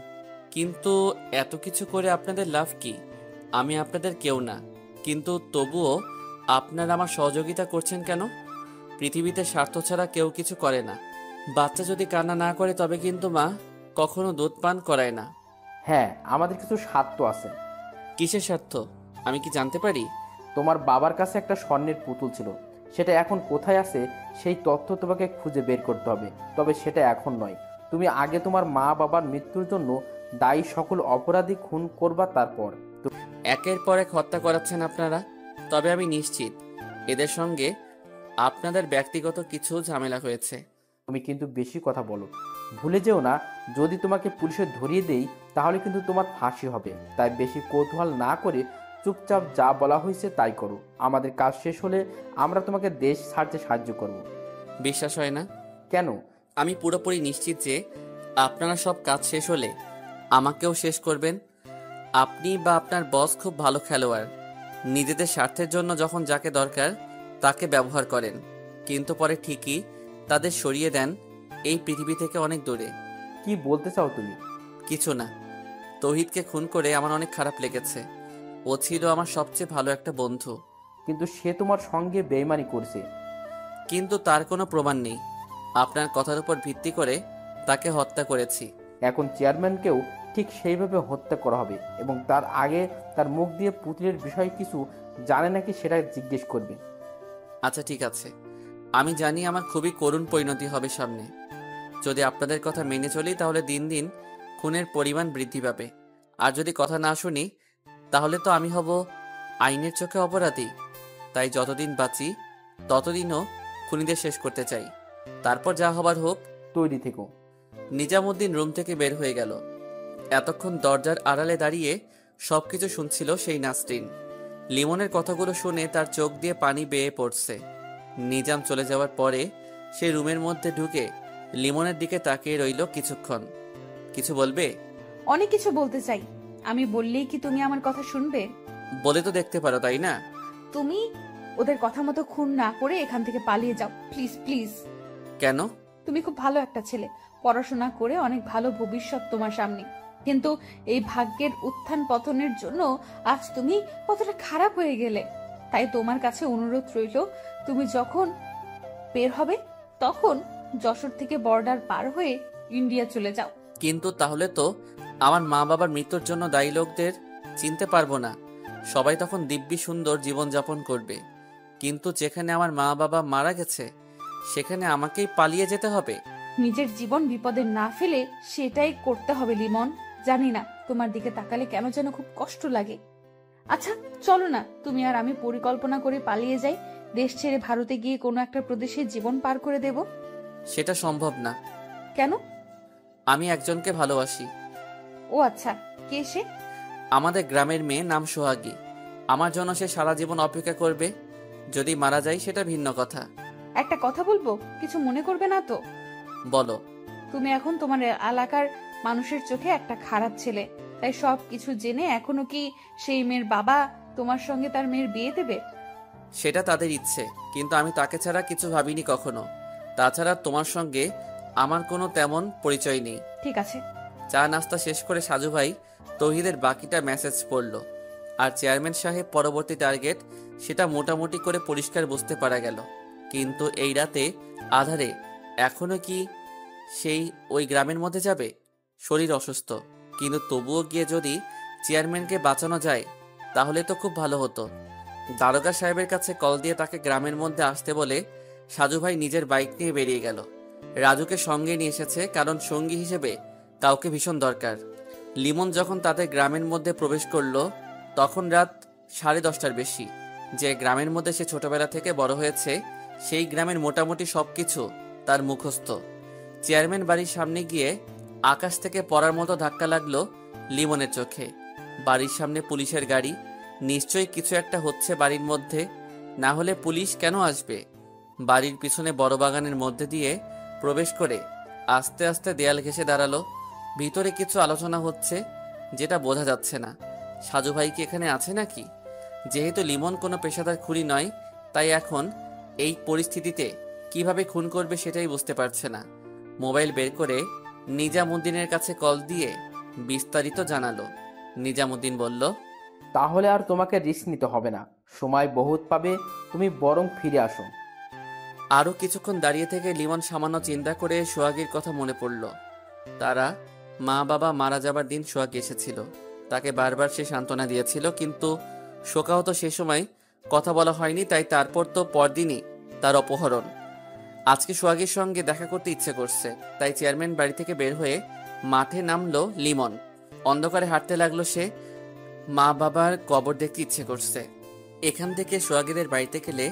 কিন্তু এত কিছু করে আপনাদের লাভ কি? আমি আপনাদের কেউ না, কিন্তু তবুও আপনারা আমার সহযোগিতা করছেন কেন? পৃথিবীতে স্বার্থ ছাড়া কেউ কিছু করে না। বাচ্চা যদি কান্না না করে তবে কিন্তু মা কখনো দুধ পান করায় না। হ্যাঁ, আমাদের কিছু স্বার্থ আছে। কিসের স্বার্থ আমি কি জানতে পারি? তোমার বাবার কাছে একটা স্বর্ণের পুতুল ছিল, সেটা এখন কোথায় আছে সেই তথ্য তোমাকে খুঁজে বের করতে হবে। তবে সেটা এখন নয়, তুমি আগে তোমার মা বাবার মৃত্যুর জন্য দায়ী সকল অপরাধী খুন করবা, তারপর। একের পর এক হত্যা করাচ্ছেন আপনারা। তবে আমি নিশ্চিত এদের সঙ্গে আপনাদের ব্যক্তিগত কিছু ঝামেলা হয়েছে। তুমি কিন্তু বেশি কথা বলো। ভুলে যেও না, যদি তোমাকে পুলিশে ধরিয়ে দেই তাহলে কিন্তু তোমার ফাঁসি হবে। তাই বেশি কৌতূহল না করে চুপচাপ যা বলা হয়েছে তাই করো। আমাদের কাজ শেষ হলে আমরা তোমাকে দেশ ছাড়তে সাহায্য করব। বিশ্বাস হয় না? কেন? আমি পুরোপুরি নিশ্চিত যে আপনারা সব কাজ শেষ হলে আমাকেও শেষ করবেন। আপনি বা আপনার বস খুব ভালো খেলোয়াড়। নিজেদের স্বার্থের জন্য যখন যাকে দরকার তাকে ব্যবহার করেন, কিন্তু পরে ঠিকই তাদের সরিয়ে দেন এই পৃথিবী থেকে অনেক দূরে। কি বলতে চাও তুমি? কিছু না। তৌহিদকে খুন করে আমার অনেক খারাপ লেগেছে। ও ছিল আমার সবচেয়ে ভালো একটা বন্ধু। কিন্তু সে তোমার সঙ্গে বেইমানি করছে। কিন্তু তার কোনো প্রমাণ নেই। আপনার কথার উপর ভিত্তি করে তাকে হত্যা করেছি। এখন চেয়ারম্যানকেও ঠিক সেইভাবে হত্যা করা হবে, এবং তার আগে তার মুখ দিয়ে পুতুলের বিষয়ে কিছু জানে নাকি সেটা জিজ্ঞেস করবে। আচ্ছা ঠিক আছে, আমি জানি আমার খুবই করুণ পরিণতি হবে সামনে। যদি আপনাদের কথা মেনে চলি তাহলে দিন দিন খুনের পরিমাণ বৃদ্ধি পাবে। আর যদি কথা না শুনি তাহলে তো আমি হব আইনের চোখে অপরাধী। তাই যতদিন বাঁচি ততদিনও খুনিদের শেষ করতে চাই। তারপর যা হবার হোক। তৈরি থেকো। নিজামুদ্দিন রুম থেকে বের হয়ে গেল। এতক্ষণ দরজার আড়ালে দাঁড়িয়ে সবকিছু শুনছিল সেই নাসরিন। লিমনের কথাগুলো শুনে তার চোখ দিয়ে পানি বেয়ে পড়ছে। নিজাম চলে যাওয়ার পরে সে রুমের মধ্যে ঢুকে লিমনের দিকে তাকিয়ে রইল কিছুক্ষণ। কিছু বলবে? অনেক কিছু বলতে চাই। আমি বললেই কি তুমি আমার কথা শুনবে? বলে তো দেখতে পারো, তাই না? তুমি ওদের কথা মতো খুন না করে এখান থেকে পালিয়ে যাও, প্লিজ প্লিজ। কেন? তুমি খুব ভালো একটা ছেলে, পড়াশোনা করে অনেক ভালো ভবিষ্যৎ তোমার সামনে, কিন্তু এই ভাগ্যের উত্থান পতনের জন্য আজ তুমি কতটা খারাপ হয়ে গেলে। তাই তোমার কাছে অনুরোধ রইল, তুমি যখন বের হবে তখন যশোর থেকে বর্ডার পার হয়ে ইন্ডিয়া চলে যাও। কিন্তু তাহলে তো আমার মা বাবার মৃত্যুর জন্য দায়ী লোকদের চিনতে পারবো না। সবাই তখন দিব্যি সুন্দর জীবনযাপন করবে। কিন্তু যেখানে আমার মা বাবা মারা গেছে সেখানে আমাকেই পালিয়ে যেতে হবে। নিজের জীবন বিপদে না ফেলে সেটাই করতে হবে লিমন। জানি না তোমার দিকে তাকালে কেন যেন খুব কষ্ট লাগে। আচ্ছা চলো না, তুমি আর আমি পরিকল্পনা করে পালিয়ে যাই। দেশ ছেড়ে ভারতে গিয়ে কোনো একটা প্রদেশে জীবন পার করে দেব। সেটা সম্ভব না। কেন? আমি একজনকে ভালোবাসি। ও আচ্ছা, কে সে? আমাদের গ্রামের মেয়ে, নাম সোহাগী। আমার জন্য সে সারা জীবন অপেক্ষা করবে। যদি মারা যায় সেটা ভিন্ন কথা। একটা কথা বলবো, কিছু মনে করবে না তো? বলো। তুমি এখন তোমার এলাকার মানুষের চোখে একটা খারাপ ছেলে, তাই সব কিছু জেনে এখনো কি সেই মেয়ের বাবা তোমার সঙ্গে তার মেয়ের বিয়ে দেবে? সেটা তাদের ইচ্ছে, কিন্তু আমি তাকে ছাড়া কিছু ভাবিনি কখনো। তাছাড়া তোমার সঙ্গে আমার কোনো তেমন পরিচয় নেই। ঠিক আছে। চা নাস্তা শেষ করে সাজু ভাই তৌহিদের বাকিটা মেসেজ পড়ল। আর চেয়ারম্যান সাহেব পরবর্তী টার্গেট সেটা মোটামুটি করে পরিষ্কার বুঝতে পারা গেল। কিন্তু এই রাতে আধারে এখনো কি সেই ওই গ্রামের মধ্যে যাবে? শরীর অসুস্থ, কিন্তু তবুও গিয়ে যদি চেয়ারম্যানকে বাঁচানো যায় তাহলে তো খুব ভালো হতো। দারোগা সাহেবের কাছে কল দিয়ে তাকে গ্রামের মধ্যে আসতে বলে সাজু ভাই নিজের বাইক নিয়ে বেরিয়ে গেল। রাজুকে সঙ্গে নিয়ে এসেছে, কারণ সঙ্গী হিসেবে কাউকে ভীষণ দরকার। লিমন যখন তাদের গ্রামের মধ্যে প্রবেশ করলো তখন রাত 10:30টার বেশি। যে গ্রামের মধ্যে সে ছোটবেলা থেকে বড় হয়েছে সেই গ্রামের মোটামুটি সবকিছু তার মুখস্থ। চেয়ারম্যান বাড়ির সামনে গিয়ে আকাশ থেকে পড়ার মতো ধাক্কা লাগলো লিমনের চোখে। বাড়ির সামনে পুলিশের গাড়ি, নিশ্চয়ই কিছু একটা হচ্ছে বাড়ির মধ্যে, না হলে পুলিশ কেন আসবে? বাড়ির পিছনে বড় বাগানের মধ্যে দিয়ে প্রবেশ করে আস্তে আস্তে দেয়াল ঘেঁষে দাঁড়ালো। ভিতরে কিছু আলোচনা হচ্ছে, যেটা বোঝা যাচ্ছে না। সাজু ভাই কি এখানে আছে নাকি? যেহেতু লিমন কোনো পেশাদার খুনি নয়, তাই এখন এই পরিস্থিতিতে কিভাবে খুন করবে সেটাই বুঝতে পারছে না। মোবাইল বের করে নিজামুদ্দিনের কাছে কল দিয়ে বিস্তারিত জানালো। নিজামুদ্দিন বলল, তাহলে আর তোমাকে রিস্ক নিতে হবে না, সময় বহুত পাবে, তুমি বরং ফিরে আসো। আরও কিছুক্ষণ দাঁড়িয়ে থেকে লিমন সামান্য চিন্তা করে সোহাগীর কথা মনে পড়ল। তারা মা বাবা মারা যাবার দিন সোহাগ এসেছিল, তাকে বারবার সে সান্ত্বনা দিয়েছিল, কিন্তু শোকাহত সে সময় কথা বলা হয়নি। তাই তারপর তো পরদিনই তার অপহরণ। আজকে সোহাগীর সঙ্গে দেখা করতে ইচ্ছে করছে, তাই চেয়ারম্যান বাড়ি থেকে বের হয়ে মাঠে নামলো লিমন। অন্ধকারে হাঁটতে লাগলো সে। মা বাবার কবর দেখতে ইচ্ছে করছে। এখান থেকে সোহাগীদের বাড়িতে গেলে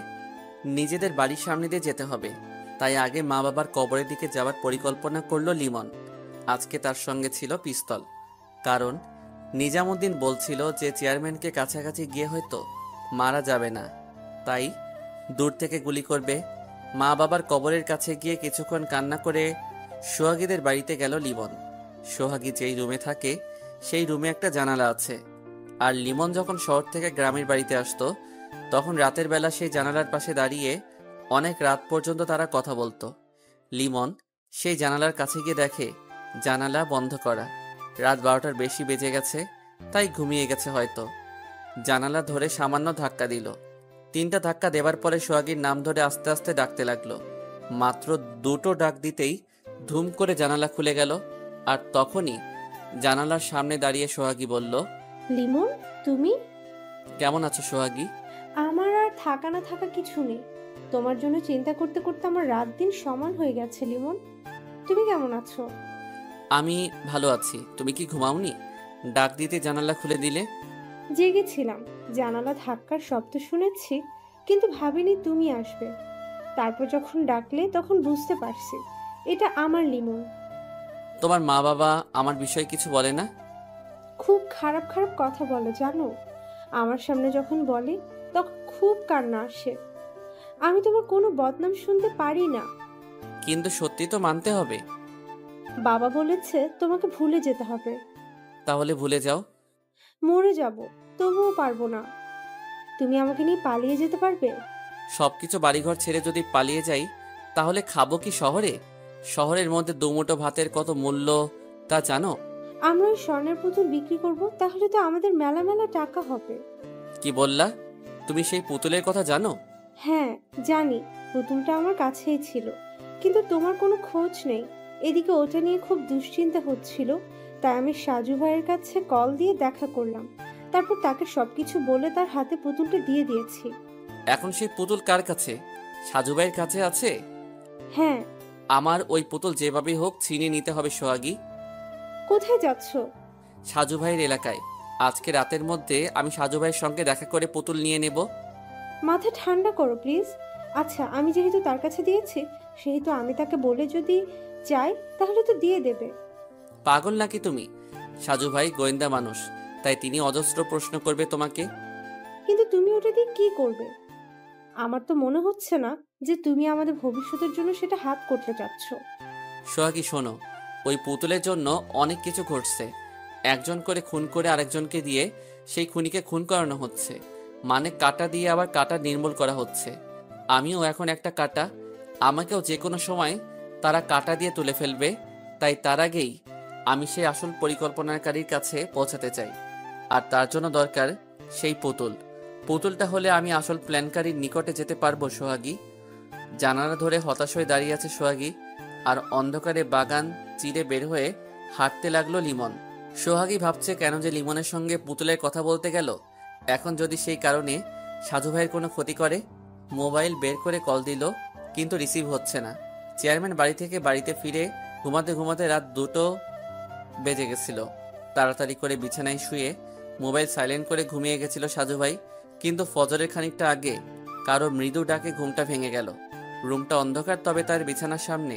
নিজেদের বাড়ির সামনে দিয়ে যেতে হবে, তাই আগে মা বাবার কবরের দিকে যাওয়ার পরিকল্পনা করলো লিমন। আজকে তার সঙ্গে ছিল পিস্তল, কারণ নিজামুদ্দিন বলছিল যে চেয়ারম্যানকে কাছাকাছি গিয়ে হয়তো মারা যাবে না, তাই দূর থেকে গুলি করবে। মা বাবার কবরের কাছে গিয়ে কিছুক্ষণ কান্না করে সোহাগীদের বাড়িতে গেল লিমন। সোহাগী যেই রুমে থাকে সেই রুমে একটা জানালা আছে, আর লিমন যখন শহর থেকে গ্রামের বাড়িতে আসতো তখন রাতের বেলা সেই জানালার পাশে দাঁড়িয়ে অনেক রাত পর্যন্ত তারা কথা বলতো। লিমন সেই জানালার কাছে গিয়ে দেখে জানালা বন্ধ করা। রাত 12টার বেশি বেজে গেছে, তাই ঘুমিয়ে গেছে হয়তো। জানালা ধরে সামান্য ধাক্কা দিল। 3টা ধাক্কা দেবার পরে সোহাগীর নাম ধরে আস্তে আস্তে ডাকতে লাগলো। মাত্র 2টো ডাক দিতেই ধুম করে জানালা খুলে গেল, আর তখনই জানালার সামনে দাঁড়িয়ে সোহাগী বলল, লিমন, তুমি? কেমন আছো সোহাগী? আমার আর থাকা না থাকা কিছু নেই। তোমার জন্য চিন্তা করতে করতে আমার রাত দিন সমান হয়ে গেছে লিমন। তুমি কেমন আছো? আমি ভালো আছি। তুমি কি ঘুমাওনি? ডাক দিতে জানালা খুলে দিলে। জেগেছিলাম, জানালা ধাক্কার শব্দ শুনেছি, কিন্তু ভাবিনি তুমি আসবে। তারপর যখন ডাকলে তখন বুঝতে পারছি এটা আমার লিমন। তোমার মা বাবা আমার বিষয়ে কিছু বলে না? খুব খারাপ খারাপ কথা বলে জানো। আমার সামনে যখন বলে তখন খুব কান্না আসে। আমি তোমার কোনো বদনাম শুনতে পারি না। কিন্তু সত্যি তো মানতে হবে। বাবা বলেছে তোমাকে ভুলে যেতে হবে। তাহলে ভুলে যাও। মরে যাব, তবুও পারবো না। তুমি আমাকে নিয়ে পালিয়ে যেতে পারবে? সবকিছু বাড়িঘর ছেড়ে যদি পালিয়ে যাই তাহলে খাবো কি শহরে? শহরের মধ্যে দুমুঠো ভাতের কত মূল্য তা জানো? আমরা ওই স্বর্ণের পুতুল বিক্রি করব, তাহলে তো আমাদের মেলা মেলা টাকা হবে। কি বললা? তুমি সেই পুতুলের কথা জানো? হ্যাঁ জানি, পুতুলটা আমার কাছেই ছিল, কিন্তু তোমার কোনো খোঁজ নেই। এদিকে ওটা নিয়ে খুব দুশ্চিন্তা হচ্ছিল, তাই আমি সাজু ভাইয়ের কাছে কল দিয়ে দেখা করলাম। তারপর তাকে সবকিছু বলে তার হাতে পুতুলটা দিয়ে দিয়েছি। এখন সেই পুতুল কার কাছে? সাজু ভাইয়ের কাছে আছে? হ্যাঁ। আমার ওই পুতুল যেভাবেই হোক ছিনিয়ে নিতে হবে সোহাগী। কোথায় যাচ্ছ? সাজু ভাইয়ের এলাকায়। আজকে রাতের মধ্যে আমি সাজু ভাইয়ের সঙ্গে দেখা করে পুতুল নিয়ে নেব। মাথা ঠান্ডা করো প্লিজ। আচ্ছা, আমি যেহেতু তার কাছে দিয়েছি, সেহেতু আমি তাকে বলে যদি চাই তাহলে তো দিয়ে দেবে। পাগল নাকি তুমি? সাজু ভাই গোয়েন্দা মানুষ, তাই তিনি অজস্র প্রশ্ন করবে তোমাকে। কিন্তু তুমি ওটা দিয়ে কি করবে? আমার তো মনে হচ্ছে না যে তুমি আমাদের ভবিষ্যতের জন্য সেটা হাত করতে চাচ্ছ। সোহাগী শোনো, ওই পুতুলের জন্য অনেক কিছু ঘটছে। একজন করে খুন করে আরেকজনকে দিয়ে সেই খুনিকে খুন করানো হচ্ছে, মানে কাঁটা দিয়ে আবার কাঁটা নির্মূল করা হচ্ছে। আমিও এখন একটা কাঁটা, আমাকেও যে কোনো সময় তারা কাঁটা দিয়ে তুলে ফেলবে। তাই তার আগেই আমি সেই আসল পরিকল্পনাকারীর কাছে পৌঁছাতে চাই, আর তার জন্য দরকার সেই পুতুল। পুতুলটা হলে আমি আসল প্ল্যানকারীর নিকটে যেতে পারবো সোহাগী। জানালা ধরে হতাশ হয়ে দাঁড়িয়ে আছে সোহাগী, আর অন্ধকারে বাগান চিরে বের হয়ে হাঁটতে লাগলো লিমন। সোহাগী ভাবছে কেন যে লিমনের সঙ্গে পুতুলের কথা বলতে গেল। এখন যদি সেই কারণে সাজু ভাইয়ের কোনো ক্ষতি করে। মোবাইল বের করে কল দিল, কিন্তু রিসিভ হচ্ছে না। চেয়ারম্যান বাড়ি থেকে বাড়িতে ফিরে ঘুমাতে ঘুমাতে রাত 2টো বেজে গেছিল। তাড়াতাড়ি করে বিছানায় শুয়ে মোবাইল সাইলেন্ট করে ঘুমিয়ে গেছিল সাজু ভাই, কিন্তু ফজরের খানিকটা আগে কারো মৃদু ডাকে ঘুমটা ভেঙে গেল। রুমটা অন্ধকার, তবে তার বিছানার সামনে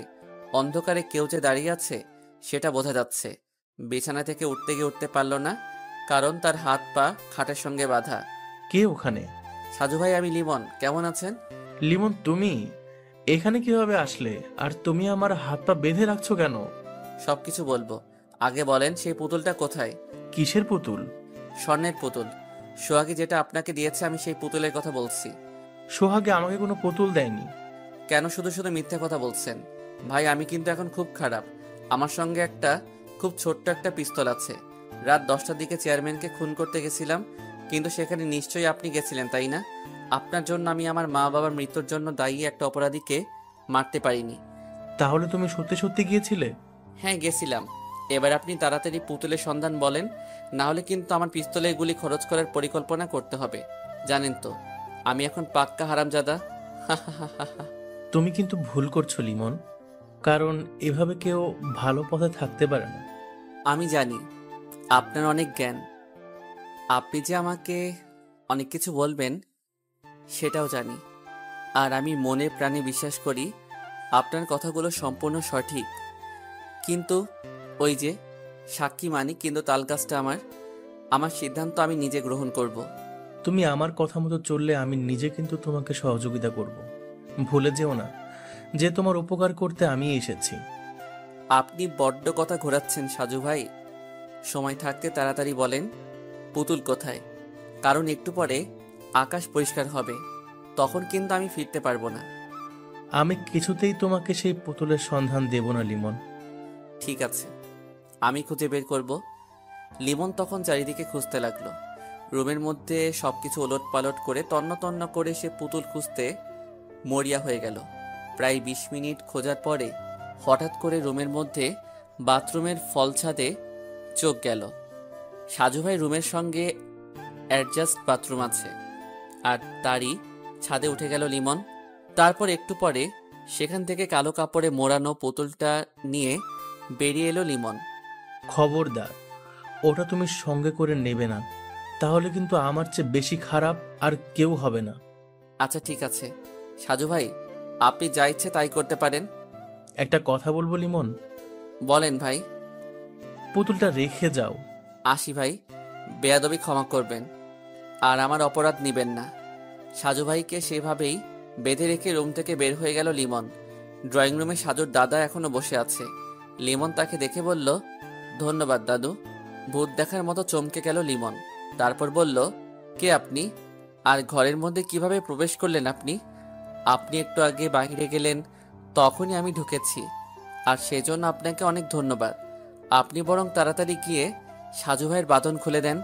অন্ধকারে কেউ যে দাঁড়িয়ে আছে সেটা বোঝা যাচ্ছে। বিছানা থেকে উঠতে গিয়ে উঠতে পারল না, কারণ তার হাত পা খাটের সঙ্গে বাঁধা। কে ওখানে? সাজু ভাই, আমি লিমন। কেমন আছেন? লিমন, তুমি এখানে কিভাবে আসলে? আর তুমি আমার হাত পা বেঁধে রাখছো কেন? সবকিছু বলবো, আগে বলেন সেই পুতুলটা কোথায়? কিসের পুতুল? স্বর্ণের পুতুল। সোহাগী যেটা আপনাকে দিয়েছে, আমি সেই পুতুলের কথা বলছি। সোহাগে আমাকে কোনো পুতুল দেয়নি। কেন শুধু শুধু মিথ্যে কথা বলছেন? ভাই, আমি কিন্তু এখন খুব খারাপ। আমার সঙ্গে একটা খুব ছোট্ট একটা পিস্তল আছে। রাত 10টার দিকে চেয়ারম্যানকে খুন করতে গেছিলাম, কিন্তু সেখানে নিশ্চয়ই আপনি গেছিলেন, তাই না? আপনার জন্য আমি আমার মা বাবার মৃত্যুর জন্য দায়ী একটা অপরাধীকে মারতে পারিনি। তাহলে তুমি সত্যি সত্যি গিয়েছিলে? হ্যাঁ, গেছিলাম। এবার আপনি তাড়াতাড়ি পুতুলের সন্ধান বলেন, না হলে কিন্তু আমার পিস্তলের গুলি খরচ করার পরিকল্পনা করতে হবে। জানেন তো, আমি এখন পাক্কা হারামজাদা। তুমি কিন্তু ভুল করছো লিমন, কারণ এভাবে কেউ ভালো পথে থাকতে পারে না। আমি জানি আপনার অনেক জ্ঞান, আপনি যে আমাকে অনেক কিছু বলবেন সেটাও জানি। আর আমি মনে প্রাণে বিশ্বাস করি আপনার কথাগুলো সম্পূর্ণ সঠিক। কিন্তু ওই যে সাক্ষী মানি, কিন্তু তালগাছটা আমার সিদ্ধান্ত আমি নিজে গ্রহণ করব। তুমি আমার কথা মতো চললে আমি নিজে কিন্তু তোমাকে সহযোগিতা করব। ভুলে যেও না যে তোমার উপকার করতে আমি এসেছি। আপনি বড্ড কথা ঘোরাচ্ছেন সাজু ভাই। সময় থাকতে তাড়াতাড়ি বলেন পুতুল কোথায়, কারণ একটু পরে আকাশ পরিষ্কার হবে, তখন কিন্তু আমি ফিরতে পারবো না। আমি কিছুতেই তোমাকে সেই পুতুলের সন্ধান দেব না লিমন। ঠিক আছে, আমি খুঁজে বের করব। লিমন তখন চারিদিকে খুঁজতে লাগলো। রুমের মধ্যে সবকিছু ওলট পালট করে তন্ন তন্ন করে সে পুতুল খুঁজতে মরিয়া হয়ে গেল। প্রায় 20 মিনিট খোঁজার পরে হঠাৎ করে রুমের মধ্যে বাথরুমের ফলছাদে চোখ গেল। সাজু ভাই রুমের সঙ্গে অ্যাডজাস্ট বাথরুম আছে, আর তারই ছাদে উঠে গেল লিমন। তারপর একটু পরে সেখান থেকে কালো কাপড়ে মোড়ানো পুতুলটা নিয়ে বেরিয়ে এলো লিমন। খবরদার, ওটা তুমি সঙ্গে করে নেবে না, তাহলে কিন্তু আমার চেয়ে বেশি খারাপ আর কেউ হবে না। আচ্ছা ঠিক আছে সাজু ভাই, আপনি যা ইচ্ছে তাই করতে পারেন। একটা কথা বলবো লিমন? বলেন ভাই। পুতুলটা রেখে যাও। আসি ভাই, বেয়াদবি ক্ষমা করবেন, আর আমার অপরাধ নিবেন না। সাজু ভাইকে সেভাবেই বেঁধে রেখে রুম থেকে বের হয়ে গেল লিমন। ড্রয়িং রুমে সাজুর দাদা এখনো বসে আছে। লিমন তাকে দেখে বলল, ধন্যবাদ দাদু। ভূত দেখার মতো চমকে গেল লিমন। তারপর বলল, কে আপনি? আর ঘরের মধ্যে কিভাবে প্রবেশ করলেন আপনি? আপনি একটু আগে বাইরে গেলেন, তখনই আমি ঢুকেছি, আর সেজন্য আপনাকে অনেক ধন্যবাদ। আপনি বরং তাড়াতাড়ি গিয়ে সাজু ভাইয়ের বাঁধন খুলে দেন।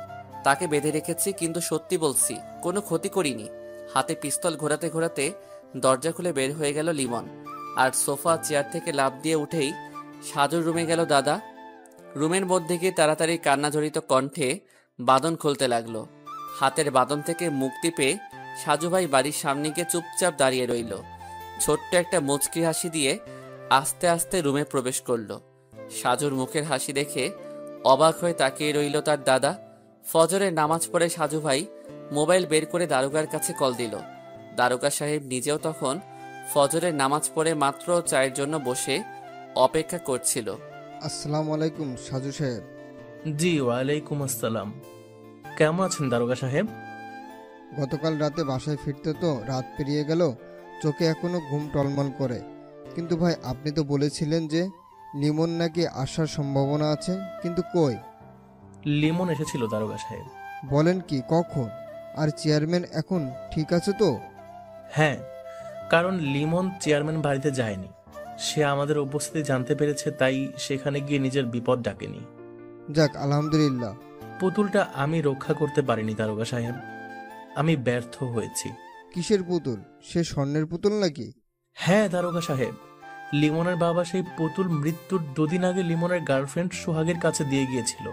তাকে বেঁধে রেখেছি, কিন্তু সত্যি বলছি কোনো ক্ষতি করিনি। হাতে পিস্তল ঘোরাতে ঘোরাতে দরজা খুলে বের হয়ে গেল লিমন। আর সোফা চেয়ার থেকে লাফ দিয়ে উঠেই সাজুর রুমে গেল দাদা। রুমের মধ্যে গিয়ে তাড়াতাড়ি কান্নাজড়িত কণ্ঠে বাঁধন খুলতে লাগলো। হাতের বাঁধন থেকে মুক্তি পেয়ে সাজু ভাই বাড়ির সামনে গিয়ে চুপচাপ দাঁড়িয়ে রইল। ছোট্ট একটা মুচকি হাসি দিয়ে আস্তে আস্তে রুমে প্রবেশ করলো। সাজুর মুখের হাসি দেখে অবাক হয়ে তাকিয়ে রইল তার দাদা। ফজরের নামাজ পড়ে সাজু ভাই মোবাইল বের করে দারোগার কাছে কল দিল। দারোগা সাহেব নিজেও তখন ফজরের নামাজ পড়ে মাত্র চায়ের জন্য বসে অপেক্ষা করছিল। আসসালামু আলাইকুম সাজু সাহেব। জি ওয়ালাইকুম আসসালাম। কেমন আছেন দারোগা সাহেব? গতকাল রাতে বাসায় ফিরতে তো রাত পেরিয়ে গেল, চোখে এখনো ঘুম টলমল করে। কিন্তু ভাই, আপনি তো বলেছিলেন যে লিমন নাকি আসার সম্ভাবনা আছে, কিন্তু কই? লিমন এসেছিল দারোগা সাহেব। বলেন কি, কখন? আর চেয়ারম্যান এখন ঠিক আছে তো? হ্যাঁ, কারণ লিমন চেয়ারম্যান বাড়িতে যায়নি। সে আমাদের উপস্থিতি জানতে পেরেছে, তাই সেখানে গিয়ে নিজের বিপদ ডাকেনি। যাক, আলহামদুলিল্লাহ। পুতুলটা আমি রক্ষা করতে পারিনি দারোগা সাহেব, আমি ব্যর্থ হয়েছি। কিসের পুতুল? সে স্বর্ণের পুতুল নাকি? হ্যাঁ দারোগা সাহেব, লিমনের বাবা সেই পুতুল মৃত্যুর 2 দিন আগে লিমনের গার্লফ্রেন্ড সোহাগের কাছে দিয়ে গিয়েছিল।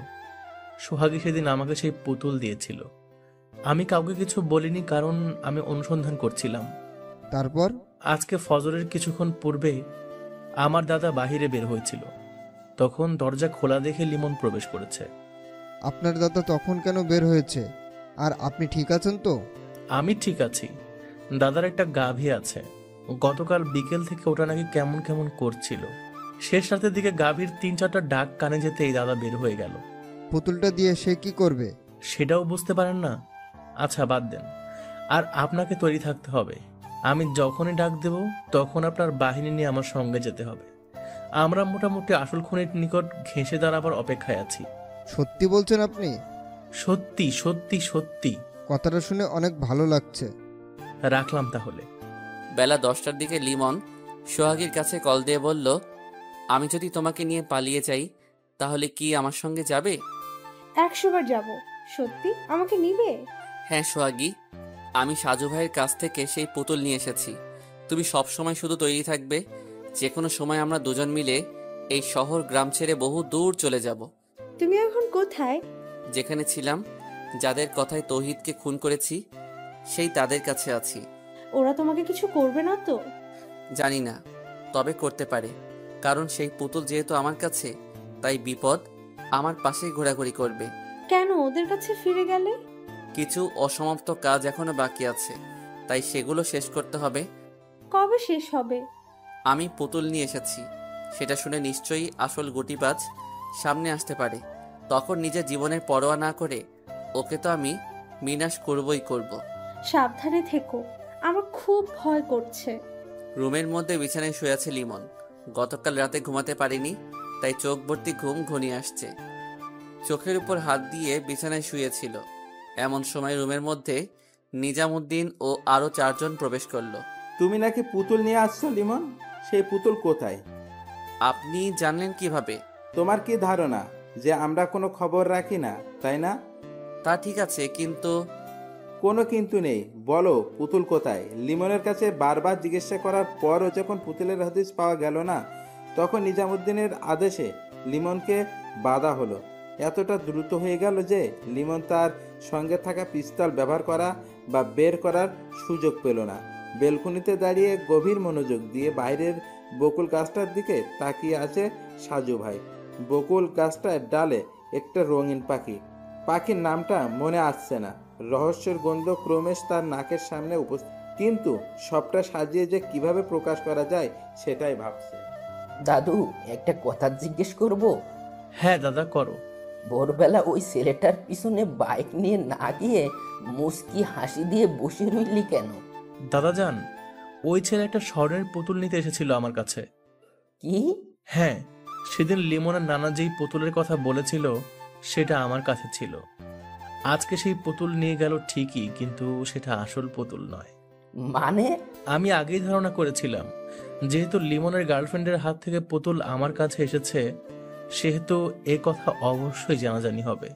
সোহাগী সেদিন আমাকে সেই পুতুল দিয়েছিল। আমি কাউকে কিছু বলিনি, কারণ আমি অনুসন্ধান করছিলাম। তারপর? আজকে ফজরের কিছুক্ষণ পূর্বে আমার দাদা বাহিরে বের হয়েছিল, তখন দরজা খোলা দেখে লিমন প্রবেশ করেছে। আপনার দাদা তখন কেন বের হয়েছে? আর আপনি ঠিক আছেন তো? আমি ঠিক আছি। দাদার একটা গাভী আছে, গতকাল বিকেল থেকে ওটা নাকি কেমন কেমন করছিল। শেষ রাতের দিকে গাভীর 3-4টা ডাক কানে যেতেই দাদা বের হয়ে গেল। পুতুলটা দিয়ে সে কি করবে? সেটাও বুঝতে পারেন না? আচ্ছা বাদ দেন। আর আপনাকে তৈরি থাকতে হবে। আমি যখনই ডাক দেব তখন আপনার বাহিনী নিয়ে আমার সঙ্গে যেতে হবে। আমরা মোটামুটি আসল খুনির নিকট ঘেঁষে দাঁড়াবার অপেক্ষায় আছি। সত্যি বলছেন আপনি? সত্যি সত্যি সত্যি। কথাটা শুনে অনেক ভালো লাগছে। রাখলাম তাহলে। বেলা 10টার দিকে লিমন সোহাগীর কাছে কল দিয়ে বলল, আমি যদি তোমাকে নিয়ে পালিয়ে যাই তাহলে কি আমার সঙ্গে যাবে? 100 বার যাব। সত্যি আমাকে নিবে? হ্যাঁ সোহাগী, আমি সাজু ভাইয়ের কাছ থেকে সেই পুতুল নিয়ে এসেছি। তুমি সব সময় শুধু তৈরি থাকবে। যে কোনো সময় আমরা দুজন মিলে এই শহর গ্রাম ছেড়ে বহু দূর চলে যাব। তুমি এখন কোথায়? যেখানে ছিলাম, যাদের কথায় তৌহিদকে খুন করেছি, সেই তাদের কাছে আছি। ওরা তোমাকে কিছু করবে না তো? জানি না, তবে করতে পারে। কারণ সেই পুতুল যেহেতু আমার কাছে, তাই বিপদ আমার পাশেই ঘোরাঘুরি করবে। কেন ওদের কাছে ফিরে গেলে? কিছু অসমাপ্ত কাজ এখনো বাকি আছে, তাই সেগুলো শেষ করতে হবে। কবে শেষ হবে? আমি পুতুল নিয়ে এসেছি, সেটা শুনে নিশ্চয়ই আসল গুটিবাজ সামনে আসতে পারে। তখন নিজের জীবনের পরোয়া না করে ওকে তো আমি বিনাশ করবই করব। সাবধানে থেকো, আমার খুব ভয় করছে। রুমের মধ্যে বিছানায় শুয়ে আছে লিমন। গতকাল রাতে ঘুমাতে পারিনি, তাই চোখ ভর্তি ঘুম ঘনিয়ে আসছে। চোখের উপর হাত দিয়ে বিছানায় শুয়েছিল। এমন সময় রুমের মধ্যে নিজামুদ্দিন ও আরো 4 জন প্রবেশ করলো। তুমি নাকি পুতুল নিয়ে আসছো লিমন? সেই পুতুল কোথায়? আপনি জানলেন কিভাবে? তোমার কি ধারণা যে আমরা কোনো খবর রাখি না, তাই না? তা ঠিক আছে, কিন্তু কোনো কিন্তু নেই। বলো পুতুল কোথায়? লিমনের কাছে বারবার জিজ্ঞাসা করার পরও যখন পুতুলের হদিস পাওয়া গেল না, তখন নিজামুদ্দিনের আদেশে লিমনকে বাধা হলো। এতটা দ্রুত হয়ে গেল যে লিমন তার সঙ্গে থাকা পিস্তল ব্যবহার করা বা বের করার সুযোগ পেল না। বেলকুনিতে দাঁড়িয়ে গভীর মনোযোগ দিয়ে বাইরের বকুল গাছটার দিকে তাকিয়ে আছে সাজু ভাই। বকুল গাছটার ডালে একটা রঙিন পাখি। পাখির নামটা মনে আসছে না। রহস্যের গন্ধ ক্রমেশ তার নাকের সামনে উপস্থিত, কিন্তু সবটা সাজিয়ে যে কিভাবে প্রকাশ করা যায় সেটাই ভাবছে। দাদু, একটা কথা জিজ্ঞেস করব? হ্যাঁ দাদা, করো। ভোরবেলা ওই ছেলেটার পিছনে বাইক নিয়ে না গিয়ে মুস্কি হাসি দিয়ে বসে রইলি কেন? দাদা যান, ওই ছেলে একটা স্বর্ণের পুতুল নিতে এসেছিল আমার কাছে। কি? হ্যাঁ, সেদিন লিমনের নানা যেই পুতুলের কথা বলেছিল সেটা আমার কাছে ছিল। আজকে সেই পুতুল নিয়ে গেল ঠিকই, কিন্তু সেটা আসল পুতুল নয়। মানে? আমি আগেই ধারণা করেছিলাম যেহেতু লিমনের গার্লফ্রেন্ডের হাত থেকে পুতুল আমার কাছে এসেছে, সেহেতু এ কথা অবশ্যই জানাজানি হবে।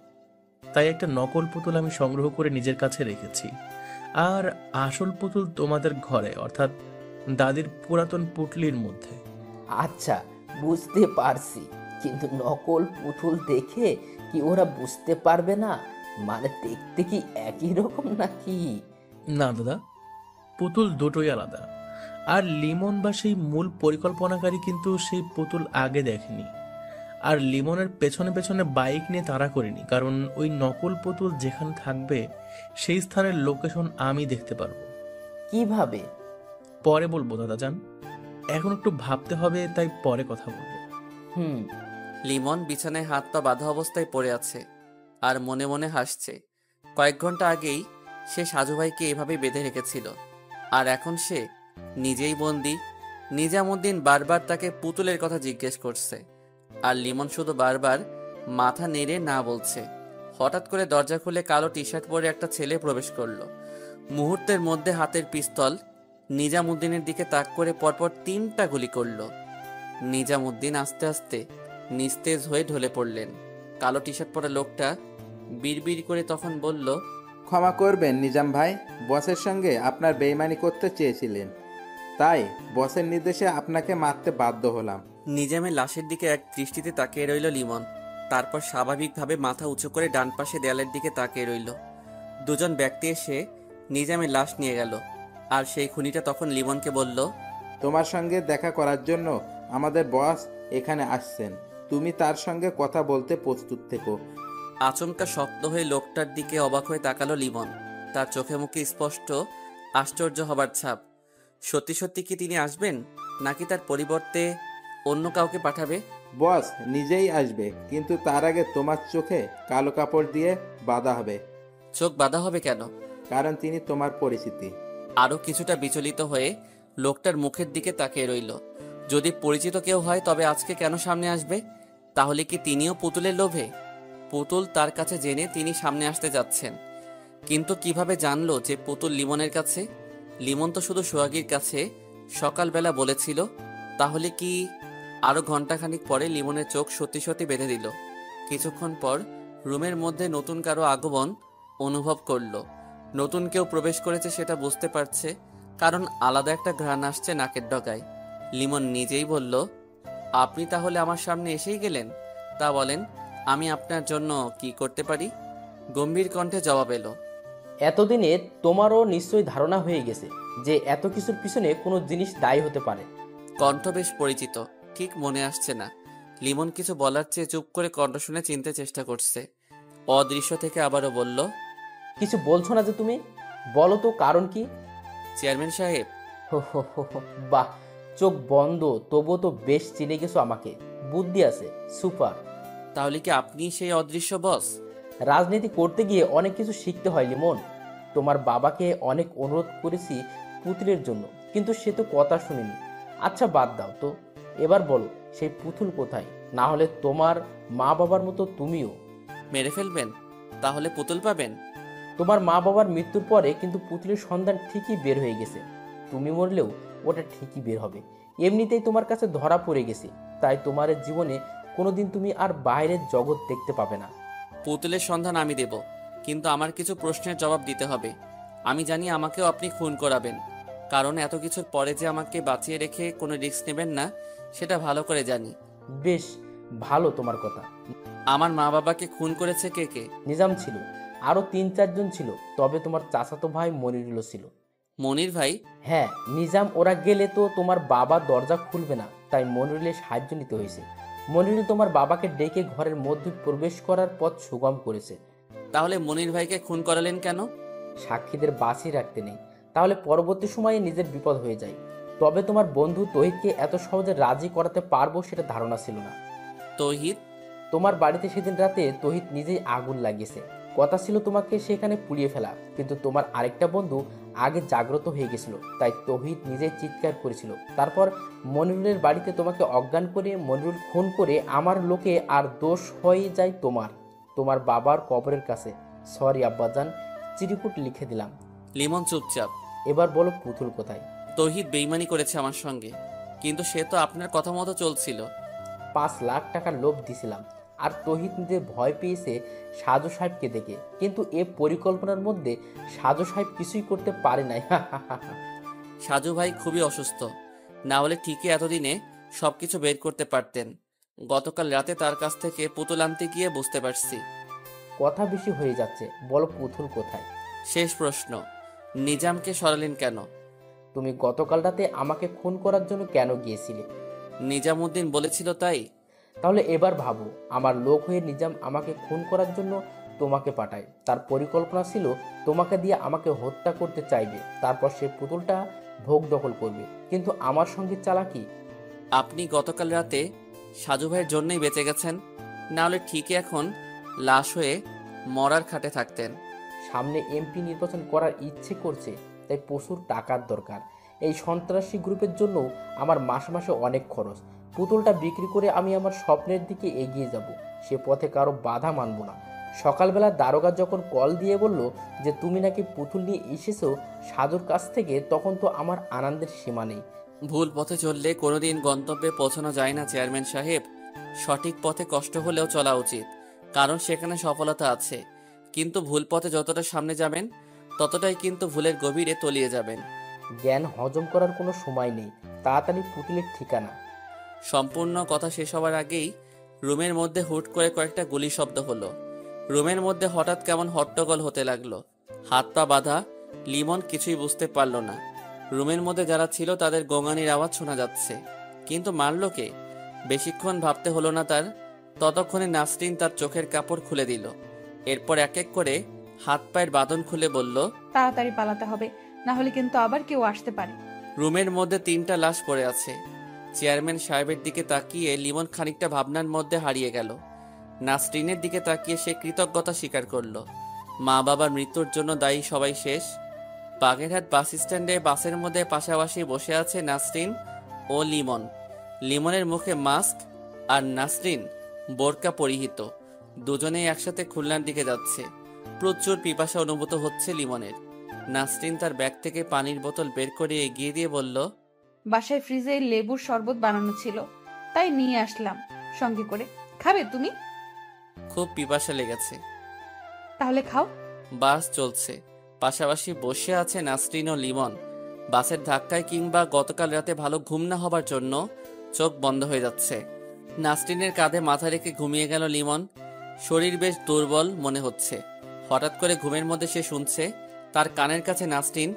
তাই একটা নকল পুতুল আমি সংগ্রহ করে নিজের কাছে রেখেছি। আর আসল পুতুল তোমাদের ঘরে, অর্থাৎ দাদির পুরাতন পুটলির মধ্যে। আচ্ছা, বুঝতে পারছি, কিন্তু নকল পুতুল দেখে কি ওরা বুঝতে পারবে না? মানে দেখতে কি একই রকম নাকি? না দাদা, পুতুল দুটোই আলাদা। আর লিমন বা সেই মূল পরিকল্পনাকারী কিন্তু সেই পুতুল আগে দেখেনি। আর লিমনের পেছনে পেছনে বাইক নিয়ে তাড়া করিনি, কারণ ওই নকল পুতুল যেখানে থাকবে সেই স্থানের লোকেশন আমি দেখতে পারবো। কিভাবে? পরে বলবো দাদা যান, এখন একটু ভাবতে হবে, তাই পরে কথা বলবো। লিমন বিছানায় হাত পা বাঁধা অবস্থায় পড়ে আছে আর মনে মনে হাসছে। কয়েক ঘন্টা আগেই সে সাজু ভাইকে এভাবেই বেঁধে রেখেছিল, আর এখন সে নিজেই বন্দি। নিজামুদ্দিন বারবার তাকে পুতুলের কথা জিজ্ঞেস করছে, আর লিমন শুধু বারবার মাথা নেড়ে না বলছে। হঠাৎ করে দরজা খুলে কালো টি শার্ট পরে একটা ছেলে প্রবেশ করলো। মুহূর্তের মধ্যে হাতের পিস্তল নিজামুদ্দিনের দিকে তাক করে পরপর 3টা গুলি করলো। নিজামুদ্দিন আস্তে আস্তে নিস্তেজ হয়ে ঢলে পড়লেন। কালো টি শার্ট পরা লোকটা বিড়বিড় করে তখন বলল, ক্ষমা করবেন নিজাম ভাই, বসের সঙ্গে আপনার বেইমানি করতে চেয়েছিলেন, তাই বসের নির্দেশে আপনাকে মারতে বাধ্য হলাম। নিজামের লাশের দিকে এক দৃষ্টিতে তাকিয়ে রইল লিমন। তারপর স্বাভাবিকভাবে মাথা উঁচু করে ডান পাশে দেয়ালের দিকে তাকিয়ে রইল। 2 জন ব্যক্তি এসে নিজামের লাশ নিয়ে গেল, আর সেই খুনিটা তখন লিমনকে বলল, তোমার সঙ্গে দেখা করার জন্য আমাদের বস এখানে আসছেন, তুমি তার সঙ্গে কথা বলতে প্রস্তুত থেকো। আচমকা শক্ত হয়ে লোকটার দিকে অবাক হয়ে তাকালো লিমন। তার চোখে মুখে স্পষ্ট আশ্চর্য হবার ছাপ। সত্যি সত্যি কি তিনি আসবেন, নাকি তার পরিবর্তে অন্য কাউকে পাঠাবে? বস নিজেই আসবে, কিন্তু তার আগে তোমার চোখে কালো কাপড় দিয়ে বাঁধা হবে। চোখ বাঁধা হবে কেন? কারণ তিনি তোমার পরিচিতি। আরও কিছুটা বিচলিত হয়ে লোকটার মুখের দিকে তাকিয়ে রইল। যদি পরিচিত কেউ হয় তবে আজকে কেন সামনে আসবে? তাহলে কি তিনিও পুতুলের লোভে? পুতুল তার কাছে জেনে তিনি সামনে আসতে যাচ্ছেন, কিন্তু কিভাবে জানলো যে পুতুল লিমনের কাছে? লিমন তো শুধু সোহাগীর কাছে সকালবেলা বলেছিল। তাহলে কি? আরও ঘন্টাখানিক পরে লিমনের চোখ সত্যি সত্যি বেঁধে দিল। কিছুক্ষণ পর রুমের মধ্যে নতুন কারো আগমন অনুভব করলো। নতুন কেউ প্রবেশ করেছে সেটা বুঝতে পারছে, কারণ আলাদা একটা ঘ্রাণ আসছে নাকের ডগায়। লিমন নিজেই বলল, আপনি তাহলে আমার সামনে এসেই গেলেন? তা বলেন, আমি আপনার জন্য কি করতে পারি? গম্ভীর কণ্ঠে জবাব এলো। এতদিনে তোমারও নিশ্চয়ই ধারণা হয়ে গেছে যে এত কিছুর পিছনে কোনো জিনিস দায়ী হতে পারে। কণ্ঠ বেশ পরিচিত, ঠিক মনে আসছে না। লিমন কিছু বলার চেয়ে চুপ করে কণ্ঠ শুনে চিনতে চেষ্টা করছে। অদৃশ্য থেকে আবারও বলল, কিছু বলছো না যে তুমি? বলো তো কারণ কি? চেয়ারম্যান সাহেব। বাহ, চোখ বন্ধ তবুও তো বেশ চিনে গেছো আমাকে। বুদ্ধি আছে, সুপার। তাহলে কি আপনি সেই অদৃশ্য বস? রাজনীতি করতে গিয়ে অনেক কিছু শিখতে হয় লিমন। তোমার বাবাকে অনেক অনুরোধ করেছি পুতুলের জন্য, কিন্তু সে তো কথা শুনেনি। আচ্ছা বাদ দাও তো, এবার বলো সেই পুতুল কোথায়? না হলে তোমার মা বাবার মতো তুমিও মেরে ফেলবেন? তাহলে পুতুল পাবেন? তোমার মা বাবার মৃত্যুর পরে কিন্তু পুতুলের সন্ধান ঠিকই বের হয়ে গেছে। তুমি মরলেও ওটা ঠিকই বের হবে। এমনিতেই তোমার কাছে ধরা পড়ে গেছে, তাই তোমার জীবনে কোনোদিন তুমি আর বাইরের জগৎ দেখতে পাবে না। পুতুলের সন্ধান আমি দেব, কিন্তু আমার কিছু প্রশ্নের জবাব দিতে হবে। আমি জানি আমাকেও আপনি খুন করাবেন, কারণ এত কিছুর পরে যে আমাকে বাঁচিয়ে রেখে কোনো রিস্ক নেবেন না সেটা ভালো করে জানি। বেশ ভালো তোমার কথা। আমার মা বাবাকে খুন করেছে কে কে? নিজাম ছিল, আরো 3-4 জন ছিল, তবে তোমার চাচাতো ভাই মনিরুলও ছিল। মনির ভাই? হ্যাঁ, নিজাম ওরা গেলে তো তোমার বাবা দরজা খুলবে না, তাই মনিরুলের সাহায্য নিতে হয়েছে। মনিরুল তোমার বাবাকে ডেকে ঘরের মধ্যে প্রবেশ করার পথ সুগম করেছে। তাহলে মনির ভাইকে খুন করালেন কেন? সাক্ষীদের বাঁচিয়ে রাখতে নেই, তাহলে পরবর্তী সময়ে নিজের বিপদ হয়ে যায়। তবে তোমার বন্ধু তহিদকে এত সহজে রাজি করাতে পারবো সেটা ধারণা ছিল না। তহিদ? তোমার বাড়িতে সেদিন রাতে তহিদ নিজেই আগুন লাগিয়েছে। কথা ছিল তোমাকে সেখানে পুড়িয়ে ফেলা, কিন্তু তোমার আরেকটা বন্ধু আগে জাগ্রত হয়ে গেছিল, তাই তহিদ নিজেই চিৎকার করেছিল। তারপর মনিরুলের বাড়িতে তোমাকে অজ্ঞান করে মনিরুল খুন করে আমার লোকে, আর দোষ হয়ে যায় তোমার বাবার কবরের কাছে। সরি আব্বাজান, চিরকুট লিখে দিলাম। লিমন চুপচাপ। এবার বলো পুতুল কোথায়? তহিদ বেইমানি করেছে আমার সঙ্গে, কিন্তু সে তো আপনার কথা মতো চলছিল। 5 লাখ টাকার লোভ দিছিলাম, আর তহিদ নিজে ভয় পেয়েছে সাজু সাহেবকে দেখে, কিন্তু এ পরিকল্পনার মধ্যে সাজু সাহেব কিছুই করতে পারে নাই। সাজু ভাই খুবই অসুস্থ, না হলে ঠিকই এতদিনে সবকিছু বের করতে পারতেন। গতকাল রাতে তার কাছ থেকে পুতুল আনতে গিয়ে বুঝতে পারছি। কথা বেশি হয়ে যাচ্ছে, বলো পুতুল কোথায়? শেষ প্রশ্ন, নিজামকে সরালেন কেন? তুমি গতকাল রাতে আমাকে খুন করার জন্য কেন গিয়েছিলে? নিজামউদ্দিন বলেছিল তাই? তাহলে এবার ভাবো, আমার লোক হয়ে নিজাম আমাকে খুন করার জন্য তোমাকে পাঠায়। তার পরিকল্পনা ছিল তোমাকে দিয়ে আমাকে হত্যা করতে চাইবে, তারপর সে পুতুলটা ভোগ দখল করবে। কিন্তু আমার সঙ্গে চালাকি। আপনি গতকাল রাতে সাজু ভাইয়ের জন্যই বেঁচে গেছেন, না হলে ঠিকই এখন লাশ হয়ে মরার খাটে থাকতেন। সামনে এমপি নির্বাচন করার ইচ্ছে করছে, তাই প্রচুর টাকার দরকার। এই সন্ত্রাসী গ্রুপের জন্য আমার মাসে মাসে অনেক খরচ। পুতুলটা বিক্রি করে আমি আমার স্বপ্নের দিকে এগিয়ে যাব। সে পথে কারো বাধা মানব না। সকালবেলা দারোগা যখন কল দিয়ে বলল যে তুমি নাকি পুতুল নিয়ে এসেছো সাজুর কাছ থেকে, তখন তো আমার আনন্দের সীমা নেই। ভুল পথে চললে কোনোদিন গন্তব্যে পৌঁছানো যায় না চেয়ারম্যান সাহেব। সঠিক পথে কষ্ট হলেও চলা উচিত, কারণ সেখানে সফলতা আছে। কিন্তু ভুল পথে যতটা সামনে যাবেন ততটাই কিন্তু ভুলের গভীরে তলিয়ে যাবেন। জ্ঞান হজম করার কোনো সময় নেই, তাড়াতাড়ি পুতুলের ঠিকানা। সম্পূর্ণ কথা শেষ হবার আগেই রুমের মধ্যে হুট করে কয়েকটা গুলি শব্দ হলো। রুমের মধ্যে হঠাৎ কেমন হট্টগোল হতে লাগলো। হাত পা বাঁধা লিমন কিছুই বুঝতে পারল না। রুমের মধ্যে যারা ছিল তাদের গোঙানির আওয়াজ শোনা যাচ্ছে, কিন্তু মারল কে? বেশিক্ষণ ভাবতে হলো না তার। ততক্ষণে নাসরিন তার চোখের কাপড় খুলে দিল। এরপর এক এক করে হাত পায়ের বাঁধন খুলে বলল, তাড়াতাড়ি পালাতে হবে, না হলে কিন্তু আবার কেউ আসতে পারে। রুমের মধ্যে 3টা লাশ পড়ে আছে। চেয়ারম্যান সাহেবের দিকে তাকিয়ে লিমন খানিকটা ভাবনার মধ্যে হারিয়ে গেল। নাসরিনের দিকে তাকিয়ে সে কৃতজ্ঞতা স্বীকার করল। মা বাবার মৃত্যুর জন্য দায়ী সবাই শেষ। বাগেরহাট বাস স্ট্যান্ডে বাসের মধ্যে পাশাপাশি বসে আছে নাসরিন ও লিমন। লিমনের মুখে মাস্ক আর নাসরিন বোরকা পরিহিত। দুজনেই একসাথে খুলনার দিকে যাচ্ছে। প্রচুর পিপাসা অনুভূত হচ্ছে লিমনের। নাসরিন তার ব্যাগ থেকে পানির বোতল বের করে এগিয়ে দিয়ে বলল, বাসায় ফ্রিজে লেবুর শরবত বানানো ছিল, তাই নিয়ে আসলাম সঙ্গে করে। খাবে তুমি? খুব পিপাসা লেগেছে। তাহলে খাও। বাস চলছে, পাশাপাশি বসে আছে নাসরিন ও লিমন। বাসের ধাক্কায় কিংবা গতকাল রাতে ভালো ঘুম না হবার জন্য চোখ বন্ধ হয়ে যাচ্ছে। নাসরিনের কাঁধে মাথা রেখে ঘুমিয়ে গেল লিমন। শরীর বেশ দুর্বল মনে হচ্ছে। হঠাৎ করে ঘুমের মধ্যে সে শুনছে তার কানের কাছে নাসরিন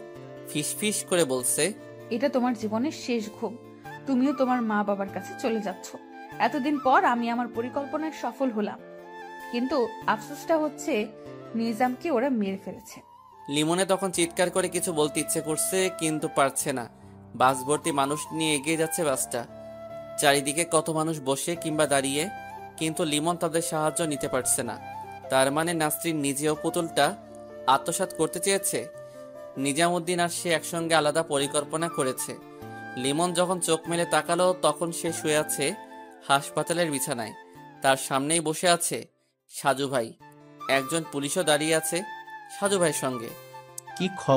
ফিসফিস করে বলছে, এটা তোমার জীবনের শেষ ঘুম। তুমিও তোমার মা বাবার কাছে চলে যাচ্ছ। এতদিন পর আমি আমার পরিকল্পনায় সফল হলাম, কিন্তু আফসোসটা হচ্ছে নিজামকে ওরা মেরে ফেলেছে। লিমনে তখন চিৎকার করে কিছু বলতে ইচ্ছে করছে, কিন্তু পারছে না। বাস ভর্তি মানুষ নিয়ে এগিয়ে যাচ্ছে বাসটা। চারিদিকে কত মানুষ বসে কিংবা দাঁড়িয়ে, কিন্তু লিমন তাদের সাহায্য নিতে পারছে না। তার মানে নাসরিন নিজেও পুতুলটা আত্মসাৎ করতে চেয়েছে। নিজামুদ্দিন আর সে একসঙ্গে আলাদা পরিকল্পনা করেছে। লিমন যখন চোখ মেলে তাকালো তখন সে শুয়ে আছে হাসপাতালের বিছানায়। তার সামনেই বসে আছে সাজু ভাই। একজন পুলিশও দাঁড়িয়ে আছে সাজু ভাইয়ের সঙ্গে। কি খবর?